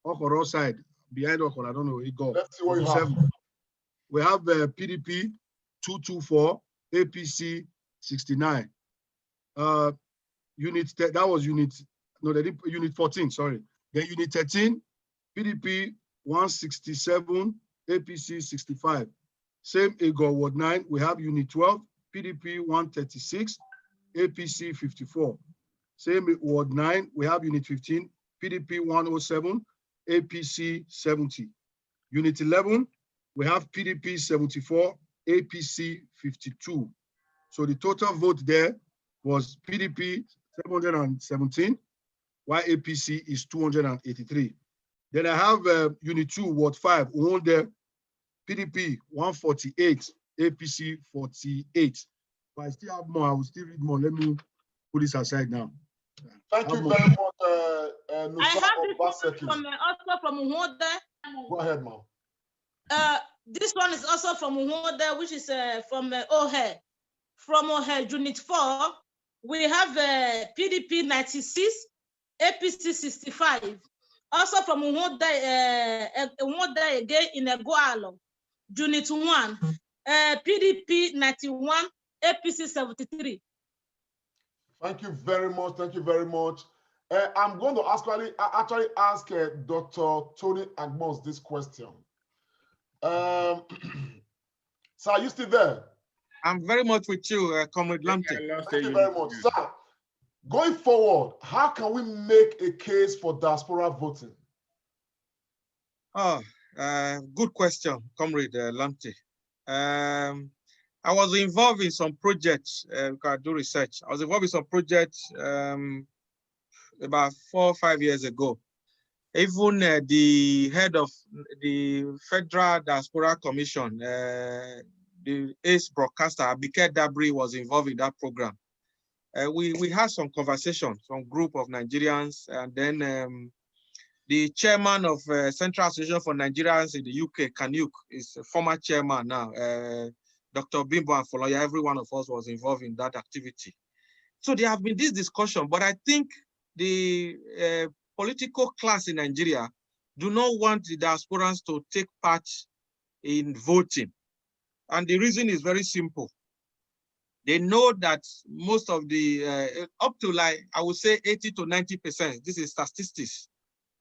Okoro side, behind Okoro, I don't know, Ego. Let's see what you have. We have PDP 224, APC 69. Unit 14, sorry. Then Unit 13, PDP 167, APC 65. Same Ego Ward 9, we have Unit 12, PDP 136, APC 54. Same Ward 9, we have Unit 15, PDP 107, APC 70. Unit 11, we have PDP 74, APC 52. So the total vote there was PDP 717, while APC is 283. Then I have Unit 2, Ward 5, who won there, PDP 148, APC 48. But I still have more, I will still read more. Let me put this aside now. Thank you very much, I have this one also from Uhode. Go ahead, ma'am. This one is also from Uhode, which is from Ohe. From Ohe, Unit 4, we have PDP 96, APC 65. Also from Uhode again in Egoalo, Unit 1, PDP 91, APC 73. Thank you very much. Thank you very much. I'm going to actually ask Dr. Tony Agbons this question. Sir, are you still there? I'm very much with you, Comrade Lamte. Thank you very much. Sir, going forward, how can we make a case for diaspora voting? Oh, good question, Comrade Lamte. I was involved in some projects, I do research. I was involved in some projects about 4 or 5 years ago. Even the head of the Federal Diaspora Commission, the ace broadcaster, Abike Dabri, was involved in that program. We had some conversations, some group of Nigerians, and then the chairman of Central Association for Nigerians in the UK, Kanyuk, is a former chairman now. Dr. Bimbo and Foloya, every one of us was involved in that activity. So there have been this discussion, but I think the political class in Nigeria do not want the diasporans to take part in voting. And the reason is very simple. They know that most of the, up to like, I would say 80 to 90%, this is statistics,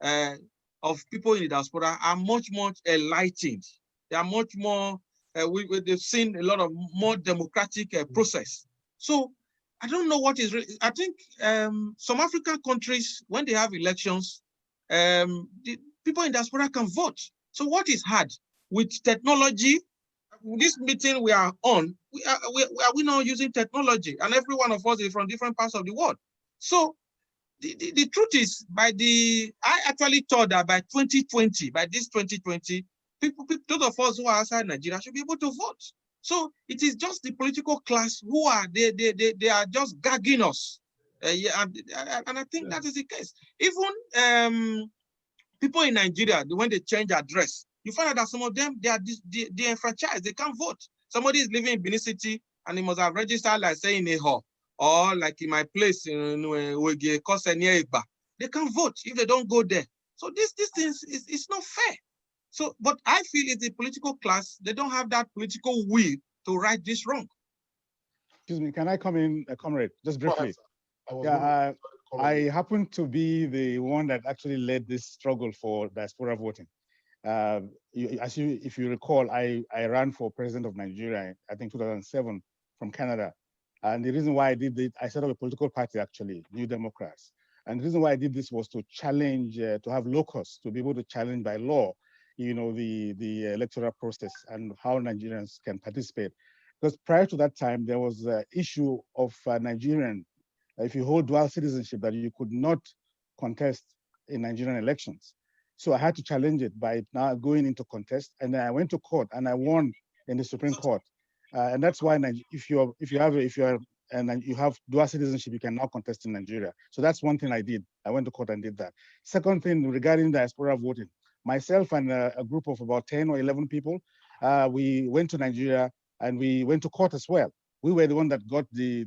of people in the diaspora are much enlightened. They are much more, they've seen a lot of more democratic process. So I don't know what is, I think some African countries, when they have elections, the people in diaspora can vote. So what is hard with technology? This meeting we are on, are we now using technology? And every one of us is from different parts of the world. So the truth is, I actually thought that by 2020, by this 2020, those of us who are outside Nigeria should be able to vote. So it is just the political class who are, they are just gagging us. Yeah, and I think that is the case. Even people in Nigeria, when they change address, you find out that some of them, they are enfranchised, they can't vote. Somebody is living in Benin City and he must have registered, like say in a hall, or like in my place in Wege, they can't vote if they don't go there. So this thing is not fair. So, but I feel it's the political class, they don't have that political will to right this wrong. Excuse me, can I come in, comrade, just briefly? I happen to be the one that actually led this struggle for diaspora voting. If you recall, I ran for president of Nigeria, I think 2007 from Canada. And the reason why I did it, I set up a political party actually, New Democrats. And the reason why I did this was to challenge, to have locus, to be able to challenge by law, the electoral process and how Nigerians can participate. Because prior to that time, there was an issue of Nigerian, if you hold dual citizenship, that you could not contest in Nigerian elections. So I had to challenge it by now going into contest, and then I went to court and I won in the Supreme Court. And that's why if you have dual citizenship, you can now contest in Nigeria. So that's one thing I did. I went to court and did that. Second thing regarding diaspora voting, myself and a group of about 10 or 11 people, we went to Nigeria and we went to court as well. We were the one that got the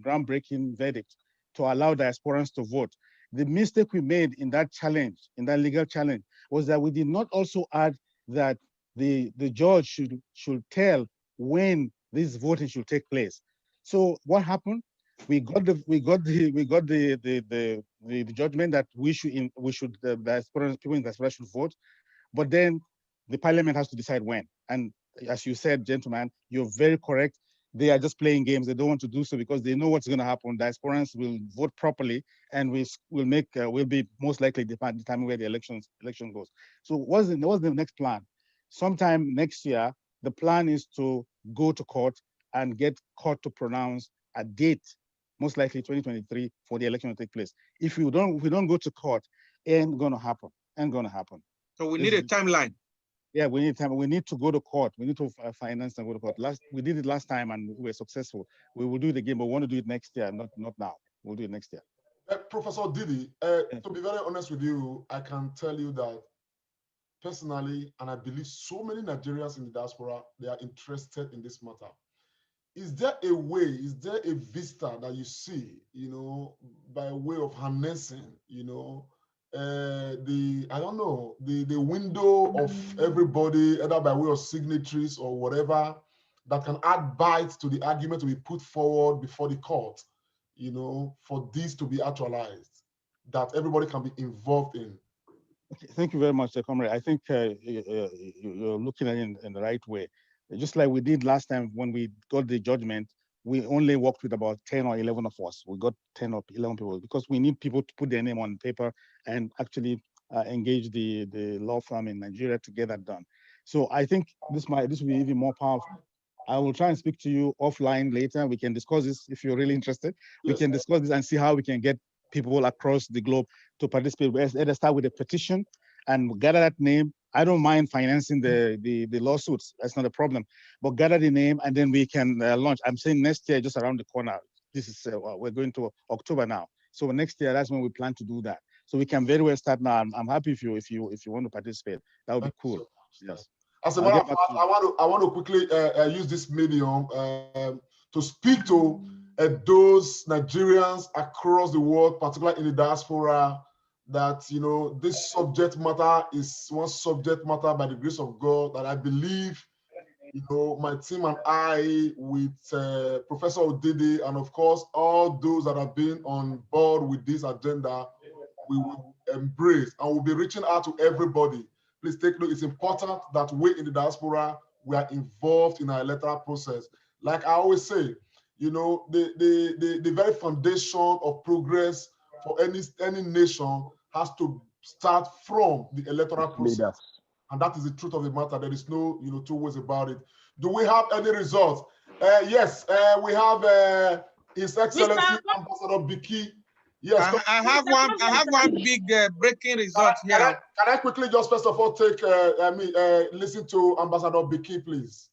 groundbreaking verdict to allow diasporans to vote. The mistake we made in that challenge, in that legal challenge, was that we did not also add that the judge should tell when this voting should take place. So what happened? We got the judgment that the diaspora, people in diaspora should vote, but then the parliament has to decide when. And as you said, gentlemen, you're very correct. They are just playing games. They don't want to do so because they know what's going to happen. Diasporans will vote properly, and will be most likely determine where the election goes. So what's the next plan? Sometime next year, the plan is to go to court and get court to pronounce a date, most likely 2023, for the election to take place. If we don't go to court, ain't gonna happen. So we need a timeline. Yeah, we need time. We need to go to court. We need to finance and go to court. We did it last time and we were successful. We will do it again, but we want to do it next year, not now. We'll do it next year. Professor Didi, to be very honest with you, I can tell you that personally, and I believe so many Nigerians in the diaspora, they are interested in this matter. Is there a way, is there a vista that you see, by way of harnessing, the window of everybody, either by way of signatories or whatever, that can add bites to the argument to be put forward before the court, for this to be actualized, that everybody can be involved in? Okay, thank you very much, comrade. I think you're looking at it in the right way. Just like we did last time when we got the judgment, we only worked with about 10 or 11 of us. We got 10 or 11 people because we need people to put their name on paper and actually engage the law firm in Nigeria to get that done. So I think this will be even more powerful. I will try and speak to you offline later. We can discuss this if you're really interested. Yes. We can discuss this and see how we can get people across the globe to participate. Let's start with a petition and gather that name. I don't mind financing the lawsuits. That's not a problem. But gather the name and then we can launch. I'm saying next year, just around the corner. This is we're going to October now. So next year, that's when we plan to do that. So we can very well start now. I'm happy if you want to participate. That would be cool. Yes. As a matter of fact, I want to quickly use this medium to speak to those Nigerians across the world, particularly in the diaspora, that this subject matter is one subject matter by the grace of God that I believe my team and I, with Professor Odede, and of course all those that have been on board with this agenda, we will embrace, and we'll be reaching out to everybody. Please take note, it's important that we in the diaspora, we are involved in our electoral process. Like I always say, the very foundation of progress for any nation has to start from the electoral process. And that is the truth of the matter. There is no two ways about it. Do we have any results? Yes, we have His Excellency Ambassador Biki. Yes, I have one big breaking result here. Can I quickly just first of all take listen to Ambassador Biki, please?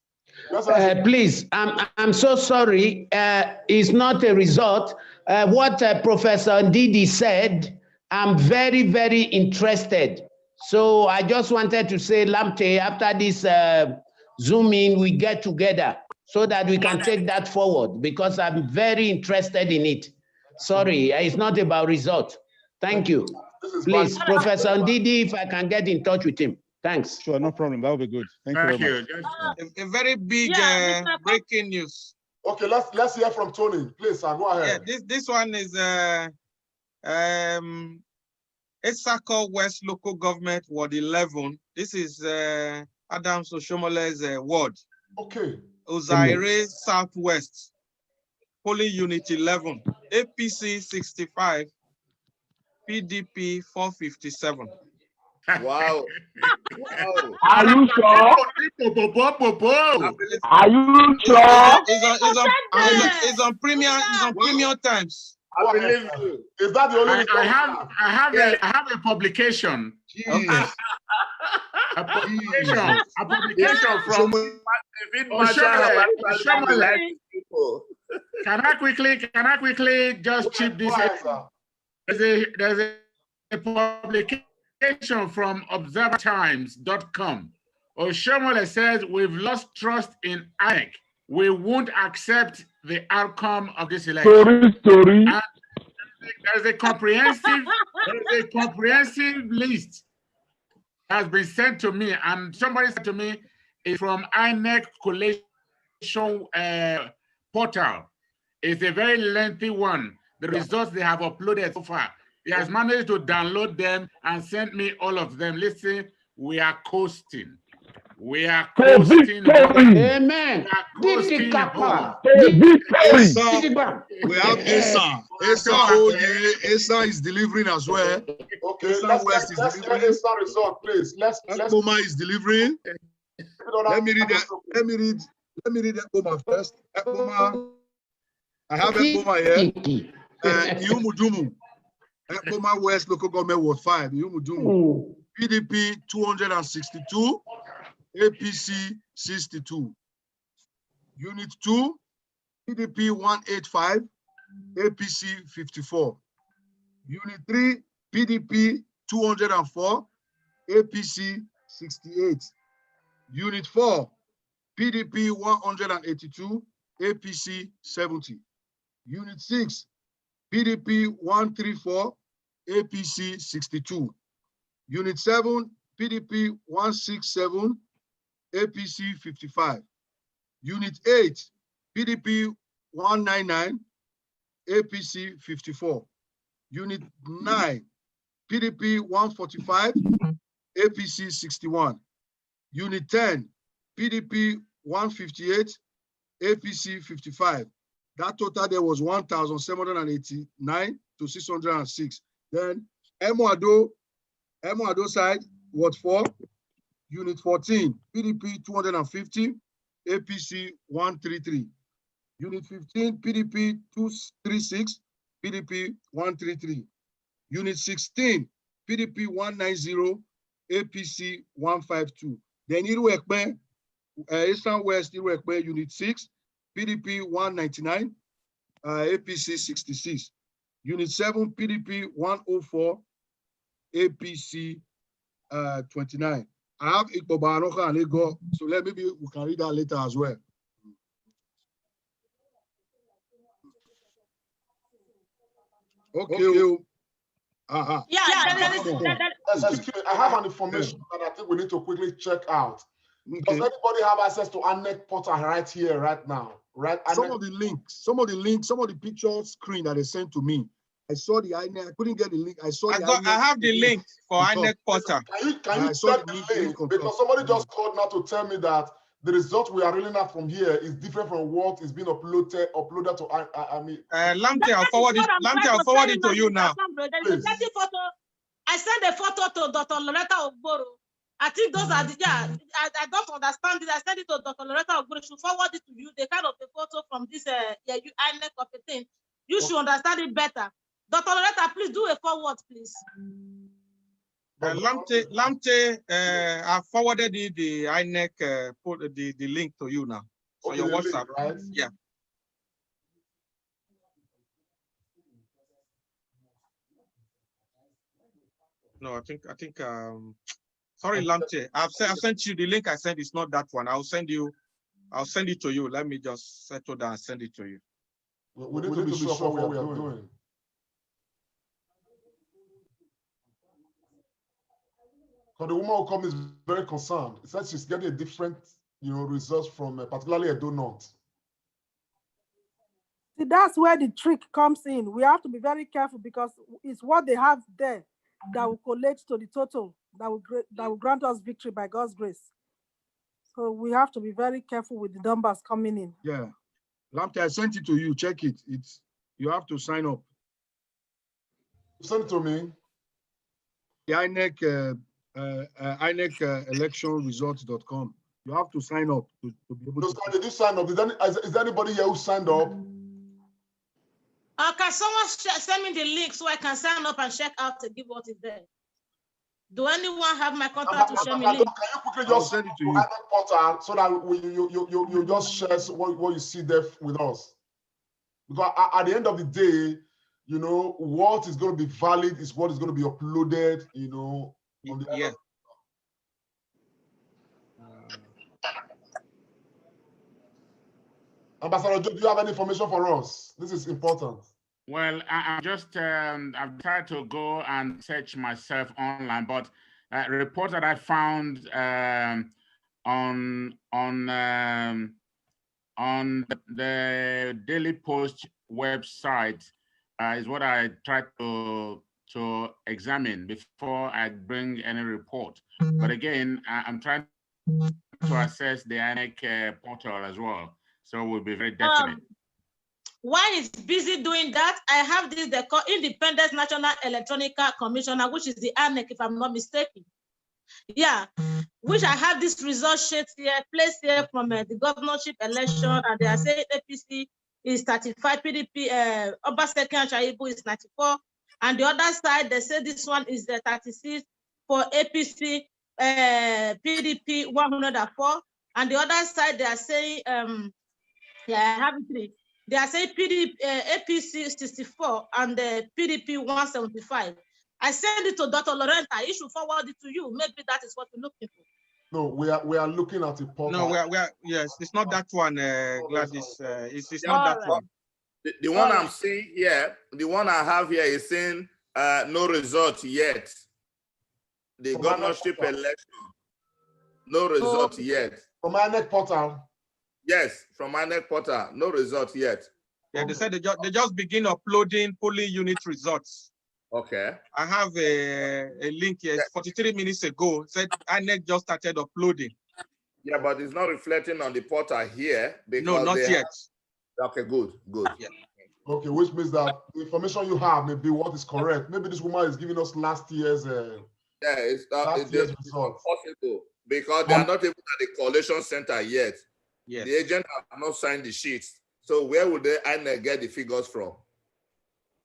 Please, I'm so sorry. It's not a result. What Professor Didi said, I'm very, very interested. So I just wanted to say, Lamte, after this Zoom in, we get together so that we can take that forward because I'm very interested in it. Sorry, it's not about result. Thank you. Please, Professor Ndidi, if I can get in touch with him. Thanks. Sure, no problem. That will be good. Thank you very much. A very big breaking news. Okay, let's hear from Tony. Please, go ahead. Yeah, this one is Esako West Local Government Ward 11. This is Adams Oshomole's ward. Okay. Ozaire Southwest, Polling Unit 11, APC 65, PDP 457. Wow. Are you sure? Are you sure? It's on premium times. I believe you. Is that the only? I have a publication. Okay. A publication from Oshomole. Can I quickly just chip this in? There's a publication from observertimes.com. Oshomole says, we've lost trust in INEC. We won't accept the outcome of this election. Story. And there's a comprehensive list has been sent to me, and somebody said to me it's from INEC Collation portal. It's a very lengthy one. The results they have uploaded so far. He has managed to download them and send me all of them. Listen, we are coasting. We are coasting. Amen. We have Esa is delivering as well. Okay, let's hear Esa result, please. Ekpoma is delivering. Let me read Ekpoma first. Ekpoma, I have Ekpoma here. Iumudumu. Ekpoma West Local Government Ward 5. Iumudumu. PDP 262. APC 62. Unit 2, PDP 185, APC 54. Unit 3, PDP 204, APC 68. Unit 4, PDP 182, APC 70. Unit 6, PDP 134, APC 62. Unit 7, PDP 167, APC 55. Unit 8, PDP 199, APC 54. Unit 9, PDP 145, APC 61. Unit 10, PDP 158, APC 55. That total there was 1,789 to 606. Then Emoado side, Ward 4, Unit 14, PDP 250, APC 133. Unit 15, PDP 236, PDP 133. Unit 16, PDP 190, APC 152. Then Iruekpe, Eastern West Iruekpe, Unit 6, PDP 199, APC 66. Unit 7, PDP 104, APC 29. I have Ikbobanoka and Ego, so maybe we can read that later as well. Okay. Excuse me, I have an information that I think we need to quickly check out. Does anybody have access to INEC portal right here, right now? Right? Some of the picture screen that they sent to me. I saw the INEC. I couldn't get the link. I have the link for INEC portal. Can you check the link? Because somebody just called now to tell me that the result we are reading out from here is different from what is being uploaded to Lamte, I'll forward it to you now. I sent a photo to Dr. Loretta Ogboro. I think those are the, I don't understand it. I sent it to Dr. Loretta Ogboro. She forward it to you. The kind of the photo from this INEC of the thing. You should understand it better. Dr. Loretta, please do a forward, please. Lamte, I forwarded the INEC, put the link to you now. So your WhatsApp, link, right? Yeah. No, I think sorry, Lamte. I've sent you the link. I sent it's not that one. I'll send it to you. Let me just settle down and send it to you. We need to be sure of what we are doing. Because the woman who come is very concerned. It says she's getting a different, results from particularly Edo North. See, that's where the trick comes in. We have to be very careful because it's what they have there that will collate to the total that will grant us victory by God's grace. So we have to be very careful with the numbers coming in. Yeah, Lamte, I sent it to you. Check it. You have to sign up. Send it to me. The INEC electionresults.com. You have to sign up to be able to. Did you sign up? Is there anybody here who signed up? Can someone send me the link so I can sign up and check out to give what is there? Do anyone have my contact to share me link? Can you quickly just send it to you portal so that you just share what you see there with us? Because at the end of the day, what is going to be valid is what is going to be uploaded, on the yeah. Ambassador, do you have any information for us? This is important. Well, I'm just, I've tried to go and search myself online, but a report that I found on the Daily Post website is what I tried to examine before I bring any report. But again, I'm trying to assess the INEC portal as well, so we'll be very definite. While he's busy doing that, I have this, they call Independent National Electronic Commissioner, which is the INEC, if I'm not mistaken. Yeah, which I have this result sheet here, placed here from the governorship election, and they are saying APC is 35, PDP, Obaseki and Shaibu is 94, and the other side, they say this one is the 36 for APC, PDP 104, and the other side, they are saying, yeah, I have it three. They are saying APC 64 and the PDP 175. I send it to Dr. Lorenta. He should forward it to you. Maybe that is what you're looking for. No, we are looking at the portal. No, we are yes, it's not that one, Gladys. It's not that one. The one I'm seeing here, the one I have here is saying no result yet. The governorship election, no result yet. From INEC portal. Yes, from INEC portal, no result yet. Yeah, they said they just begin uploading polling unit results. Okay. I have a link here. 43 minutes ago, said INEC just started uploading. Yeah, but it's not reflecting on the portal here. No, not yet. Okay, good. Yeah. Okay, which means that the information you have may be what is correct. Maybe this woman is giving us last year's it's result. Possible because they are not even at the collation center yet. Yes. The agent has not signed the sheets. So where would they get the figures from?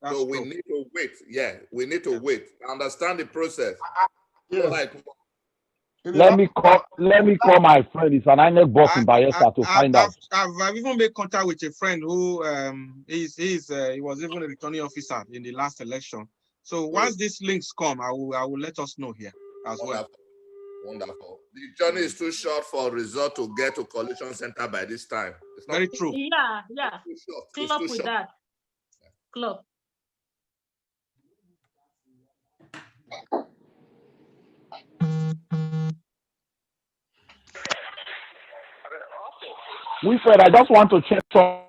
So we need to wait. Yeah, we need to wait. Understand the process. Yes. Let me call my friend. It's an INEC boss in Bayelsa to find out. I've even made contact with a friend who he was even a returning officer in the last election. So once these links come, I will let us know here as well. Wonderful. The journey is too short for result to get to collation center by this time. It's not very true. Yeah. It's too short. Club with that. Club. Wilfred, I just want to check some.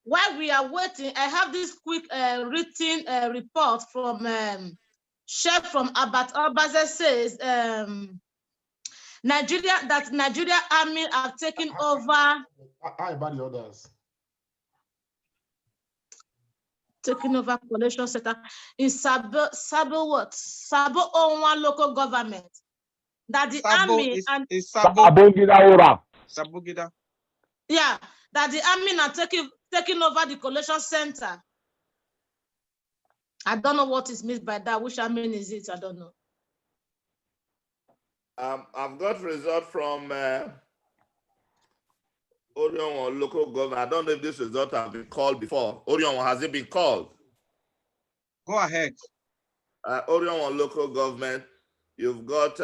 While we are waiting, I have this quick written report from Chef from Obaseki says Nigeria Army have taken over. How about the others? Taking over collation center in Sabo Onwa local government. That the army and Sabogida. Yeah, that the army are taking over the collation center. I don't know what is meant by that. Which army is it? I don't know. I've got result from Orion local government. I don't know if this result has been called before. Orion, has it been called? Go ahead. Orion on local government, you've got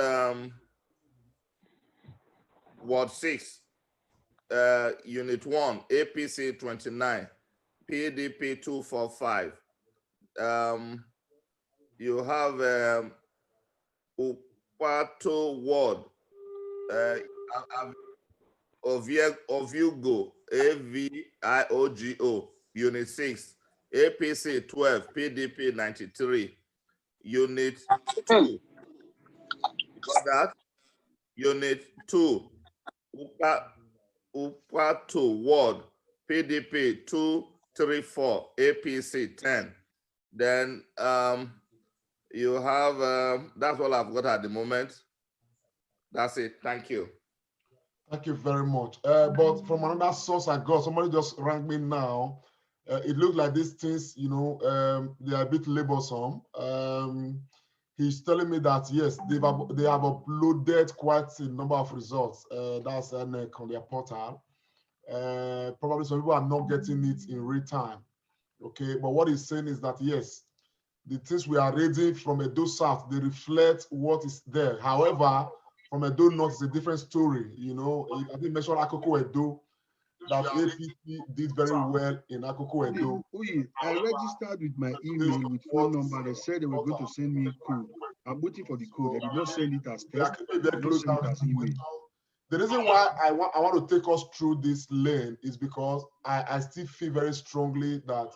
Ward 6, Unit 1, APC 29, PDP 245. You have Upato Ward, Oviogo, AVIOGO, Unit 6, APC 12, PDP 93, Unit 2. Got that? Unit 2, Upato Ward, PDP 234, APC 10. Then you have, that's all I've got at the moment. That's it. Thank you. Thank you very much. But from another source I got, somebody just rang me now. It looked like these things, you know, they are a bit laborsome. He's telling me that yes, they have uploaded quite a number of results. That's on their portal. Probably some people are not getting it in real time. Okay, but what he's saying is that yes, the things we are reading from Edo South, they reflect what is there. However, from Edo North, it's a different story. You know, I think mentioned Akoko Edo, that APC did very well in Akoko Edo. I registered with my email with phone number. They said they were going to send me code. I'm waiting for the code. They did not send it as text. They did not send it as email. The reason why I want to take us through this lane is because I still feel very strongly that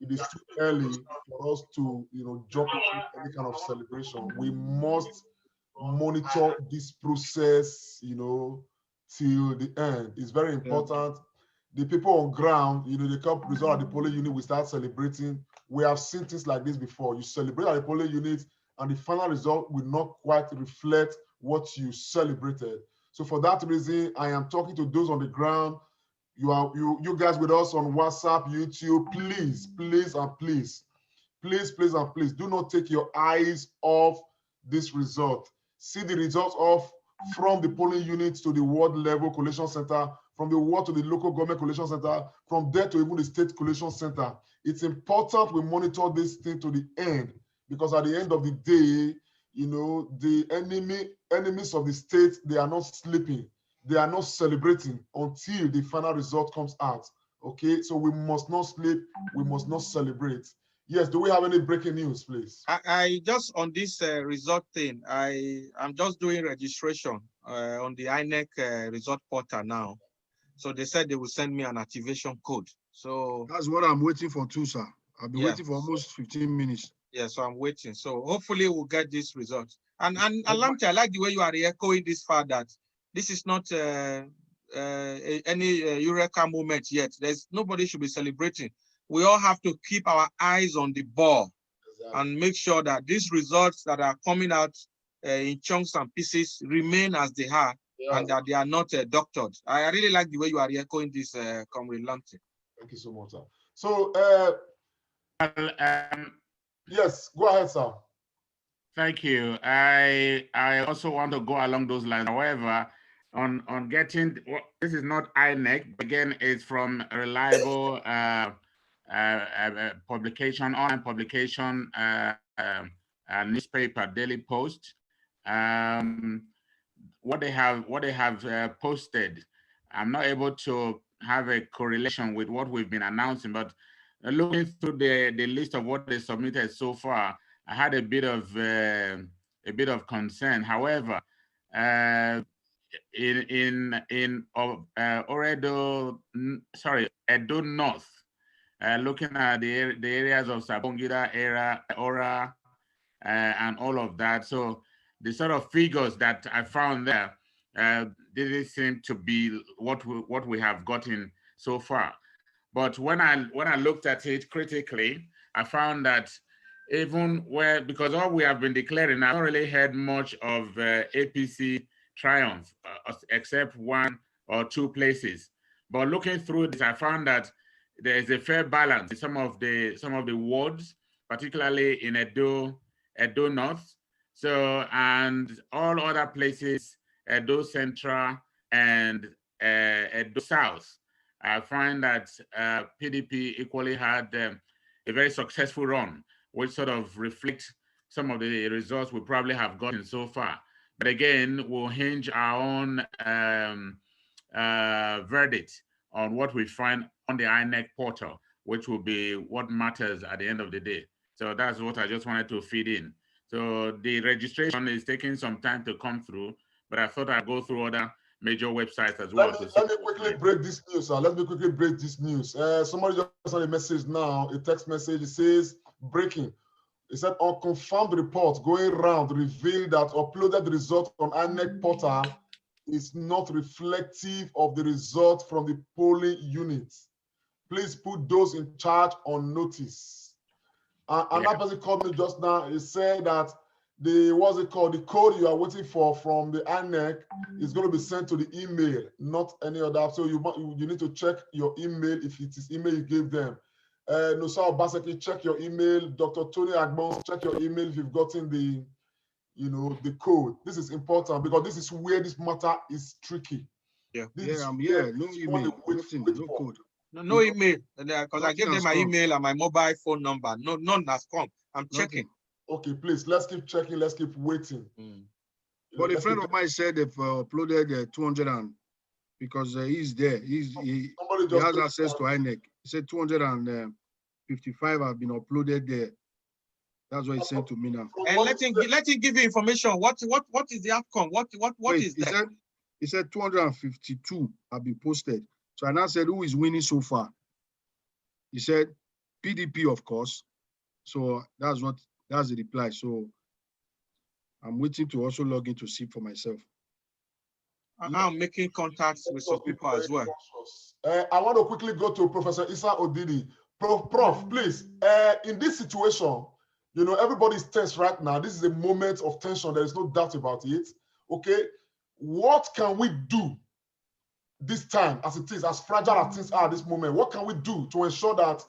it is too early for us to, you know, jump into any kind of celebration. We must monitor this process, you know, till the end. It's very important. The people on ground, you know, the come result at the polling unit, we start celebrating. We have seen things like this before. You celebrate at the polling unit, and the final result will not quite reflect what you celebrated. So for that reason, I am talking to those on the ground. You guys with us on WhatsApp, YouTube, please, please, and please, please, please, and please, do not take your eyes off this result. See the results of from the polling units to the ward level collation center, from the ward to the local government collation center, from there to even the state collation center. It's important we monitor this thing to the end, because at the end of the day, you know, the enemies of the state, they are not sleeping. They are not celebrating until the final result comes out. Okay, so we must not sleep. We must not celebrate. Yes, do we have any breaking news, please? I just on this result thing, I'm just doing registration on the INEC result portal now. So they said they will send me an activation code. So that's what I'm waiting for too, sir. I've been waiting for almost 15 minutes. Yeah, so I'm waiting. So hopefully we'll get this result. And Lamte, I like the way you are echoing this far that this is not any Eureka moment yet. There's nobody should be celebrating. We all have to keep our eyes on the ball and make sure that these results that are coming out in chunks and pieces remain as they are, and that they are not doctored. I really like the way you are echoing this, Comrade Lamte. Thank you so much, sir. So, yes, go ahead, sir. Thank you. I also want to go along those lines. However, on getting, this is not INEC, but again, it's from a reliable publication, online publication, newspaper, Daily Post. What they have posted, I'm not able to have a correlation with what we've been announcing, but looking through the list of what they submitted so far, I had a bit of concern. However, in Edo North, looking at the areas of Sabongida area, Ora, and all of that. So the sort of figures that I found there didn't seem to be what we have gotten so far. But when I looked at it critically, I found that even because all we have been declaring, I've not really heard much of APC triumph, except one or two places. But looking through this, I found that there is a fair balance in some of the wards, particularly in Edo North. So, and all other places, Edo Central and Edo South. I find that PDP equally had a very successful run, which sort of reflects some of the results we probably have gotten so far. But again, we'll hinge our own verdict on what we find on the INEC portal, which will be what matters at the end of the day. So that's what I just wanted to feed in. So the registration is taking some time to come through, but I thought I'd go through other major websites as well. Let me quickly break this news, sir. Let me quickly break this news. Somebody just sent a message now, a text message. It says, breaking. It said, unconfirmed report going around revealed that uploaded result on INEC portal is not reflective of the result from the polling units. Please put those in charge on notice. Another person called me just now. He said that the code you are waiting for from the INEC is going to be sent to the email, not any other. So you need to check your email if it is email you gave them. Nusa Obaseki, check your email. Dr. Tony Agbon, check your email if you've gotten the code. This is important because this is where this matter is tricky. I'm here. No email, no code. No email, because I gave them my email and my mobile phone number. None has come. I'm checking. Okay, please, let's keep checking. Let's keep waiting. But a friend of mine said they've uploaded 200 because he's there. He has access to INEC. He said 255 have been uploaded there. That's what he sent to me now. And let him give you information. What is the outcome? What is that? He said 252 have been posted. So I now said, who is winning so far? He said PDP, of course. So that's the reply. So I'm waiting to also log in to see for myself. I'm making contacts with some people as well. I want to quickly go to Professor Issa Odidi. Prof, please, in this situation, everybody's tense right now. This is a moment of tension. There is no doubt about it. Okay, what can we do this time as it is, as fragile as things are at this moment? What can we do to ensure that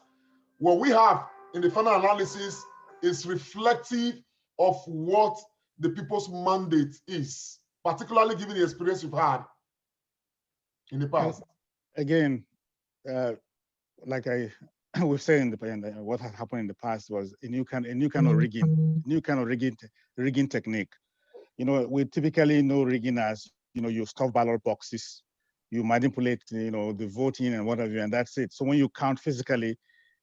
what we have in the final analysis is reflective of what the people's mandate is, particularly given the experience we've had in the past? Again, like we've said in what had happened in the past was a new kind of rigging technique. We typically know rigging as you stuff ballot boxes, you manipulate the voting and whatever, and that's it. So when you count physically,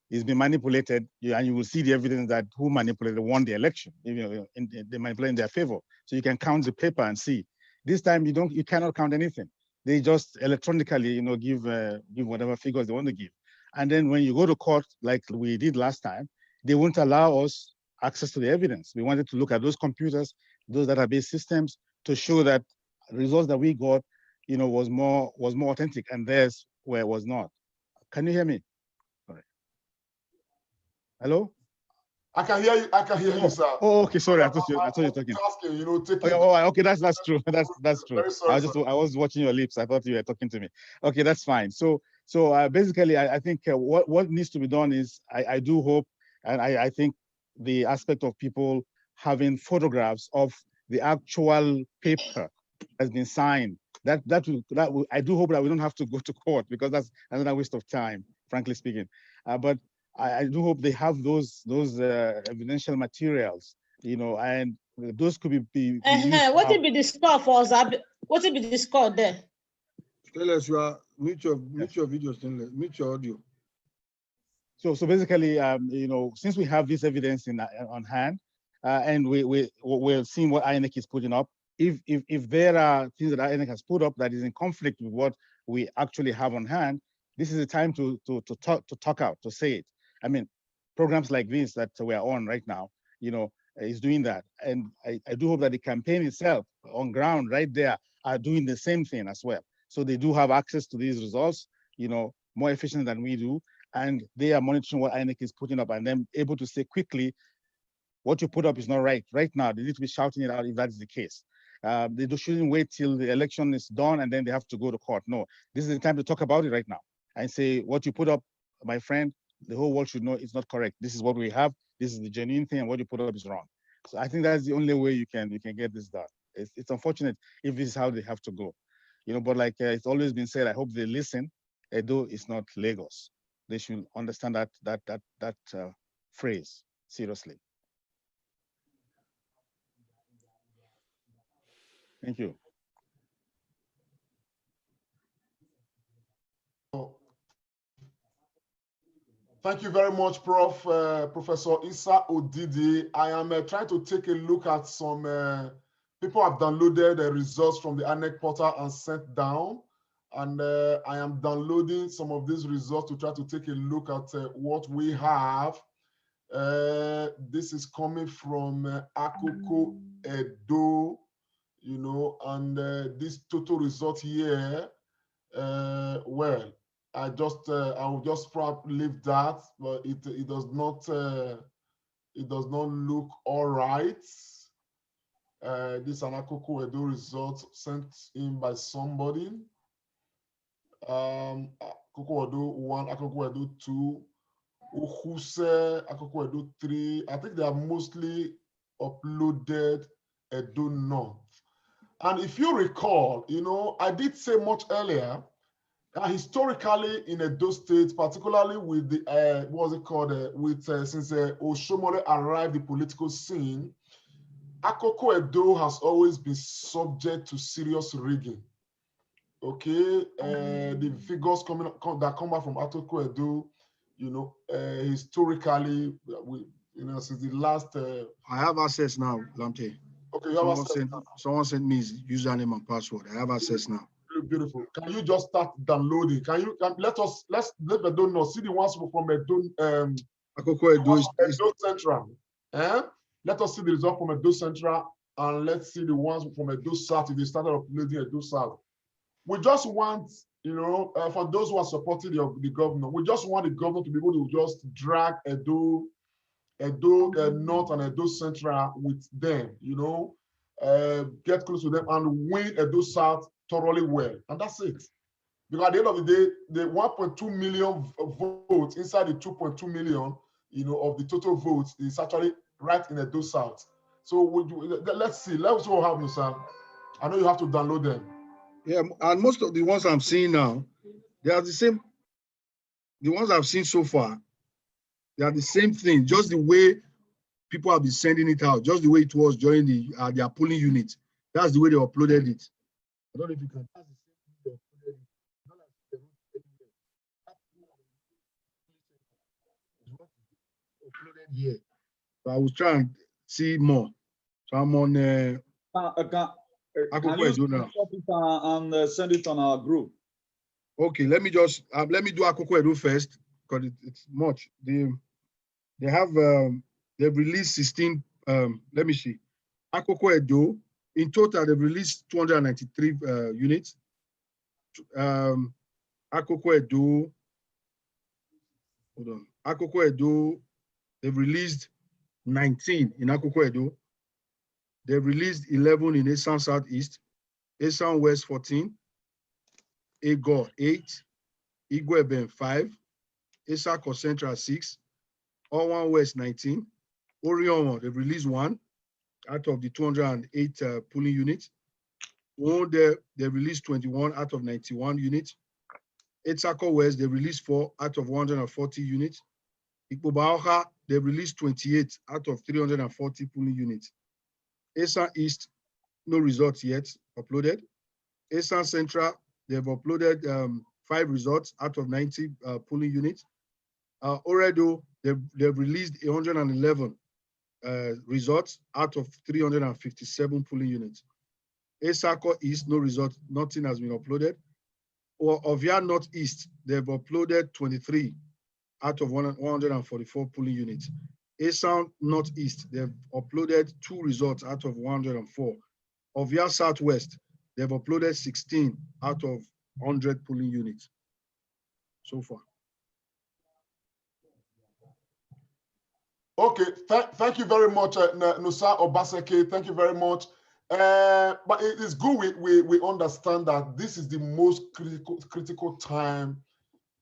it's been manipulated, and you will see the evidence that who manipulated won the election. They manipulate in their favor. So you can count the paper and see. This time you cannot count anything. They just electronically, give whatever figures they want to give. And then when you go to court, like we did last time, they won't allow us access to the evidence. We wanted to look at those computers, those database systems, to show that results that we got, was more authentic, and theirs where it was not. Can you hear me? Sorry. Hello? I can hear you. I can hear you, sir. Oh, okay. Sorry, I thought you were talking. Asking, okay, that's true. That's true. Sorry, I was watching your lips. I thought you were talking to me. Okay, that's fine. So basically, I think what needs to be done is I do hope, and I think the aspect of people having photographs of the actual paper has been signed. That I do hope that we don't have to go to court, because that's another waste of time, frankly speaking. But I do hope they have those evidential materials, and those could be what will be the score for us? What will be the score there? Tell us, you are mute your videos, mute your audio. So basically, since we have this evidence on hand, and we're seeing what INEC is putting up, if there are things that INEC has put up that is in conflict with what we actually have on hand, this is the time to talk out, to say it. I mean, programs like this that we are on right now, is doing that. And I do hope that the campaign itself on ground right there are doing the same thing as well. So they do have access to these results, more efficient than we do. And they are monitoring what INEC is putting up, and then able to say quickly, what you put up is not right. Right now, they need to be shouting it out if that is the case. They shouldn't wait till the election is done and then they have to go to court. No, this is the time to talk about it right now and say, what you put up, my friend, the whole world should know it's not correct. This is what we have. This is the genuine thing, and what you put up is wrong. So I think that's the only way you can get this done. It's unfortunate if this is how they have to go, but like it's always been said, I hope they listen. Edo is not Lagos. They should understand that phrase seriously. Thank you. Thank you very much, Professor Issa Odidi. I am trying to take a look at some people have downloaded the results from the ANEC portal and sent down. And I am downloading some of these results to try to take a look at what we have. This is coming from Akoko Edo, you know, and this total result here, well, I will just probably leave that, but it does not look all right. This is an Akoko Edo result sent in by somebody. Akoko Edo 1, Akoko Edo 2, Uhuse, Akoko Edo 3. I think they are mostly uploaded Edo North. And if you recall, you know, I did say much earlier, historically in Edo State, particularly with the, what's it called, since Oshomole arrived the political scene, Akoko Edo has always been subject to serious rigging. Okay, the figures that come out from Akoko Edo, you know, historically, you know, since the last. I have access now, Lamte. Okay, you have access. Someone sent me his username and password. I have access now. Beautiful. Can you just start downloading? Let's let Edo know. See the ones from Edo. Akoko Edo Edo Central. Let us see the result from Edo Central, and let's see the ones from Edo South. If they started uploading Edo South, we just want, you know, for those who are supporting the governor, we just want the governor to be able to just drag Edo North and Edo Central with them, you know, get close to them and win Edo South thoroughly well. And that's it. Because at the end of the day, the 1.2 million votes inside the 2.2 million, you know, of the total votes is actually right in Edo South. So let's see what happens, Sam. I know you have to download them. Yeah, and most of the ones I'm seeing now, they are the same. The ones I've seen so far, they are the same thing, just the way people have been sending it out, just the way it was during their polling unit. That's the way they uploaded it. I don't know if you can. Uploaded here. So I was trying to see more. So I'm on. Can you copy it and send it on our group? Okay, let me do Akoko Edo first because it's much. They have they've released 16. Let me see. Akoko Edo in total they've released 293 units. Akoko Edo. Hold on. Akoko Edo, they've released 19 in Akoko Edo. They've released 11 in Esan Southeast, Esan West 14, Ego 8, Igweben 5, Esako Central 6, Owan West 19, Orion, they've released 1 out of the 208 polling units. They've released 21 out of 91 units. Esako West, they released 4 out of 140 units. Ikpobaoka, they released 28 out of 340 polling units. Esan East, no results yet uploaded. Esan Central, they've uploaded 5 results out of 90 polling units. Oredo, they've released 111 results out of 357 polling units. Esako East, no results, nothing has been uploaded. Or Ovia Northeast, they've uploaded 23 out of 144 polling units. Esan Northeast, they've uploaded 2 results out of 104. Ovia Southwest, they've uploaded 16 out of 100 polling units so far. Okay, thank you very much, Nusa Obaseki. Thank you very much. But it is good we understand that this is the most critical time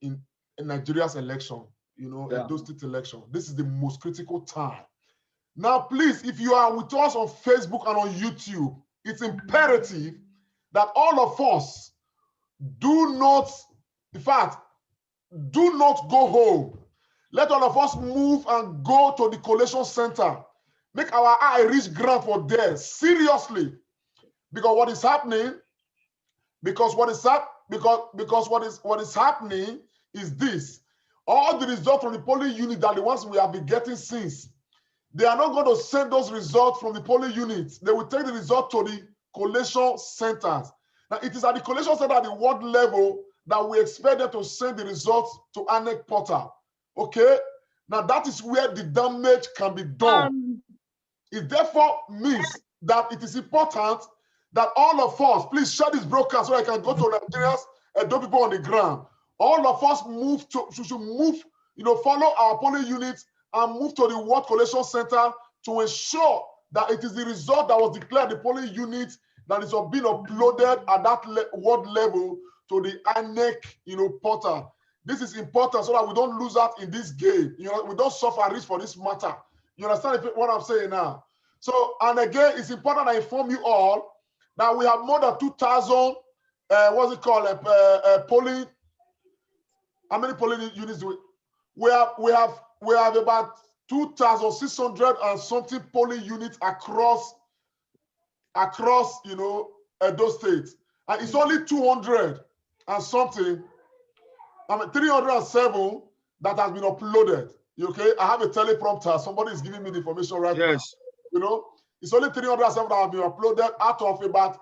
in Nigeria's election, you know, Edo State election. This is the most critical time. Now, please, if you are with us on Facebook and on YouTube, it's imperative that all of us do not, in fact, do not go home. Let all of us move and go to the Collation Center. Make our eye reach ground for there. Seriously. Because what is happening, what is happening is this. All the results from the polling unit are the ones we have been getting since. They are not going to send those results from the polling units. They will take the result to the collation centers. Now, it is at the collation center at the ward level that we expect them to send the results to ANEC portal. Okay? Now, that is where the damage can be done. It therefore means that it is important that all of us, please share this broadcast so I can go to Nigerians and those people on the ground. All of us should move, follow our polling units and move to the ward collation center to ensure that it is the result that was declared the polling unit that is being uploaded at that ward level to the ANEC, portal. This is important so that we don't lose out in this game. We don't suffer risk for this matter. You understand what I'm saying now? So, and again, it's important I inform you all that we have more than 2,000, polling. How many polling units do we have about 2,600 and something polling units across those states. And it's only 200 and something, 307 that has been uploaded. Okay, I have a teleprompter. Somebody is giving me the information right now. It's only 307 that have been uploaded out of about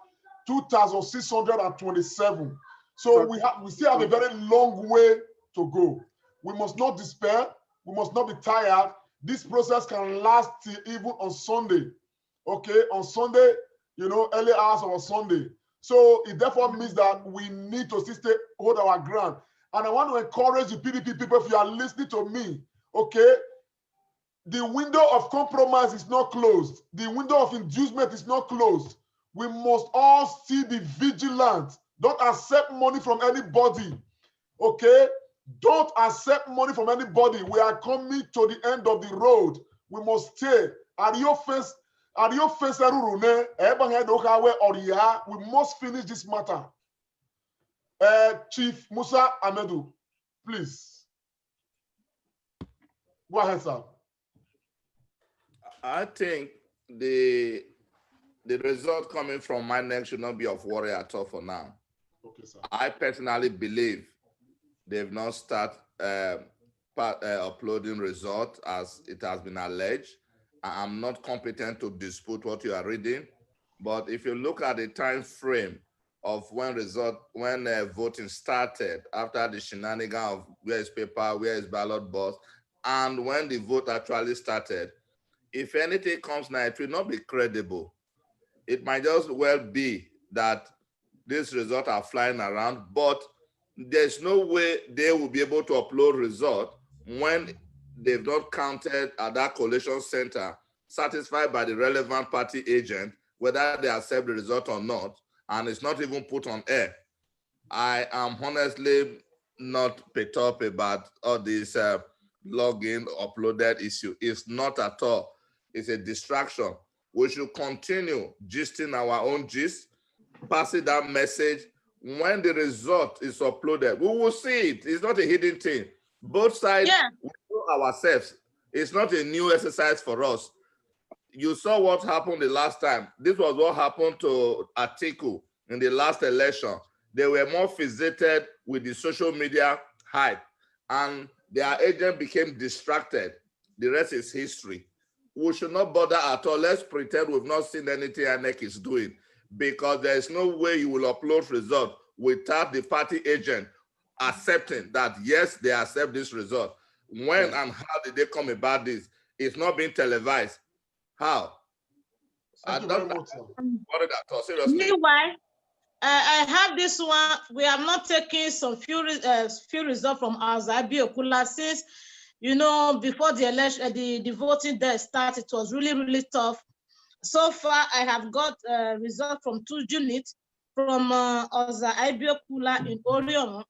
2,627. So we still have a very long way to go. We must not despair. We must not be tired. This process can last till even on Sunday. Okay, on Sunday, early hours of Sunday. So it therefore means that we need to still hold our ground. And I want to encourage the PDP people, if you are listening to me, okay, the window of compromise is not closed. The window of inducement is not closed. We must all still be vigilant. Don't accept money from anybody, okay? Don't accept money from anybody. We are coming to the end of the road. We must stay. We must finish this matter. Chief Musa Amedu, please. Go ahead, sir. I think the result coming from my neck should not be of worry at all for now. Okay, sir. I personally believe they've not started uploading results as it has been alleged. I'm not competent to dispute what you are reading, but if you look at the time frame of when voting started after the shenanigan of where is paper, where is ballot box, and when the vote actually started, if anything comes now, it will not be credible. It might just well be that these results are flying around, but there's no way they will be able to upload results when they've not counted at that collation center, satisfied by the relevant party agent, whether they accept the result or not, and it's not even put on air. I am honestly not put up about all this login, uploaded issue. It's not at all. It's a distraction. We should continue gisting our own gist, passing that message. When the result is uploaded, we will see it. It's not a hidden thing. Both sides, we know ourselves. It's not a new exercise for us. You saw what happened the last time. This was what happened to Atiku in the last election. They were more fixated with the social media hype, and their agent became distracted. The rest is history. We should not bother at all. Let's pretend we've not seen anything INEC is doing, because there is no way you will upload results without the party agent accepting that, yes, they accept this result. When and how did they come about this? It's not being televised. How? I don't worry at all, seriously. Meanwhile, I have this one. We have not taken some few results from our Zabiokula since, before the election, the voting day started. It was really, really tough. So far, I have got a result from 2 units from Oza Ibiokula in Orion.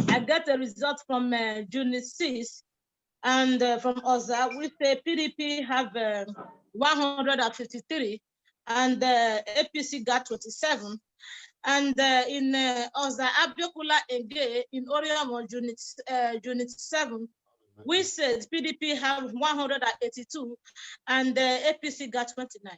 I got a result from Unit 6, and from Oza, with the PDP have 153, and APC got 27. And in Oza Ibiokula again in Orion Unit 7, we said PDP have 182, and APC got 29.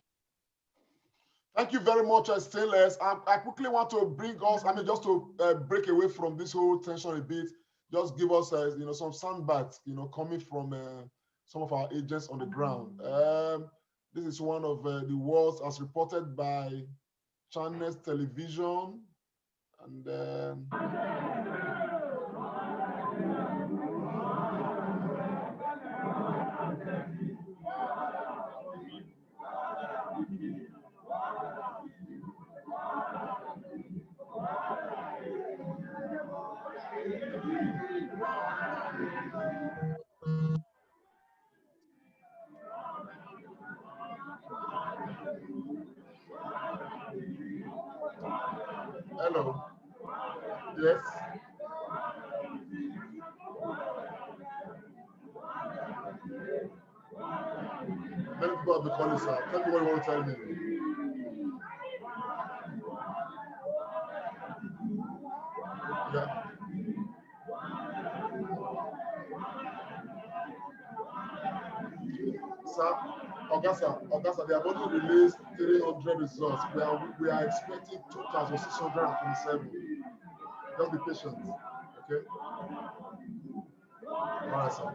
Thank you very much, Stainless. I quickly want to bring us, just to break away from this whole tension a bit, just give us, some soundbites, coming from some of our agents on the ground. This is one of the words as reported by Channels Television. And hello. Yes. Many people have been calling, sir. Tell me what you want to tell me. Yeah. Sir, Augusta, they have only released 300 results. We are expecting 2,627. Just be patient, okay? All right, sir.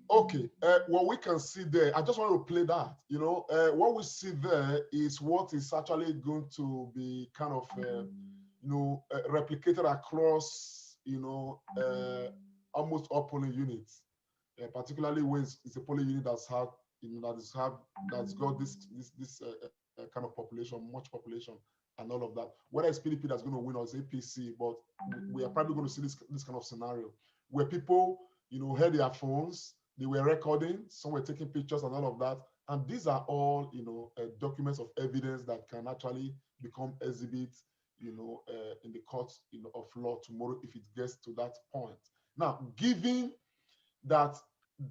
Okay. What we can see there, I just want to play that. What we see there is what is actually going to be kind of, replicated across, almost all polling units, particularly when it's a polling unit that's had, that's got this kind of population, much population, and all of that. Whether it's PDP that's going to win or it's APC, but we are probably going to see this kind of scenario where people, had their phones, they were recording, some were taking pictures and all of that. And these are all, documents of evidence that can actually become exhibits, in the courts, of law tomorrow if it gets to that point. Now, given that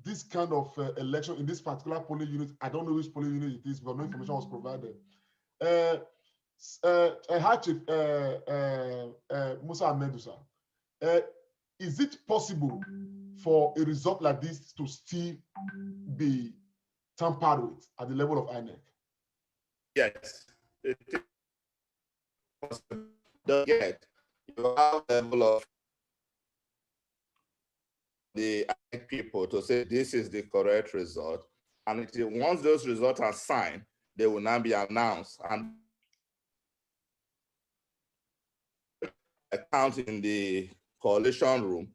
this kind of election in this particular polling unit, I don't know which polling unit it is, but no information was provided. High Chief Musa Ahmedusa, is it possible for a result like this to still be tampered with at the level of INEC? Yes, it is possible. Don't get you have a level of the INEC people to say this is the correct result, and once those results are signed, they will now be announced and account in the coalition room.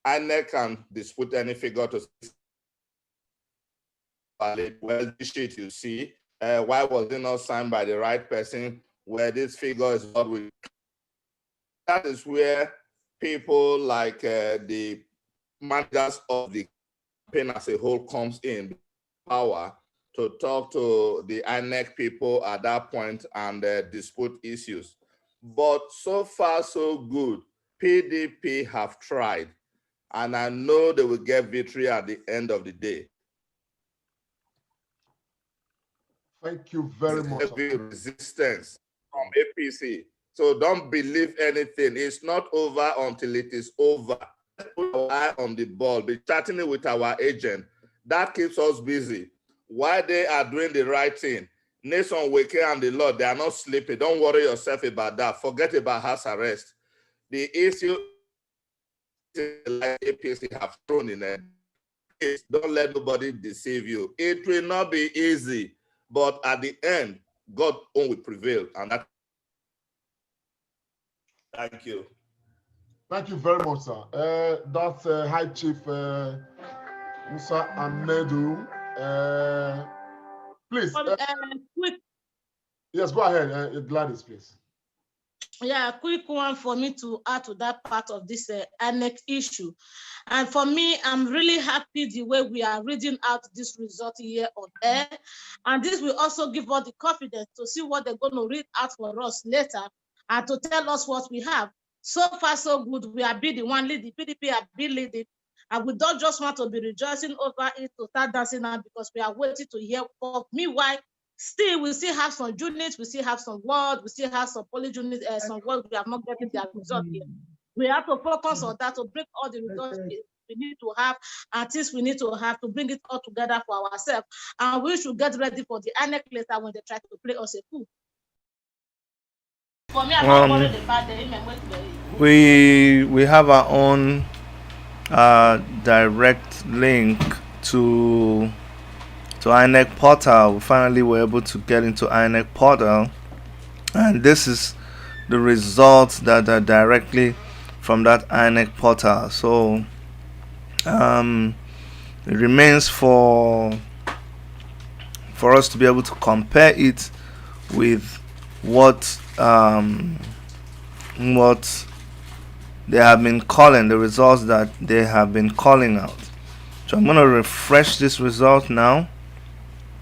INEC can dispute any figure to valid. Well, this sheet you see, why was it not signed by the right person? Where this figure is what we. That is where people like the managers of the campaign as a whole comes in power to talk to the INEC people at that point and dispute issues. But so far, so good. PDP have tried, and I know they will get victory at the end of the day. Thank you very much. Heavy resistance from APC. So don't believe anything. It's not over until it is over. Let's put our eye on the ball. Be chatting with our agent. That keeps us busy. While they are doing the right thing, Nation Wake and the Lord, they are not sleeping. Don't worry yourself about that. Forget about house arrest. The issue like APC have thrown in it. Please don't let nobody deceive you. It will not be easy, but at the end, God will prevail. And that. Thank you. Thank you very much, sir. That's High Chief Musa Amedu. Please. Quick. Yes, go ahead, Gladys, please. Yeah, quick one for me to add to that part of this annex issue. And for me, I'm really happy the way we are reading out this result here on air. And this will also give us the confidence to see what they're going to read out for us later and to tell us what we have. So far, so good. We are being the one leading. PDP have been leading. And we don't just want to be rejoicing over it to start dancing now because we are waiting to hear. Meanwhile, still, we still have some units, we still have some words, we still have some poly units, some words we have not gotten their result yet. We have to focus on that to bring all the results we need to have and things we need to have to bring it all together for ourselves. And we should get ready for the annex later when they try to play us a fool. For me, I'm not worried about we have our own direct link to INEC portal. We finally were able to get into INEC portal, and this is the results that are directly from that INEC portal. So it remains for us to be able to compare it with what they have been calling, the results that they have been calling out. So I'm going to refresh this result now,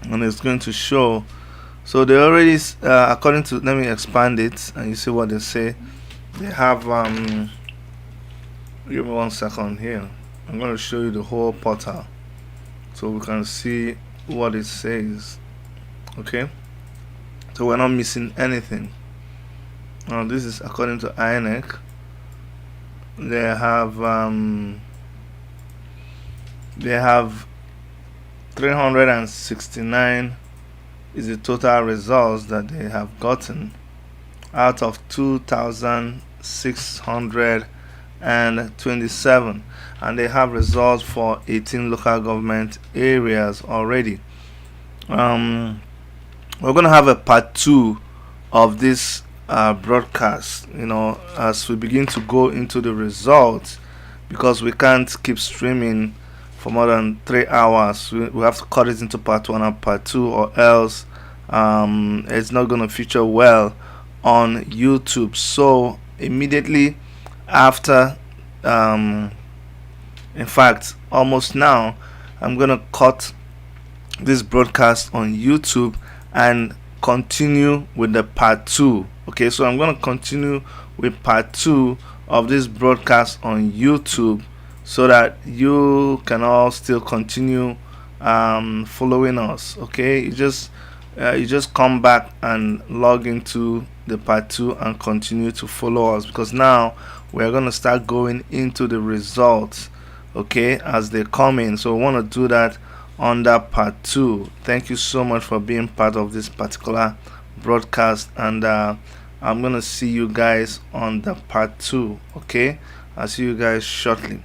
and it's going to show. So they already according to, let me expand it and you see what they say. They have give me 1 second here. I'm going to show you the whole portal so we can see what it says. Okay, so we're not missing anything. Now this is according to INEC. They have 369 is the total results that they have gotten out of 2,627, and they have results for 18 local government areas already. We're going to have a part 2 of this broadcast, as we begin to go into the results, because we can't keep streaming for more than 3 hours. We have to cut it into part 1 and part 2, or else it's not going to feature well on YouTube. So immediately after, in fact almost now, I'm going to cut this broadcast on YouTube and continue with the part 2. Okay, so I'm going to continue with part 2 of this broadcast on YouTube, so that you can all still continue following us. Okay, you just come back and log into the part 2 and continue to follow us, because now we're going to start going into the results, okay, as they come in. So we want to do that under part 2. Thank you so much for being part of this particular broadcast, and I'm going to see you guys on the part 2. Okay, I'll see you guys shortly.